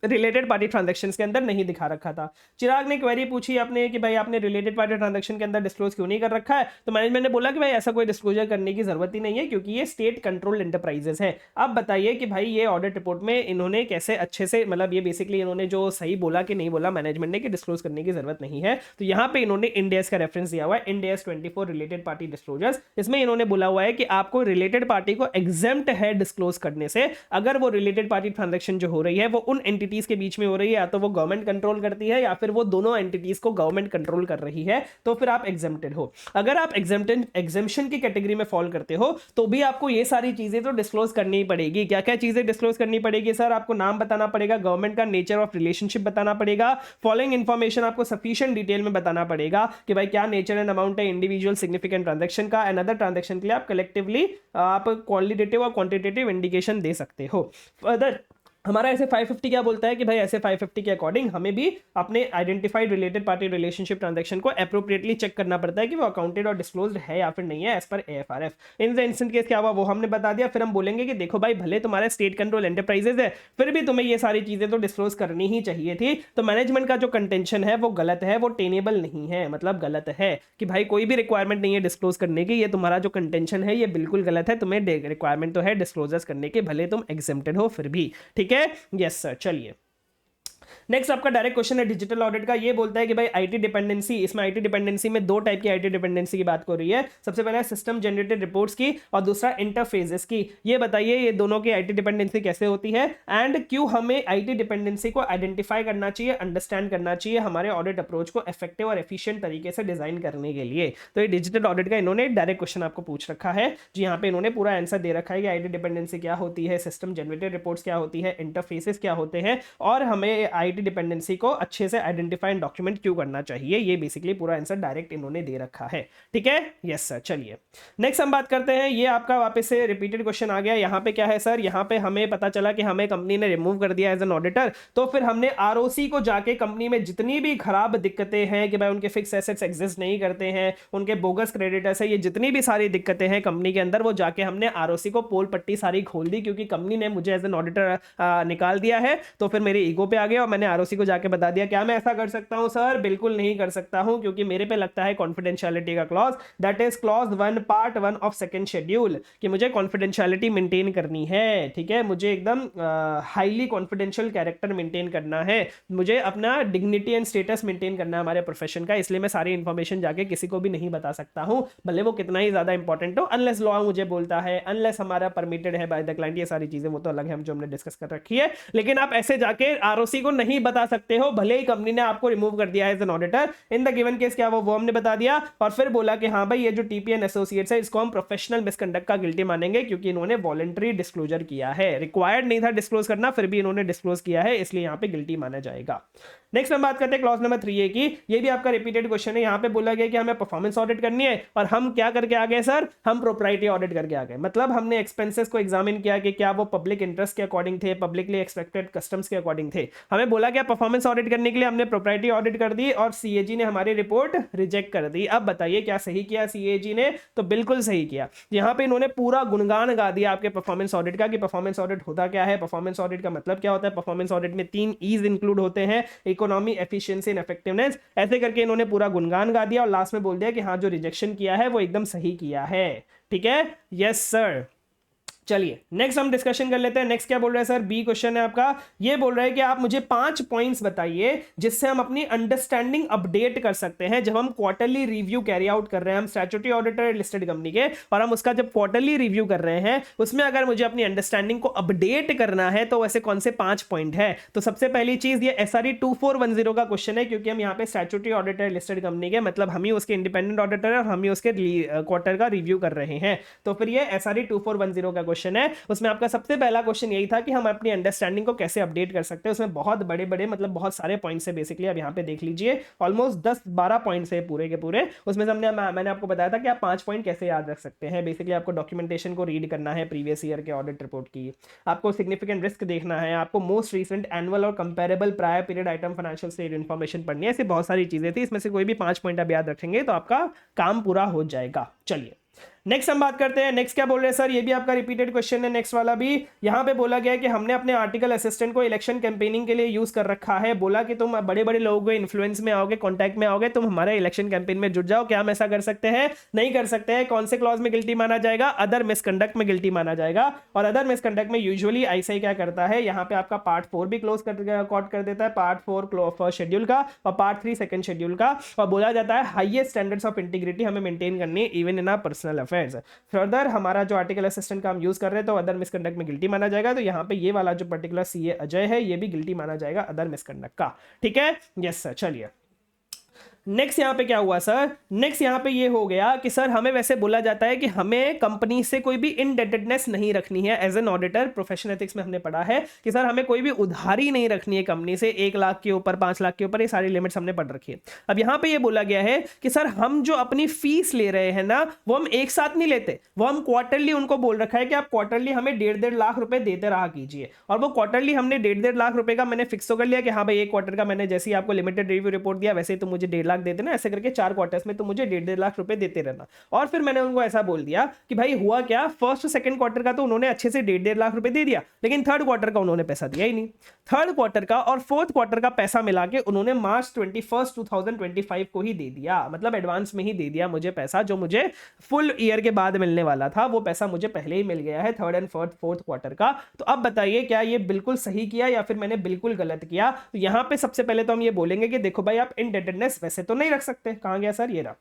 रिलेटेड पार्टी ट्रांजैक्शन के अंदर नहीं दिखा रखा था। चिराग ने क्वेरी पूछी आपने कि भाई आपने रिलेटेड पार्टी ट्रांजैक्शन के अंदर डिस्क्लोज क्यों नहीं कर रखा है, तो मैनेजमेंट ने बोला कि भाई ऐसा कोई डिस्क्लोजर करने की जरूरत ही नहीं है क्योंकि ये स्टेट कंट्रोल्ड एंटरप्राइजेस है। अब बताइए कि भाई ये ऑडिट रिपोर्ट में इन्होंने कैसे अच्छे से, मतलब ये बेसिकली इन्होंने जो सही बोला कि नहीं बोला मैनेजमेंट ने कि डिस्क्लोज करने की जरूरत नहीं है, तो यहाँ पे इन्होंने इंड एस का रेफरेंस दिया हुआ है, end S 24 related party disclosures. इसमें इन्होंने बोला हुआ है कि आपको रिलेटेड पार्टी को एग्जेम्प्ट है डिस्क्लोज करने से, अगर वो रिलेटेड पार्टी ट्रांजैक्शन जो हो रही है वो उन एंटिटीज के बीच में हो रही है, या तो वो गवर्नमेंट कंट्रोल करती है या फिर वो दोनों एंटिटीज को गवर्नमेंट कंट्रोल कर रही है, तो फिर आप एग्जेम्प्टेड हो। अगर आप एग्जेम्पशन की कैटेगरी में फॉल करते हो तो भी आपको ये सारी चीजें तो डिस्क्लोज करनी ही पड़ेगी। क्या क्या चीजें डिस्क्लोज करनी पड़ेगी सर? आपको नाम बताना पड़ेगा, गवर्नमेंट का नेचर ऑफ रिलेशनशिप बताना पड़ेगा, फॉलोइंग इंफॉर्मेशन आपको सफिशिएंट डिटेल में बताना पड़ेगा कि भाई क्या नेचर एंड अमाउंट है इंडिविजुअल सिग्निफिकेंट ट्रांजैक्शन का, एंड अदर ट्रांजैक्शन के लिए आप कलेक्टिवली आप क्वालिटेटिव और क्वांटिटेटिव इंडिकेशन दे सकते हो। फर्दर हमारा ऐसे 550 क्या बोलता है कि भाई ऐसे 550 के अकॉर्डिंग हमें भी अपने identified related party relationship transaction को एप्रोप्रिएटली चेक करना पड़ता है कि वो अकाउंटेड और डिस्क्लोज्ड है या फिर नहीं है एज पर AFRF. In the instant case क्या हुआ वो हमने बता दिया। फिर हम बोलेंगे कि देखो भाई भले तुम्हारे स्टेट कंट्रोल एंटरप्राइजेज है, फिर भी तुम्हें ये सारी चीजें तो डिस्क्लोज करनी ही चाहिए थी। तो मैनेजमेंट का जो कंटेंशन है वो गलत है, वो टेनेबल नहीं है, मतलब गलत है कि भाई कोई भी रिक्वायरमेंट नहीं है डिस्क्लोज करने की। ये तुम्हारा जो कंटेंशन है ये बिल्कुल गलत है, तुम्हें रिक्वायरमेंट तो है डिस्क्लोजर्स करने के, भले तुम एग्जेम्प्टेड हो फिर भी। ठीक है, यस सर। चलिए नेक्स्ट आपका डायरेक्ट क्वेश्चन है डिजिटल ऑडिट का। ये बोलता है कि भाई आईटी डिपेंडेंसी, इसमें आईटी डिपेंडेंसी में दो टाइप की आईटी डिपेंडेंसी की बात हो रही है। सबसे पहला सिस्टम जनरेटेड रिपोर्ट्स की और दूसरा इंटरफेसेस की। ये बताइए ये दोनों की आईटी डिपेंडेंसी कैसे होती है एंड क्यों हमें आईटी डिपेंडेंसी को आइडेंटिफाई करना चाहिए, अंडरस्टैंड करना चाहिए हमारे ऑडिट अप्रोच को इफेक्टिव और एफिशिएंट तरीके से डिजाइन करने के लिए। तो ये डिजिटल ऑडिट का इन्होंने डायरेक्ट क्वेश्चन आपको पूछ रखा है, जी यहाँ पे इन्होंने पूरा आंसर दे रखा है कि आईटी डिपेंडेंसी क्या होती है, सिस्टम जनरेटेड रिपोर्ट्स क्या होती है, इंटरफेसेस क्या होते हैं और हमें आईटी डिपेंडेंसी को अच्छे से आइडेंटिफाई एंड डॉक्यूमेंट क्यों करना चाहिए। ये बेसिकली पूरा आंसर डायरेक्ट इन्होंने दे रखा है। ठीक है, यस सर। चलिए नेक्स्ट हम बात करते हैं, ये आपका वापस से रिपीटेड क्वेश्चन आ गया। यहाँ पे क्या है सर, यहाँ पे हमें पता चला कि हमें कंपनी ने रिमूव कर दिया एज एन ऑडिटर, तो फिर हमने आरओसी को जाके कंपनी में जितनी भी खराब दिक्कतें हैं कि भाई उनके फिक्स एसेट्स एग्जिस्ट नहीं करते हैं, उनके बोगस क्रेडिटर्स है, ये जितनी भी सारी दिक्कतें हैं कंपनी के अंदर, वो जाके हमने आरओसी को पोल पट्टी सारी खोल दी, क्योंकि कंपनी ने मुझे एज एन ऑडिटर निकाल दिया है। तो फिर मेरे ईगो पे आ गया और मैंने आरओसी को जाके बता दिया। क्या मैं ऐसा कर सकता हूं सर? बिल्कुल नहीं कर सकता हूं, क्योंकि मेरे पे लगता है कॉन्फिडेंशियलिटी का clause, that is clause 1 part 1 of second schedule, कि मुझे कॉन्फिडेंशियलिटी मेंटेन करनी है। ठीक है, मुझे एकदम हाईली कॉन्फिडेंशियल कैरेक्टर मेंटेन करना है, मुझे अपना डिग्निटी एंड स्टेटस मेंटेन करना है हमारे प्रोफेशन का, इसलिए मैं सारी इंफॉर्मेशन जाके किसी को भी नहीं बता सकता हूं, भले वो कितना ही ज्यादा इंपॉर्टेंट हो, अनलेस लॉ मुझे बोलता है, अनलेस हमारा परमिटेड है बाय द क्लाइंट। ये सारी चीजें वो तो अलग है, हम जो हमने डिस्कस कर रखी है, लेकिन आप ऐसे जाके आरओसी को नहीं बता सकते हो, भले ही कंपनी ने आपको रिमूव कर दिया है as an auditor. In the given case क्या वो हमने बता दिया और फिर बोला कि हाँ भाई ये जो टीपीएन एसोसिएट्स है इसको हम प्रोफेशनल मिसकंडक्ट का गिल्टी मानेंगे, क्योंकि इन्होंने वॉलंटरी डिस्क्लोजर किया है, रिक्वायर्ड नहीं था डिस्क्लोज करना, फिर भी इन्होंने डिस्क्लोज किया है, इसलिए यहाँ पे गिल्टी माना जाएगा। नेक्स्ट हम बात करते हैं क्लॉज नंबर 3A की। ये भी आपका रिपीटेड क्वेश्चन है। यहाँ पे बोला गया कि हमें परफॉर्मेंस ऑडिट करनी है और हम क्या करके आ गए सर? हम प्रोप्राइटरी ऑडिट करके आ गए, मतलब हमने एक्सपेंसेस को एग्जामिन किया कि क्या वो पब्लिक इंटरेस्ट के अकॉर्डिंग थे, पब्लिकली एक्सपेक्टेड कस्टम्स के अकॉर्डिंग थे। हमें बोला गया परफॉर्मेंस ऑडिट करने के लिए, हमने प्रोप्राइटरी ऑडिट कर दी और सीएजी ने हमारी रिपोर्ट रिजेक्ट कर दी। अब बताइए क्या सही किया सीएजी ने? तो बिल्कुल सही किया। यहाँ पे इन्होंने पूरा गुणगान गा दिया आपके परफॉर्मेंस ऑडिट का कि परफॉर्मेंस ऑडिट होता क्या है, परफॉर्मेंस ऑडिट का मतलब क्या होता है, परफॉर्मेंस ऑडिट में 3 ईज इंक्लूड होते हैं, इकोनॉमी, एफिशिएंसी एंड इफेक्टिवनेस। ऐसे करके इन्होंने पूरा गुणगान गा दिया और लास्ट में बोल दिया कि हाँ जो रिजेक्शन किया है वो एकदम सही किया है। ठीक है, यस सर। चलिए नेक्स्ट हम डिस्कशन कर लेते हैं। नेक्स्ट क्या बोल रहा है सर, बी क्वेश्चन है आपका, ये बोल रहा है कि आप मुझे 5 पॉइंट्स बताइए जिससे हम अपनी अंडरस्टैंडिंग अपडेट कर सकते हैं जब हम क्वार्टरली रिव्यू कैरी आउट कर रहे हैं, हम स्टैट्यूटरी ऑडिटर लिस्टेड कंपनी के, और हम उसका जब क्वार्टरली रिव्यू कर रहे हैं उसमें अगर मुझे अपनी अंडरस्टैंडिंग को अपडेट करना है तो वैसे कौन से 5 पॉइंट है। तो सबसे पहली चीज ये SRE 2410 का क्वेश्चन है, क्योंकि हम यहाँ पे स्टैट्यूटरी ऑडिटर लिस्टेड कंपनी के, मतलब हम ही उसके इंडिपेंडेंट ऑडिटर है और हम ही उसके क्वार्टर का रिव्यू कर रहे हैं। तो फिर ये SRE 2410 का क्वेश्चन है। उसमें आपका सबसे पहला क्वेश्चन यही था कि हम अपनी अंडरस्टैंडिंग को कैसे अपडेट कर सकते हैं। उसमें बहुत बड़े बड़े मतलब बहुत सारे पॉइंट्स है बेसिकली, अब यहाँ पे देख लीजिए ऑलमोस्ट 10-12 पॉइंट्स है पूरे के पूरे। उसमें से मैंने आपको बताया था कि आप 5 पॉइंट कैसे याद रख सकते हैं। बेसिकली आपको डॉक्यूमेंटेशन को रीड करना है प्रीवियस ईयर के ऑडिट रिपोर्ट की, आपको सिग्निफिकेंट रिस्क देखना है, आपको मोस्ट रिसेंट एनुअल और comparable prior period item financial state information पढ़नी है। ऐसी बहुत सारी चीजें थी, इसमें से कोई भी 5 पॉइंट आप याद रखेंगे तो आपका काम पूरा हो जाएगा। चलिए नेक्स्ट हम बात करते हैं। नेक्स्ट क्या बोल रहे हैं सर, ये भी आपका रिपीटेड क्वेश्चन है। नेक्स्ट वाला भी यहाँ पे बोला गया है कि हमने अपने आर्टिकल असिस्टेंट को इलेक्शन कैंपेनिंग के लिए यूज कर रखा है। बोला कि तुम बड़े बड़े लोगों के इन्फ्लुएंस में आओगे, कॉन्टैक्ट में आओगे, तुम हमारे इलेक्शन कैंपेन में जुट जाओ। क्या हम ऐसा कर सकते हैं? नहीं कर सकते हैं। कौन से क्लॉज में गिल्टी माना जाएगा? अदर मिसकंडक्ट में गिल्टी माना जाएगा। और अदर मिसकंडक्ट में यूजुअली ICI क्या करता है, यहाँ पे आपका पार्ट 4 भी क्लोज कर देता है, पार्ट 4 फर्स्ट शेड्यूल का और पार्ट 3 सेकंड शेड्यूल का, और बोला जाता है हाईएस्ट स्टैंडर्ड्स ऑफ इंटीग्रिटी हमें मेंटेन करनी है even in our personal affairs. Further हमारा जो आर्टिकल असिस्टेंट का हम यूज कर रहे हैं तो अदर मिसकंडक्ट में गिल्टी माना जाएगा। तो यहाँ पे ये वाला जो पर्टिकुलर CA अजय है ये भी गिल्टी माना जाएगा अदर मिसकंडक्ट का। ठीक है, यस सर। चलिए नेक्स्ट यहाँ पे क्या हुआ सर, नेक्स्ट यहाँ पे ये हो गया कि सर हमें वैसे बोला जाता है कि हमें कंपनी से कोई भी इनडेटेडनेस नहीं रखनी है as an auditor. Professional ethics में हमने पढ़ा है कि सर हमें कोई भी उधारी नहीं रखनी है कंपनी से, 1 लाख के ऊपर, 5 लाख के ऊपर, ये सारी लिमिट्स हमने पढ़ रखी है। अब यहाँ पे ये बोला गया है कि सर हम जो अपनी फीस ले रहे हैं ना वो हम एक साथ नहीं लेते, वो हम क्वार्टरली, उनको बोल रखा है कि आप क्वार्टरली हमें 1.5 लाख रुपए देते रहा कीजिए। और वो क्वार्टरली हमने 1.5 लाख रुपए का मैंने फिक्स तो कर लिया कि हाँ भाई एक क्वार्टर का मैंने जैसे ही आपको लिमिटेड रिव्यू रिपोर्ट दिया वैसे ही तो मुझे 1.5 लाख दे देना, ऐसे करके 4 क्वार्टर्स में तो मुझे 1.5 लाख रुपए देते रहना। और फिर मैंने उनको ऐसा बोल दिया कि भाई हुआ क्या, फर्स्ट सेकंड क्वार्टर का तो उन्होंने अच्छे से 1.5 लाख रुपए दे दिया, लेकिन थर्ड क्वार्टर का उन्होंने पैसा दिया ही नहीं। थर्ड क्वार्टर का और फोर्थ क्वार्टर का पैसा मिला के उन्होंने मार्च 21, 2025 को ही दे दिया, मतलब एडवांस में ही दे दिया मुझे पैसा। जो मुझे फुल ईयर के बाद मिलने वाला था वो पैसा मुझे पहले ही मिल गया है थर्ड एंड फोर्थ क्वार्टर का। तो अब बताइए क्या ये बिल्कुल सही किया या फिर मैंने बिल्कुल गलत किया? तो यहां पे सबसे पहले तो हम ये बोलेंगे कि देखो भाई आप इनडेटेडनेस वैसे तो नहीं रख सकते। कहां गया सर, ये रहा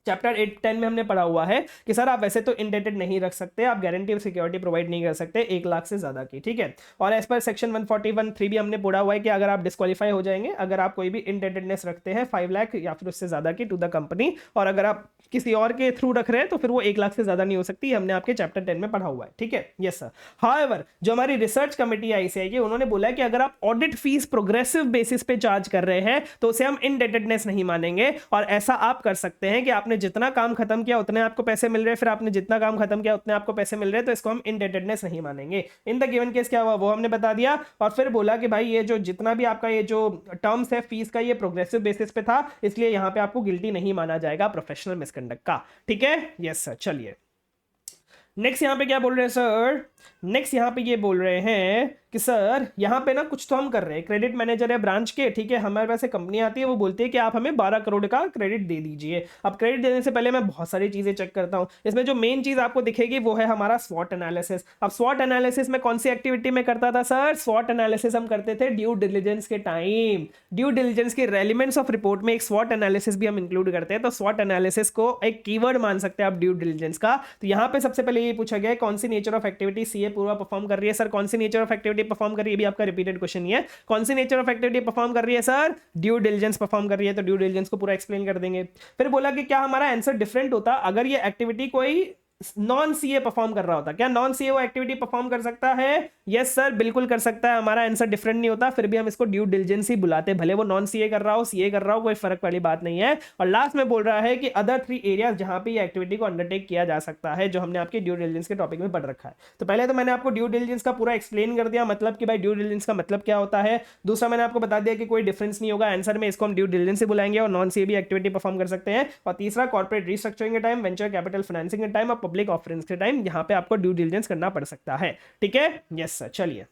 चैप्टर 8-10 में हमने पढ़ा हुआ है कि सर आप वैसे तो इंडेटेड नहीं रख सकते, आप गारंटी ऑफ सिक्योरिटी प्रोवाइड नहीं कर सकते 1 लाख से ज्यादा की। ठीक है, और एज पर सेक्शन 141(3) भी हमने पढ़ा हुआ है कि अगर आप डिस्क्वालीफाई हो जाएंगे अगर आप कोई भी इंडेटेडनेस रखते हैं 5 लाख या फिर उससे ज्यादा की टू द कंपनी, और अगर आप किसी और के थ्रू रख रहे हैं तो फिर वो 1 लाख से ज्यादा नहीं हो सकती। हमने आपके चैप्टर 10 में पढ़ा हुआ है। ठीक है, यस सर। हाउएवर जो हमारी रिसर्च कमेटी ICI की, उन्होंने बोला कि अगर आप ऑडिट फीस प्रोग्रेसिव बेसिस पे चार्ज कर रहे हैं तो उसे हम इनडेटेडनेस नहीं मानेंगे। और ऐसा आप कर सकते हैं कि आपने जितना काम खत्म किया उतने आपको पैसे मिल रहे हैं, फिर आपने जितना काम खत्म किया उतने आपको पैसे मिल रहे हैं, तो इसको हम इनडेटेडनेस नहीं मानेंगे। इन द गिवन केस क्या हुआ वो हमने बता दिया। और फिर बोला कि भाई ये जो जितना भी आपका ये जो टर्म्स है फीस का ये प्रोग्रेसिव बेसिस पे था, इसलिए यहां पे आपको गिल्टी नहीं माना जाएगा प्रोफेशनल मिसकंडक्ट का। ठीक है, यस सर। चलिए नेक्स्ट यहां पे क्या बोल रहे हैं सर, नेक्स्ट यहां पे ये बोल रहे हैं कि सर यहाँ पे ना कुछ तो हम कर रहे हैं, क्रेडिट मैनेजर है ब्रांच के, ठीक है, हमारे पास एक कंपनी आती है वो बोलती है कि आप हमें 12 करोड़ का क्रेडिट दे दीजिए। अब क्रेडिट देने से पहले मैं बहुत सारी चीजें चेक करता हूँ, इसमें जो मेन चीज आपको दिखेगी वो है हमारा स्वॉट एनालिसिस। अब स्वॉट एनालिसिस में कौन सी एक्टिविटी में करता था सर, स्वॉट एनालिसिस हम करते थे ड्यू डिलिजेंस के टाइम। ड्यू डिलिजेंस के रेलिमेंट्स ऑफ रिपोर्ट में एक स्वॉट एनालिसिस भी हम इंक्लूड करते हैं, तो स्वॉट एनालिसिस को एक कीवर्ड मान सकते हैं आप ड्यू डिलिजेंस का। तो यहाँ पे सबसे पहले ये पूछा गया कौन सी nature of activity CA Purva perform कर रही है। सर कौन सी नेचर ऑफ एक्टिविटी परफॉर्म कर रही है, भी आपका रिपीटेड क्वेश्चन ही है। कौन सी नेचर ऑफ एक्टिविटी परफॉर्म कर रही है सर, ड्यू डिलिजेंस परफॉर्म कर रही है, तो ड्यू डिलिजेंस को पूरा एक्सप्लेन कर देंगे। फिर बोला कि क्या हमारा आंसर डिफरेंट होता अगर ये एक्टिविटी कोई नॉन CA परफॉर्म कर रहा होता, क्या नॉन CA वो एक्टिविटी परफॉर्म कर सकता है? यस सर बिल्कुल कर सकता है, हमारा आंसर डिफरेंट नहीं होता, फिर भी हम इसको ड्यू डिलिजेंस ही बुलाते, भले वो नॉन CA कर रहा हो CA कर रहा हो, कोई फर्क वाली बात नहीं है। और लास्ट में बोल रहा है कि अदर 3 एरियाज जहां पे ये एक्टिविटी को अंडरटेक किया जा सकता है, जो हमने आपके ड्यू डिलिजेंस के टॉपिक में पढ़ रखा है। तो पहले तो मैंने आपको ड्यू डिलिजेंस का पूरा एक्सप्लेन कर दिया, मतलब कि भाई ड्यू डिलिजेंस का मतलब क्या होता है। दूसरा मैंने आपको बता दिया कि कोई डिफरेंस नहीं होगा आंसर में, इसको हम ड्यू डिलिजेंस से बुलाएंगे और नॉन CA भी एक्टिविटी परफॉर्म कर सकते हैं। और तीसरा कॉर्पोरेट रिस्ट्रक्चरिंग के टाइम, वेंचर कैपिटल फाइनेंसिंग के टाइम और पब्लिक ऑफरिंग्स के टाइम, यहां पे आपको ड्यू डिलिजेंस करना पड़ सकता है। ठीक है, यस सर। चलिए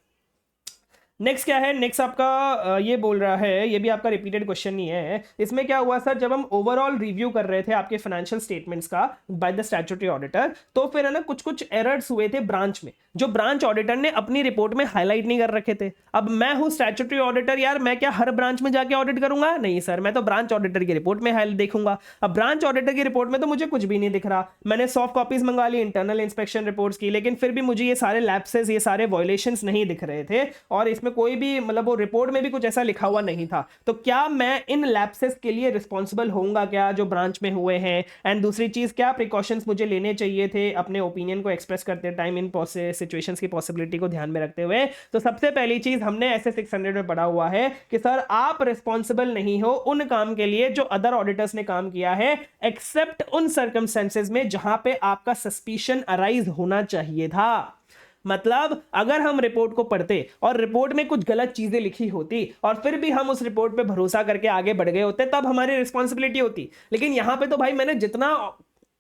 नेक्स्ट क्या है, नेक्स्ट आपका ये बोल रहा है, ये भी आपका रिपीटेड क्वेश्चन ही है। इसमें क्या हुआ सर, जब हम ओवरऑल रिव्यू कर रहे थे आपके फाइनेंशियल स्टेटमेंट्स का बाय द स्टैट्यूटरी ऑडिटर, तो फिर है ना कुछ कुछ एरर्स हुए थे ब्रांच में, जो ब्रांच ऑडिटर ने अपनी रिपोर्ट में हाईलाइट नहीं कर रखे थे। अब मैं हूं स्टैट्यूटरी ऑडिटर यार, मैं क्या हर ब्रांच में जाके ऑडिट करूंगा? नहीं सर, मैं तो ब्रांच ऑडिटर की रिपोर्ट में हाईलाइट देखूंगा। अब ब्रांच ऑडिटर की रिपोर्ट में तो मुझे कुछ भी नहीं दिख रहा। मैंने सॉफ्ट कॉपीज मंगा ली इंटरनल इंस्पेक्शन रिपोर्ट्स की, लेकिन फिर भी मुझे ये सारे लैप्सेस, ये सारे वायलेशंस नहीं दिख रहे थे, और इसमें कोई भी मतलब वो रिपोर्ट में भी कुछ ऐसा लिखा हुआ नहीं था। तो क्या मैं इन लैप्सेस के लिए रिस्पॉन्सिबल होऊंगा क्या, जो ब्रांच में हुए हैं? एंड दूसरी चीज, क्या प्रिकॉशंस मुझे लेने चाहिए थे अपने ओपिनियन को एक्सप्रेस करते टाइम इन सिचुएशंस की पॉसिबिलिटी को ध्यान में रखते हुए? तो सबसे पहली चीज हमने ऐसे 600 में पढ़ा हुआ है कि सर आप रिस्पॉन्सिबल नहीं हो उन काम के लिए जो अदर ऑडिटर्स ने काम किया है, एक्सेप्ट उन सर्कमस्टेंसेज में जहां पे आपका सस्पिशन अराइज होना चाहिए था। मतलब अगर हम रिपोर्ट को पढ़ते और रिपोर्ट में कुछ गलत चीजें लिखी होती और फिर भी हम उस रिपोर्ट पे भरोसा करके आगे बढ़ गए होते, तब हमारी रिस्पॉन्सिबिलिटी होती। लेकिन यहां पे तो भाई मैंने जितना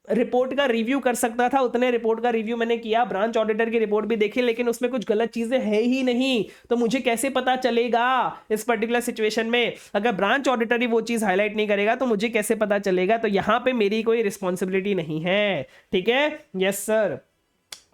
रिपोर्ट का रिव्यू कर सकता था उतने रिपोर्ट का रिव्यू मैंने किया, ब्रांच ऑडिटर की रिपोर्ट भी देखी, लेकिन उसमें कुछ गलत चीजें है ही नहीं। तो मुझे कैसे पता चलेगा इस पर्टिकुलर सिचुएशन में? अगर ब्रांच ऑडिटर ही वो चीज हाईलाइट नहीं करेगा तो मुझे कैसे पता चलेगा? तो यहां पे मेरी कोई रिस्पॉन्सिबिलिटी नहीं है। ठीक है, यस सर।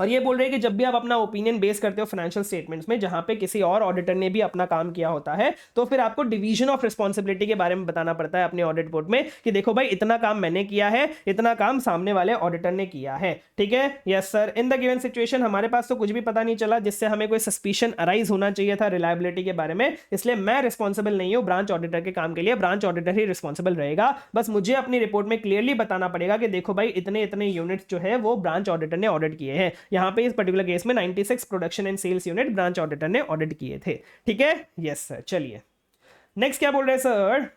और ये बोल रहे हैं कि जब भी आप अपना ओपिनियन बेस करते हो फाइनेंशियल स्टेटमेंट्स में जहां पे किसी और ऑडिटर ने भी अपना काम किया होता है, तो फिर आपको डिवीजन ऑफ रिस्पॉन्सिबिलिटी के बारे में बताना पड़ता है अपने ऑडिट रिपोर्ट में कि देखो भाई इतना काम मैंने किया है, इतना काम सामने वाले ऑडिटर ने किया है। ठीक है, yes sir. In the given situation हमारे पास तो कुछ भी पता नहीं चला जिससे हमें कोई सस्पिशन अराइज होना चाहिए था रिलायबिलिटी के बारे में, इसलिए मैं रिस्पॉन्सिबल नहीं हूं ब्रांच ऑडिटर के काम के लिए। ब्रांच ऑडिटर ही रिस्पॉन्सिबल रहेगा। बस मुझे अपनी रिपोर्ट में क्लियरली बताना पड़ेगा कि देखो भाई इतने इतने यूनिट्स जो है वो ब्रांच ऑडिटर ने ऑडिट किए हैं। यहां पे इस पर्टिकुलर केस में 96 production and sales unit branch auditor ने ऑडिट किए थे। ठीक है, यस सर। चलिए नेक्स्ट क्या बोल रहे हैं सर,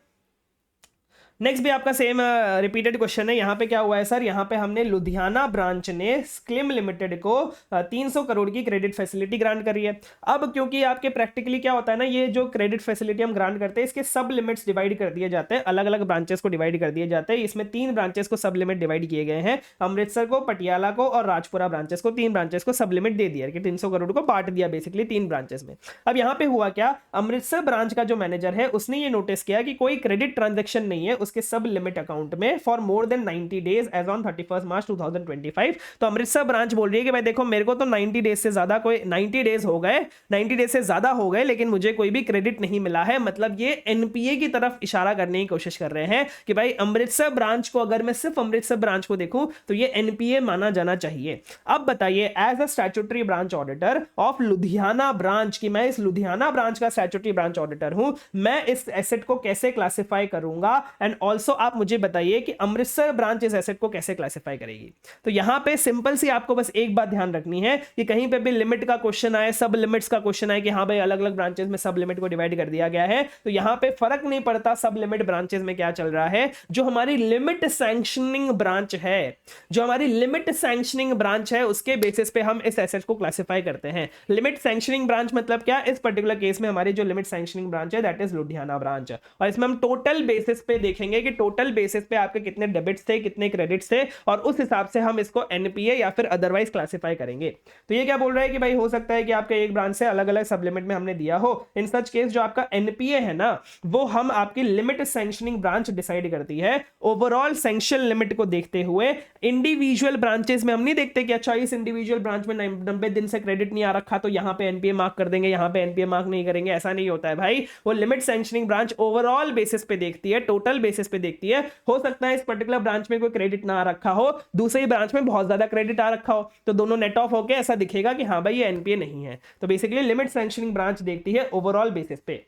नेक्स्ट भी आपका सेम रिपीटेड क्वेश्चन है। यहां पे क्या हुआ है सर, यहां पे हमने लुधियाना ब्रांच ने स्क्लिम लिमिटेड को 300 करोड़ की क्रेडिट फैसिलिटी ग्रांट करी है। अब क्योंकि आपके प्रैक्टिकली क्या होता है ना, ये जो क्रेडिट फैसिलिटी हम ग्रांट करते हैं इसके सब लिमिट्स डिवाइड कर दिए जाते हैं, अलग अलग ब्रांचेस को डिवाइड कर दिए जाते हैं। इसमें 3 ब्रांचेस को सब लिमिट डिवाइड किए गए हैं, अमृतसर को, पटियाला को और राजपुरा ब्रांचेस को। 3 ब्रांचेस को सब लिमिट दे दिया कि 300 करोड़ को बांट दिया बेसिकली 3 ब्रांचेस में। अब यहां पे हुआ क्या, अमृतसर ब्रांच का जो मैनेजर है उसने ये नोटिस किया कि कोई क्रेडिट ट्रांजेक्शन नहीं है उसके सब लिमिट अकाउंट में for more than 90 days as on 31 मार्च 2025। तो अमृतसर ब्रांच बोल रही है कि भाई देखो मेरे को तो 90 डेज से ज्यादा, कोई 90 डेज हो गए, 90 डेज से ज्यादा हो गए, लेकिन मुझे कोई भी क्रेडिट नहीं मिला है। मतलब ये एनपीए की तरफ इशारा करने की कोशिश कर रहे हैं कि भाई अमृतसर ब्रांच को, अगर मैं सिर्फ अमृतसर ब्रांच को देखूं तो ये एनपीए माना जाना चाहिए। अब बताइए as a statutory branch auditor of Ludhiana branch की, मैं इस लुधियाना ब्रांच का स्टैट्यूटरी ब्रांच ऑडिटर हूं, मैं इस एसेट को कैसे क्लासिफाई करूंगा? एंड ऑल्सो आप मुझे बताइए कि अमृतसर ब्रांच इस एसेट को कैसे क्लासिफाई करेगी। तो यहां पे सिंपल सी आपको बस एक बात ध्यान रखनी है कि कहीं पे भी लिमिट का क्वेश्चन आए, सब लिमिट्स का क्वेश्चन आए कि हां भाई अलग अलग ब्रांचेस में सब लिमिट को डिवाइड कर दिया गया है, तो यहां पे फर्क नहीं पड़ता सब लिमिट ब्रांचेस में क्या चल रहा है। जो हमारी लिमिट सैंक्शनिंग ब्रांच है, जो हमारी लिमिट सैंक्शनिंग ब्रांच है, उसके बेसिस पे हम इस एसेट को क्लासिफाई करते हैं। लिमिट सैंक्शनिंग ब्रांच मतलब क्या, इस पर्टिकुलर केस में हमारी जो लिमिट सैंक्शनिंग ब्रांच है दैट इज लुधियाना ब्रांच, और इसमें हम टोटल बेसिस पे देखेंगे कि टोटल बेसिस पे आपके कितने डेबिट्स थे, कितने क्रेडिट्स थे, और उस हिसाब से हम इसको एनपीए या फिर अदरवाइज क्लासिफाई करेंगे। तो ये क्या बोल रहा है कि भाई हो सकता है कि आपके एक ब्रांच से अलग अलग सब लिमिट में हमने दिया हो। इन सच केस जो आपका एनपीए है ना, वो हम आपकी लिमिट सैंक्शनिंग ब्रांच डिसाइड करती है ओवरऑल सैंक्शन लिमिट को देखते हुए। इंडिविजुअल ब्रांचेस में हम नहीं देखते कि अच्छा इस इंडिविजुअल ब्रांच में 90 दिन से क्रेडिट नहीं आ रखा तो यहां पे एनपीए मार्क कर देंगे, यहां पे एनपीए मार्क नहीं करेंगे, ऐसा नहीं होता है भाई। वो limit sanctioning branch overall basis पे देखती है, टोटल बेसिस पे देखती है। हो सकता है इस पर्टिकुलर ब्रांच में कोई क्रेडिट ना आ रखा हो, दूसरी ब्रांच में बहुत ज्यादा क्रेडिट आ रखा हो, तो दोनों नेट ऑफ होकर ऐसा दिखेगा कि हाँ भाई ये एनपीए नहीं है। तो बेसिकली लिमिट सैंक्शनिंग ब्रांच देखती है ओवरऑल बेसिस पे।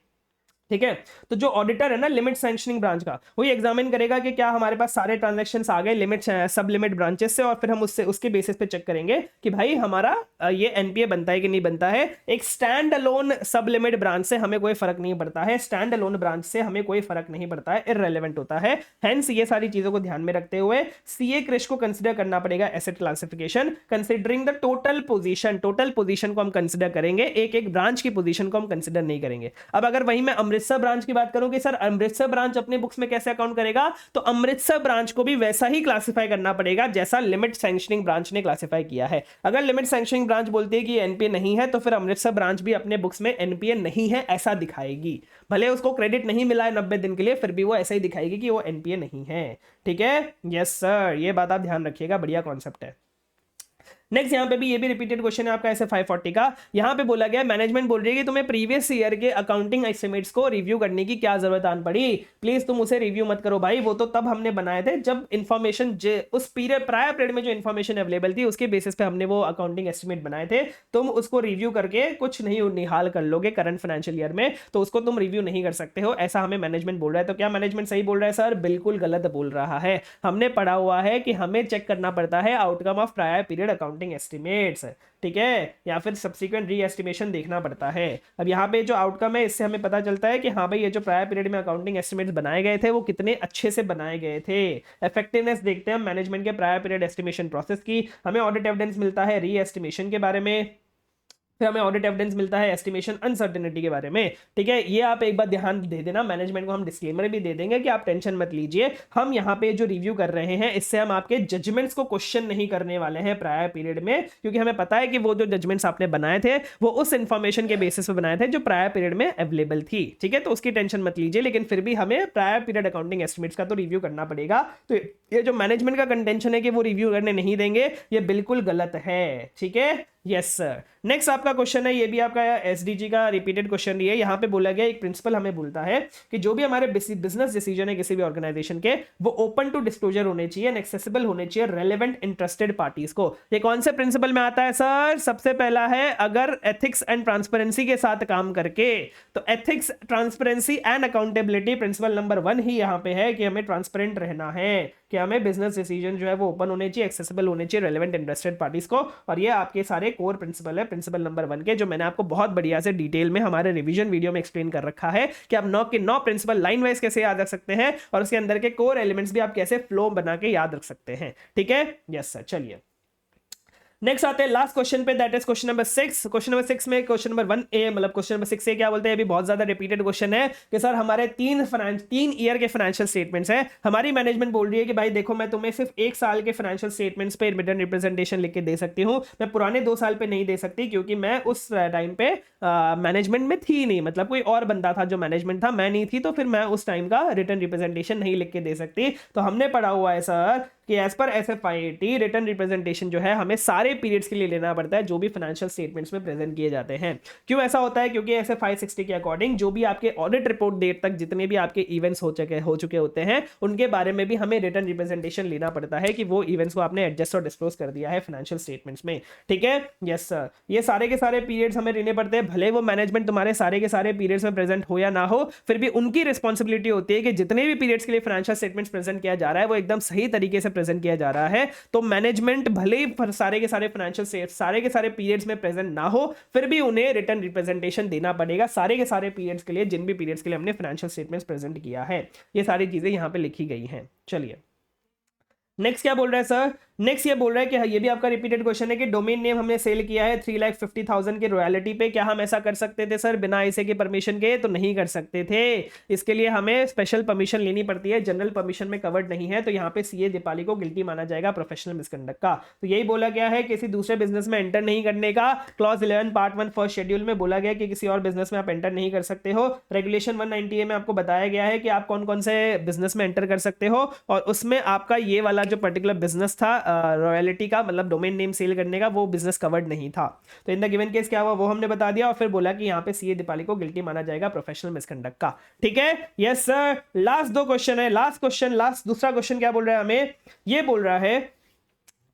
ठीक है, तो जो ऑडिटर है ना लिमिट सैंक्शनिंग ब्रांच का, वही एग्जामिन करेगा कि क्या हमारे पास सारे ट्रांजैक्शंस आ गए लिमिट सब लिमिट ब्रांचेस से, और फिर हम उससे उसके बेसिस पे चेक करेंगे कि भाई हमारा ये एनपीए बनता है कि नहीं बनता है। एक स्टैंड अलोन सब लिमिट ब्रांच से हमें कोई फर्क नहीं पड़ता है, स्टैंड अलोन ब्रांच से हमें कोई फर्क नहीं पड़ता है, इररिलेवेंट होता है। हेंस ये सारी चीजों को ध्यान में रखते हुए सीए क्रिश को कंसिडर करना पड़ेगा asset classification considering the total position. Total position को हम कंसिडर करेंगे, एक एक ब्रांच की पोजीशन को हम कंसिडर नहीं करेंगे। अब अगर वही मैं अमृतसर ब्रांच की बात करूं कि सर अमृतसर ब्रांच अपने बुक्स में कैसे अकाउंट करेगा, तो अमृतसर ब्रांच को भी वैसा ही क्लासिफाई करना पड़ेगा जैसा लिमिट सैंक्शनिंग ब्रांच ने क्लासिफाई किया है। अगर लिमिट सैंक्शनिंग ब्रांच बोलती है कि एनपीए नहीं है, तो फिर अमृतसर ब्रांच भी अपने बुक्स में एनपीए नहीं है ऐसा दिखाएगी। भले उसको क्रेडिट नहीं मिला है 90 दिन के लिए, फिर भी वो ऐसा ही दिखाएगी कि वो एनपीए नहीं है। ठीक है, यस सर, ये बात आप ध्यान रखिएगा, बढ़िया कॉन्सेप्ट है। नेक्स्ट यहाँ पे भी ये भी रिपीटेड क्वेश्चन है आपका ऐसे 540 का। यहाँ पे बोला गया मैनेजमेंट बोल रही है कि तुम्हें प्रीवियस ईयर के अकाउंटिंग एस्टिमेट्स को रिव्यू करने की क्या जरूरत आन पड़ी, प्लीज तुम उसे रिव्यू मत करो भाई, वो तो तब हमने बनाए थे जब इन्फॉर्मेशन उस पीरियड प्रायर पीरियड में जो इन्फॉर्मेशन अवेलेबल थी उसके बेसिस पे हमने वो अकाउंटिंग एस्टिमेट बनाए थे। तुम उसको रिव्यू करके कुछ नहीं निहाल कर लोगे करंट फाइनेंशियल ईयर में, तो उसको तुम रिव्यू नहीं कर सकते हो, ऐसा हमें मैनेजमेंट बोल रहा है। तो क्या मैनेजमेंट सही बोल रहा है सर? बिल्कुल गलत बोल रहा है। हमने पढ़ा हुआ है कि हमें चेक करना पड़ता है outcome of prior period accounting estimate, ठीक है, या फिर सब्सिक्वेंट री एस्टिमेशन देखना पड़ता है। अब यहाँ पे जो आउटकम है इससे हमें पता चलता है कि हाँ भाई ये जो प्रायर पीरियड में अकाउंटिंग एस्टिमेट्स बनाए गए थे वो कितने अच्छे से बनाए गए थे। इफेक्टिवनेस देखते हैं हम मैनेजमेंट के प्रायर पीरियड एस्टिमेशन प्रोसेस की, हमें ऑडिट एविडेंस मिलता है री एस्टिमेशन के बारे में, फिर हमें ऑडिट एविडेंस मिलता है एस्टिमेशन अनसर्टेनिटी के बारे में। ठीक है, ये आप एक बार ध्यान दे देना, मैनेजमेंट को हम डिस्क्लेमर भी दे देंगे कि आप टेंशन मत लीजिए, हम यहाँ पे जो रिव्यू कर रहे हैं इससे हम आपके जजमेंट्स को क्वेश्चन नहीं करने वाले हैं प्रायर पीरियड में, क्योंकि हमें पता है कि वो जो जजमेंट्स आपने बनाए थे वो उस इंफॉर्मेशन के बेसिस पे बनाए थे जो प्रायर पीरियड में अवेलेबल थी। ठीक है, तो उसकी टेंशन मत लीजिए, लेकिन फिर भी हमें प्रायर पीरियड अकाउंटिंग एस्टिमेट्स का तो रिव्यू करना पड़ेगा। तो ये जो मैनेजमेंट का कंटेंशन है कि वो रिव्यू करने नहीं देंगे, ये बिल्कुल गलत है। ठीक है, यस सर। नेक्स्ट आपका क्वेश्चन है, ये भी आपका एसडीजी का रिपीटेड क्वेश्चन है। यहाँ पे बोला गया एक प्रिंसिपल हमें बोलता है कि जो भी हमारे बिजनेस डिसीजन है किसी भी ऑर्गेनाइजेशन के, वो ओपन टू डिस्क्लोजर होने चाहिए एंड एक्सेसिबल होने चाहिए रेलेवेंट इंटरेस्टेड पार्टीज को। ये कौन से प्रिंसिपल में आता है सर? सबसे पहला है अगर एथिक्स एंड ट्रांसपेरेंसी के साथ काम करके, तो ethics, transparency and accountability principle number 1 ही यहाँ पे है कि हमें ट्रांसपेरेंट रहना है, कि हमें बिजनेस डिसीजन जो है वो ओपन होने चाहिए, एक्सेसिबल होने चाहिए रेलेवेंट इंटरेस्टेड पार्टीज को। और ये आपके सारे कोर प्रिंसिपल है प्रिंसिपल नंबर 1 के, जो मैंने आपको बहुत बढ़िया से डिटेल में हमारे रिवीजन वीडियो में एक्सप्लेन कर रखा है कि आप 9 के 9 प्रिंसिपल लाइन वाइज कैसे याद रख सकते हैं और उसके अंदर के कोर एलिमेंट्स भी आप कैसे फ्लो बना के याद रख सकते हैं। ठीक है, यस सर। चलिए नेक्स्ट आते हैं लास्ट क्वेश्चन पे, that is question number 6। Question number 6 में क्वेश्चन नंबर 1A मतलब क्वेश्चन नंबर 6A क्या बोलते हैं, अभी बहुत ज्यादा रिपीटेड क्वेश्चन है कि सर हमारे 3 ईयर के फाइनेंशियल स्टेटमेंट्स हैं, हमारी मैनेजमेंट बोल रही है कि भाई देखो मैं तुम्हें सिर्फ 1 साल के फाइनेंशियल स्टेटमेंट्स पे रिटर्न रिप्रेजेंटेशन लिख के दे सकती हूँ, मैं पुराने 2 साल पे नहीं दे सकती, क्योंकि मैं उस टाइम पे मैनेजमेंट में थी नहीं, मतलब कोई और बंदा था जो मैनेजमेंट था, मैं नहीं थी, तो फिर मैं उस टाइम का रिटर्न रिप्रेजेंटेशन नहीं लिख के दे सकती। तो हमने पढ़ा हुआ है सर कि as per SFIAT written representation जो है हमें सारे पीरियड्स के लिए लेना पड़ता है जो भी फाइनेंशियल स्टेटमेंट्स में प्रेजेंट किए जाते हैं। क्यों ऐसा होता है? क्योंकि ऐसे 560 के अकॉर्डिंग जो भी आपके ऑडिट रिपोर्ट डेट तक जितने भी आपके इवेंट्स हो चुके होते हैं उनके बारे में भी हमें रिटर्न रिप्रेजेंटेशन लेना पड़ता है कि वो इवेंट्स को आपने एडजस्ट और डिस्क्लोज कर दिया है फाइनेंशियल स्टेटमेंट्स में। ठीक है, यस सर। ये सारे के सारे पीरियड्स हमें लेने पड़ते हैं, भले वो मैनेजमेंट तुम्हारे सारे के सारे पीरियड्स में प्रेजेंट हो या ना हो, फिर भी उनकी रिस्पॉन्सिबिलिटी होती है कि जितने भी पीरियड्स के लिए फाइनेंशियल स्टेटमेंट्स प्रेजेंट किया जा रहा है वो एकदम सही तरीके से प्रेजेंट किया जा रहा है। तो मैनेजमेंट भले ही सारे के सारे फाइनेंशियल सारे के सारे पीरियड्स में प्रेजेंट ना हो, फिर भी उन्हें रिटर्न रिप्रेजेंटेशन देना पड़ेगा सारे के सारे पीरियड्स के लिए, जिन भी पीरियड्स के लिए हमने फाइनेंशियल स्टेटमेंट्स प्रेजेंट किया है। ये सारी चीजें यहां पे लिखी गई हैं। चलिए नेक्स्ट क्या बोल रहा है सर? नेक्स्ट ये बोल रहा है कि ये भी आपका रिपीटेड क्वेश्चन है कि डोमेन नेम हमने सेल किया है 3,50,000 के रॉयल्टी पे, क्या हम ऐसा कर सकते थे सर बिना ऐसे के परमिशन के? तो नहीं कर सकते थे, इसके लिए हमें स्पेशल परमिशन लेनी पड़ती है, जनरल परमिशन में कवर्ड नहीं है। तो यहाँ पे सीए दीपाली को गिल्टी माना जाएगा प्रोफेशनल मिसकंडक्ट का। तो यही बोला गया है किसी दूसरे बिजनेस में एंटर नहीं करने का। क्लॉज 11 पार्ट 1 फर्स्ट शेड्यूल में बोला गया कि किसी और बिजनेस में आप एंटर नहीं कर सकते हो। रेगुलेशन 190A में आपको बताया गया है कि आप कौन कौन से बिजनेस में एंटर कर सकते हो, और उसमें आपका ये वाला जो पर्टिकुलर बिजनेस था रॉयल्टी का, मतलब डोमेन नेम सेल करने का, वो बिजनेस कवर्ड नहीं था। तो इन द गिवन केस क्या हुआ वो हमने बता दिया, और फिर बोला कि यहाँ पे सीए दीपाली को गिल्टी माना जाएगा प्रोफेशनल मिसकंडक्ट का। ठीक है, यस सर। लास्ट 2 क्वेश्चन है, लास्ट दूसरा क्वेश्चन क्या बोल रहा है हमें? ये बोल रहा है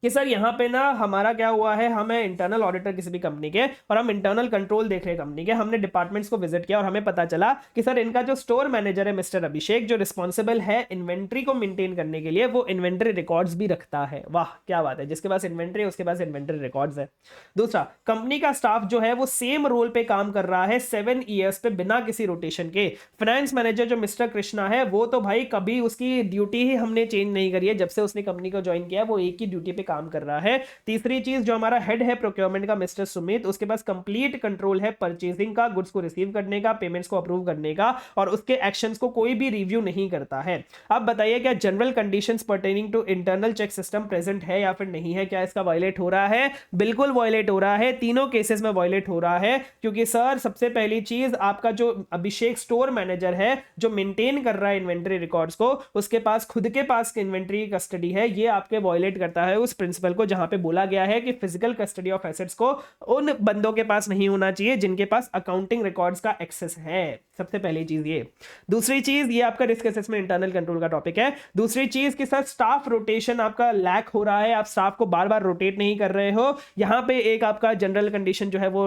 कि सर यहाँ पे ना हमारा क्या हुआ है, हमें इंटरनल ऑडिटर किसी भी कंपनी के, और हम इंटरनल कंट्रोल देख रहे हैं कंपनी के, हमने डिपार्टमेंट्स को विजिट किया और हमें पता चला कि सर इनका जो स्टोर मैनेजर है मिस्टर अभिषेक, जो रिस्पॉन्सिबल है इन्वेंट्री को मेंटेन करने के लिए, वो इन्वेंट्री रिकॉर्ड्स भी रखता है। वाह क्या बात है, जिसके पास इन्वेंट्री उसके पास इन्वेंट्री रिकॉर्ड्स है। दूसरा, कंपनी का स्टाफ जो है वो सेम रोल पे काम कर रहा है 7 ईयर्स पे बिना किसी रोटेशन के। फाइनेंस मैनेजर जो मिस्टर कृष्णा है वो तो भाई कभी उसकी ड्यूटी ही हमने चेंज नहीं करी है, जब से उसने कंपनी को ज्वाइन किया वो एक ही ड्यूटी पे काम कर रहा है। तीसरी चीज, जो हमारा हेड है प्रोक्योरमेंट का मिस्टर सुमित, उसके पास कंप्लीट कंट्रोल है परचेजिंग का, गुड्स को रिसीव करने का, पेमेंट्स को अप्रूव करने का, और उसके एक्शंस को कोई भी रिव्यू नहीं करता है। अब बताइए क्या general conditions pertaining to internal check system present है या फिर नहीं है? क्या इसका वायलेट हो रहा है? बिल्कुल वायलेट हो रहा है, तीनों केसेस में वायलेट हो रहा है। क्योंकि सर सबसे पहली चीज, आपका जो अभिषेक स्टोर मैनेजर है जो मेंटेन कर रहा है इन्वेंटरी रिकॉर्ड्स को, उसके पास खुद के पास इन्वेंटरी कस्टडी है, ये आपके वायलेट करता है उस प्रिंसिपल को जहां पे बोला गया है कि फिजिकल कस्टडी ऑफ एसेट्स को उन बंदों के पास नहीं होना चाहिए जिनके पास अकाउंटिंग रिकॉर्ड्स का एक्सेस है। सबसे पहली चीज ये। दूसरी चीज, ये आपका रिस्क असेसमेंट इंटरनल कंट्रोल का टॉपिक है। दूसरी चीज कि सर स्टाफ रोटेशन आपका लैक हो रहा है, आप स्टाफ को बार बार रोटेट नहीं कर रहे हो। यहां पे एक आपका जनरल कंडीशन जो है वो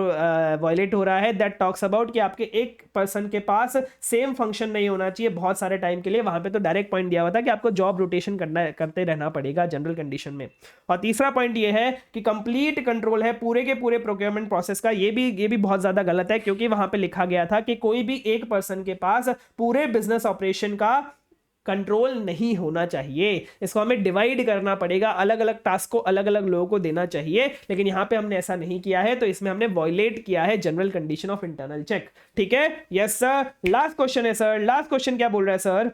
वायलेट हो रहा है, दैट टॉक्स अबाउट कि आपके एक पर्सन के पास सेम फंक्शन नहीं होना चाहिए बहुत सारे टाइम के लिए। वहां पे तो डायरेक्ट पॉइंट दिया हुआ था कि आपको जॉब रोटेशन करते रहना पड़ेगा जनरल कंडीशन में। और तीसरा पॉइंट ये है कि कंप्लीट कंट्रोल है पूरे के पूरे प्रोक्योरमेंट प्रोसेस का। ये भी बहुत ज्यादा गलत है, क्योंकि वहां पे लिखा गया था कि कोई भी एक पर्सन के पास पूरे बिजनेस ऑपरेशन का कंट्रोल नहीं होना चाहिए। इसको हमें डिवाइड करना पड़ेगा, अलग अलग टास्क को अलग अलग लोगों को देना चाहिए, लेकिन यहां पे हमने ऐसा नहीं किया है, तो इसमें हमने वॉयलेट किया है general condition of internal check. ठीक है, यस सर। लास्ट क्वेश्चन है सर, लास्ट क्वेश्चन क्या बोल रहा है सर?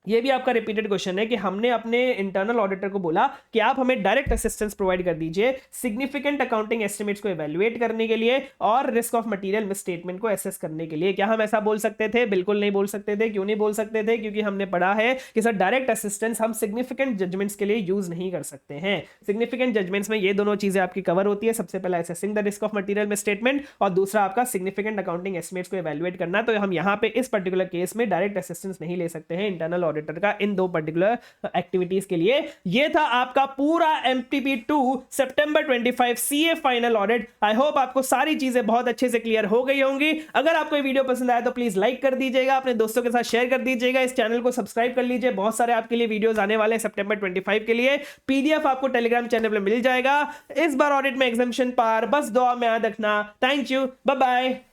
ये भी आपका रिपीटेड क्वेश्चन है कि हमने अपने इंटरनल ऑडिटर को बोला कि आप हमें डायरेक्ट असिस्टेंस प्रोवाइड कर दीजिए सिग्निफिकेंट अकाउंटिंग एस्टिमेट्स को इवैल्यूएट करने के लिए और रिस्क ऑफ मटेरियल मिसस्टेटमेंट को एसेस करने के लिए। क्या हम ऐसा बोल सकते थे? बिल्कुल नहीं बोल सकते थे। क्यों नहीं बोल सकते थे? क्योंकि हमने पढ़ा है कि सर डायरेक्ट असिस्टेंस हम सिग्निफिकेंट जजमेंट्स के लिए यूज नहीं कर सकते हैं। सिग्निफिकेंट जजमेंट्स में ये दोनों चीजें आपकी कवर होती है। सबसे पहला assessing the risk of material misstatement, और दूसरा आपका सिग्निफिकेंट अकाउंटिंग एस्टिमेट्स को इवैल्यूएट करना। तो हम यहाँ पे इस पर्टिकुलर केस में डायरेक्ट असिस्टेंस नहीं ले सकते हैं इंटरनल ऑडिटर का इन दो पर्टिकुलर एक्टिविटीज के लिए। ये था आपका पूरा MTP2 September 25 CA final audit. I hope आपको सारी चीजें बहुत अच्छे से क्लियर हो गई होंगी। अगर आपको ये वीडियो पसंद आया तो प्लीज लाइक कर दीजिएगा, अपने दोस्तों के साथ शेयर कर दीजिएगा, इस चैनल को सब्सक्राइब कर लीजिए। बहुत सारे आपके लिए वीडियोस आने वाले हैं सितंबर 25 के लिए। पीडीएफ आपको टेलीग्राम चैनल पर मिल जाएगा। इस बार ऑडिट में एग्जामिनेशन पार, बस दुआ में याद रखना। Thank you, bye bye.